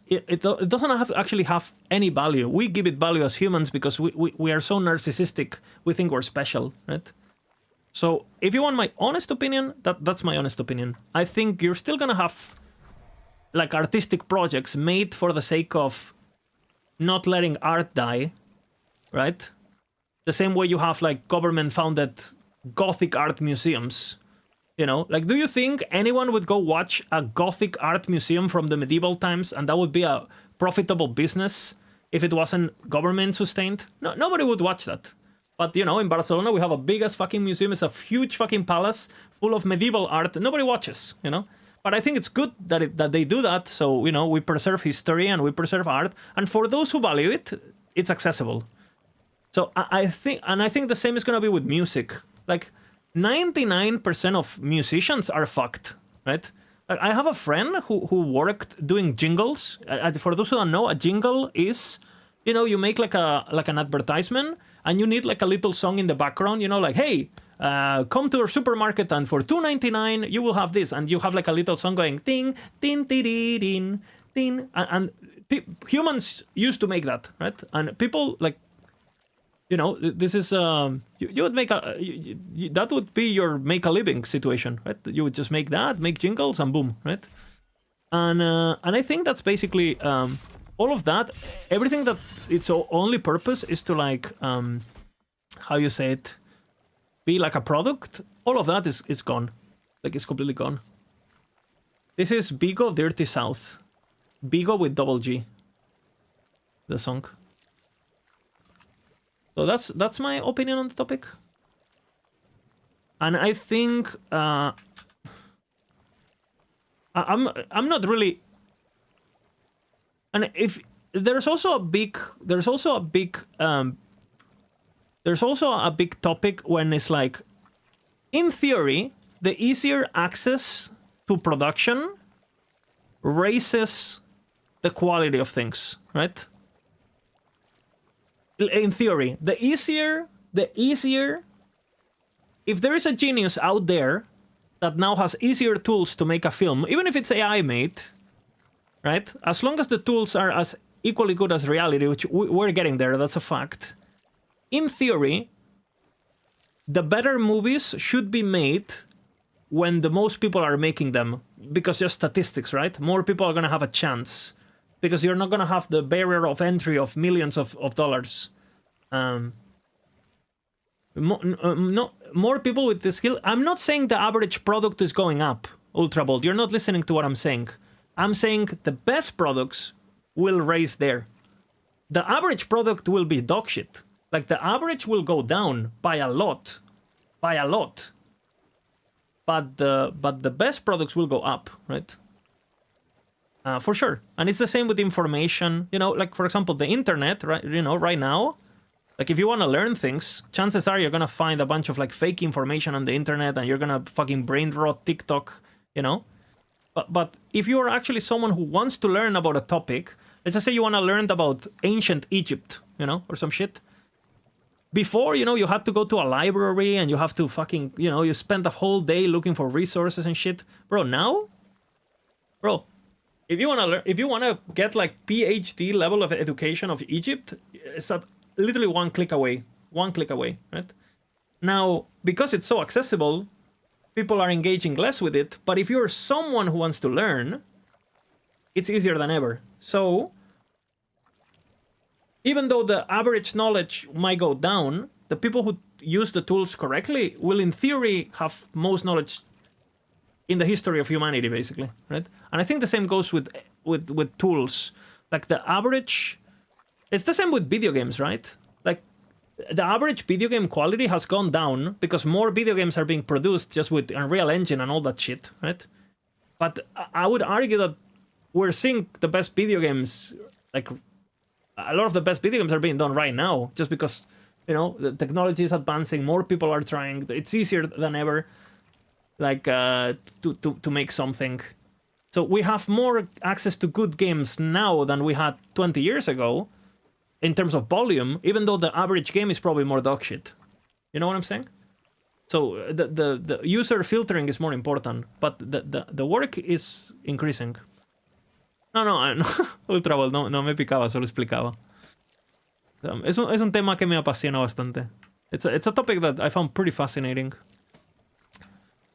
A: it doesn't actually have any value. We give it value as humans because we are so narcissistic. We think we're special, right? So if you want my honest opinion, that's my honest opinion. I think you're still gonna have like artistic projects made for the sake of not letting art die, right? The same way you have like government-founded Gothic art museums, Like, do you think anyone would go watch a Gothic art museum from the medieval times and that would be a profitable business if it wasn't government-sustained? No, nobody would watch that. But, in Barcelona, we have a big-ass fucking museum. It's a huge fucking palace full of medieval art. Nobody watches, But I think it's good that they do that. So, we preserve history and we preserve art. And for those who value it, it's accessible. So I think the same is going to be with music. Like 99% of musicians are fucked, right? Like I have a friend who worked doing jingles. For those who don't know, a jingle is, you make like an advertisement and you need like a little song in the background, like, hey, come to our supermarket and for $2.99 you will have this, and you have like a little song going ding, ding, ding, ding, ding, and humans used to make that, right? And people like. This is you would make that would be your make a living situation, right? You would just make jingles and boom, right? And I think that's basically all of that. Everything that its only purpose is to like how you say it, be like a product. All of that is gone, like it's completely gone. This is Bigo Dirty South, Bigo with double G. The song. So that's my opinion on the topic. And I think I'm not really. And if there's also a big topic when it's like, in theory, the easier access to production raises the quality of things, right? In theory, the easier, if there is a genius out there that now has easier tools to make a film, even if it's AI made, right? As long as the tools are as equally good as reality, which we're getting there, that's a fact. In theory, the better movies should be made when the most people are making them, because just statistics, right? More people are going to have a chance. Because you're not going to have the barrier of entry of millions of dollars. More people with the skill. I'm not saying the average product is going up, Ultrabolt. You're not listening to what I'm saying. I'm saying the best products will raise there. The average product will be dog shit. Like, the average will go down by a lot. By a lot. But the best products will go up, right? For sure. And it's the same with information. You know, like, for example, the internet, right? You know, right now, like, if you want to learn things, chances are you're going to find a bunch of, like, fake information on the internet and you're going to fucking brain rot TikTok, you know? But if you are actually someone who wants to learn about a topic, let's just say you want to learn about ancient Egypt, you know, or some shit. Before, you know, you had to go to a library and you have to fucking, you know, you spend the whole day looking for resources and shit. Bro, now? Bro, if you want to learn, if you want to get, like, PhD level of education of Egypt, it's at literally one click away, right? Now, because it's so accessible, people are engaging less with it. But if you're someone who wants to learn, it's easier than ever. So, even though the average knowledge might go down, the people who use the tools correctly will, in theory, have most knowledge in the history of humanity, basically, right? And I think the same goes with tools. Like, the average... It's the same with video games, right? Like, the average video game quality has gone down because more video games are being produced just with Unreal Engine and all that shit, right? But I would argue that we're seeing the best video games, like, a lot of the best video games are being done right now, just because, you know, the technology is advancing, more people are trying, it's easier than ever, like, to make something. So we have more access to good games now than we had 20 years ago, in terms of volume, even though the average game is probably more dog shit. You know what I'm saying? So the user filtering is more important, but the work is increasing. No, Ultrabolt, no me picaba, solo explicaba. Es un tema que me apasiona bastante. It's a topic that I found pretty fascinating.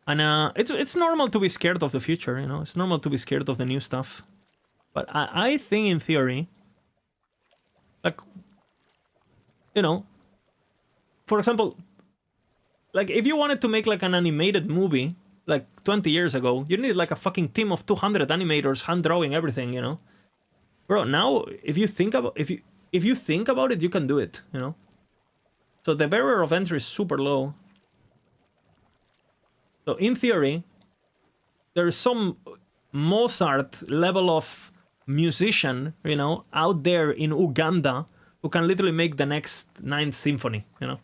A: And it's normal to be scared of the future, you know? It's normal to be scared of the new stuff. But I think, in theory, like, you know, for example, like, if you wanted to make, like, an animated movie, like, 20 years ago, you needed, like, a fucking team of 200 animators hand drawing everything, you know? Bro, now, if you think about it, you can do it, you know? So the barrier of entry is super low. So in theory, there's some Mozart level of musician, you know, out there in Uganda who can literally make the next Ninth Symphony, you know?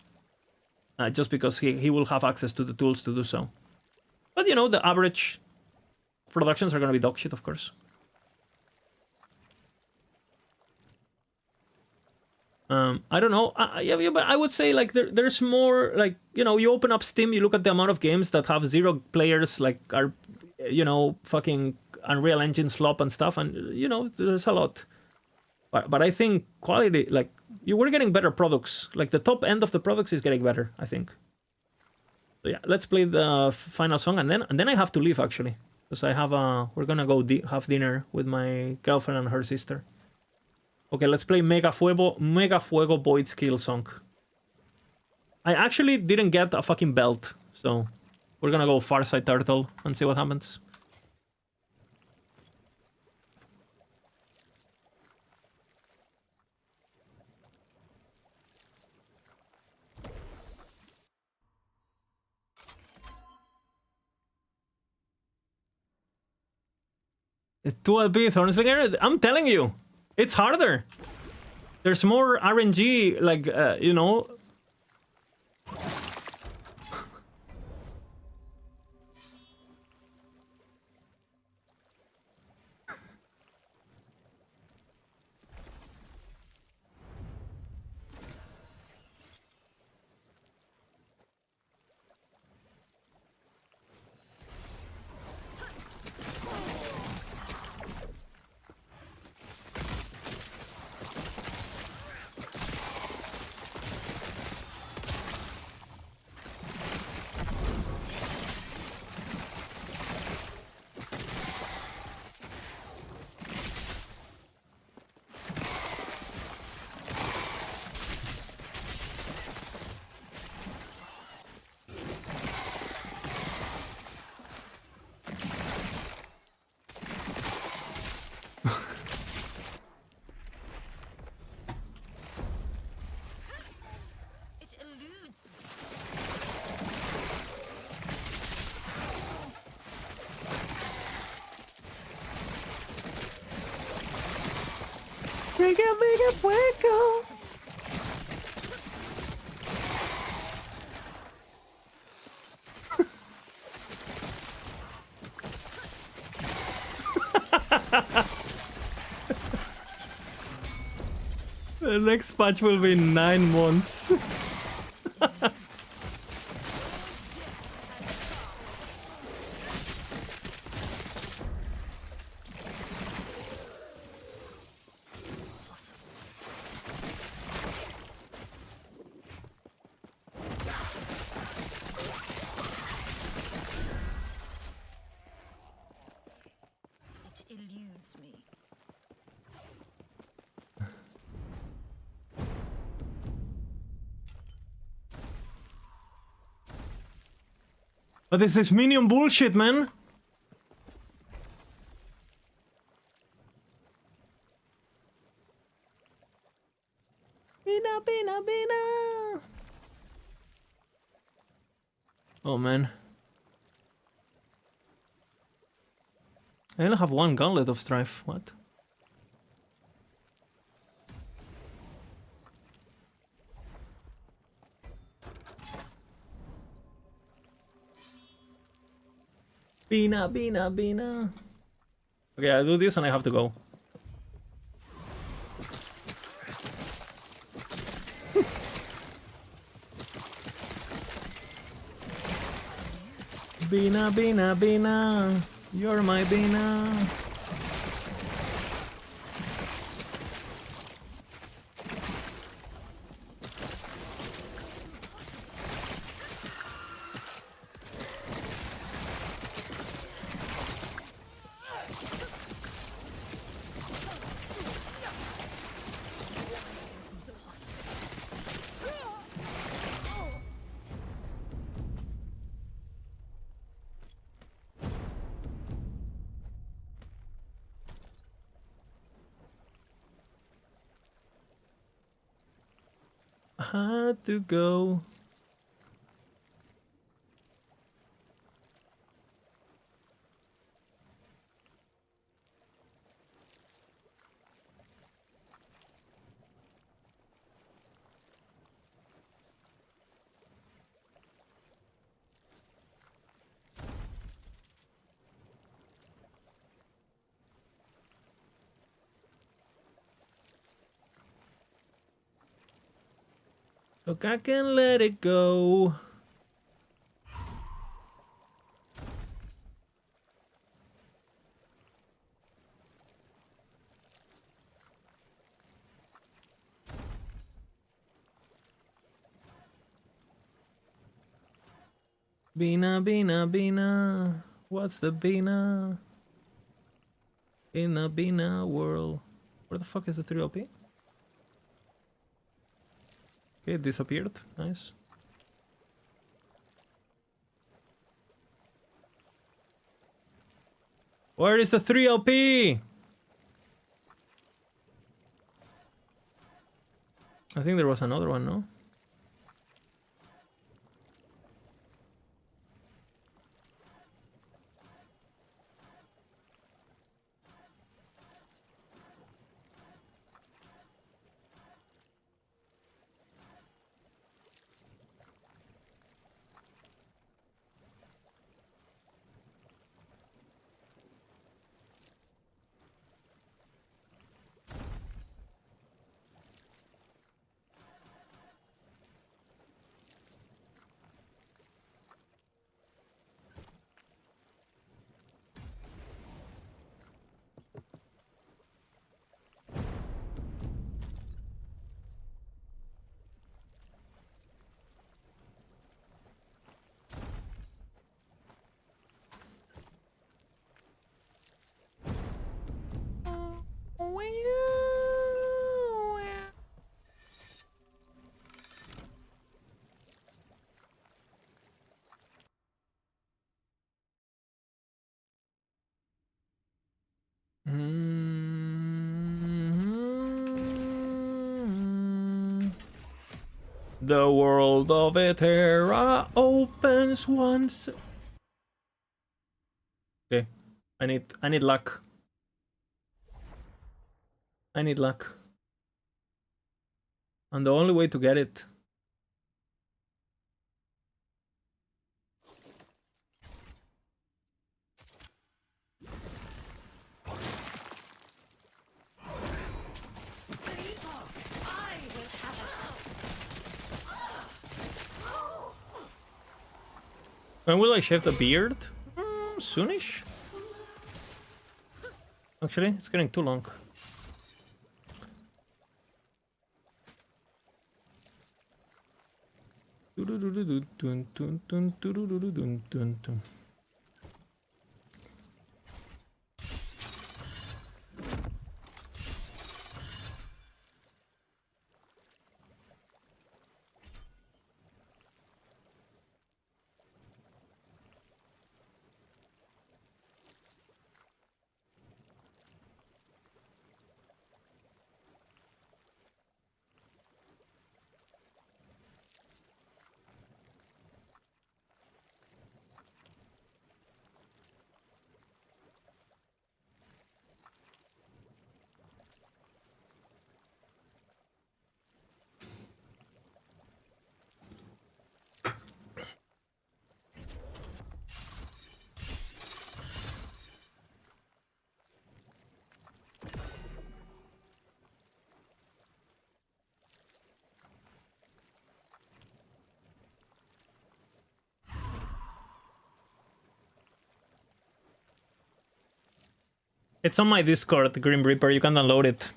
A: Just because he will have access to the tools to do so. But, you know, the average productions are going to be dog shit, of course. I don't know. Yeah, but I would say, like, there's more, like, you know, you open up Steam, you look at the amount of games that have 0 players, like, are, you know, fucking Unreal Engine slop and stuff, and, you know, there's a lot. But I think quality, like, we're getting better products. Like, the top end of the products is getting better, I think. So yeah, let's play the final song, and then I have to leave, actually, because I have we're gonna go have dinner with my girlfriend and her sister. Okay, let's play Mega Fuego Void Skill song. I actually didn't get a fucking belt, so we're gonna go Farside Turtle and see what happens. The 12-bit Thornslinger, I'm telling you, it's harder. There's more RNG, like, you know. Trigger, bigger, fuego. The next patch will be 9 months.
C: It eludes me.
A: What is this minion bullshit, man? Bina, bina, bina. Oh man. I only have 1 gauntlet of strife. What? Bina, bina, bina. Okay, I do this and I have to go. Bina, bina, bina. You're my bina. I had to go. Look, I can let it go. Bina, bina, bina. What's the bina? In a bina world. Where the fuck is the 3LP? Okay, it disappeared. Nice. Where is the 3LP? I think there was another one, no? The world of Eterra opens once. Okay, I need luck. I need luck. And the only way to get it... When will I shave the beard? Soonish? Actually, it's getting too long. It's on my Discord, Grim Reaper. You can download it.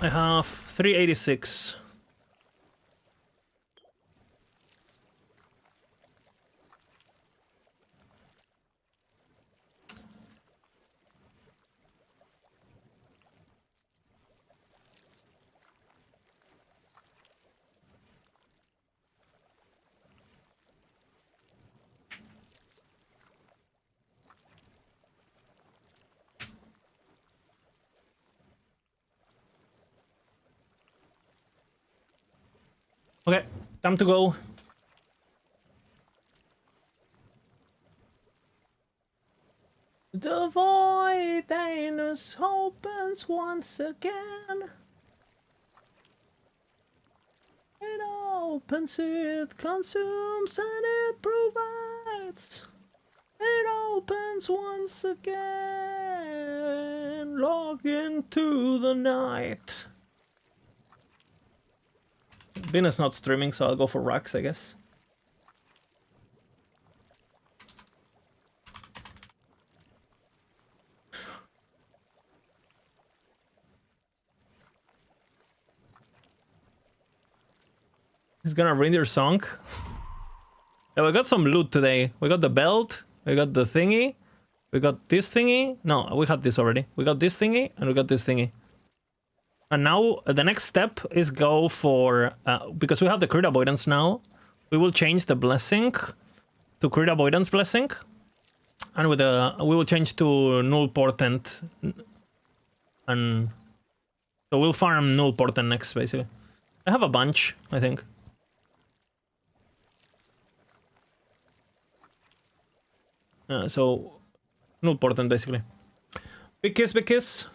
A: I have 386. Okay, time to go. The void anus opens once again. It opens, it consumes, and it provides. It opens once again. Log into the night. Bin is not streaming, so I'll go for Rax, I guess. He's gonna render song. Yeah, we got some loot today. We got the belt, we got the thingy, we got this thingy. No, we had this already. We got this thingy, and we got this thingy. And now the next step is go for, because we have the crit avoidance now, we will change the blessing to crit avoidance blessing. And with we will change to null portent. And so we'll farm null portent next, basically. I have a bunch, I think. So null portent, basically. Big kiss, big kiss.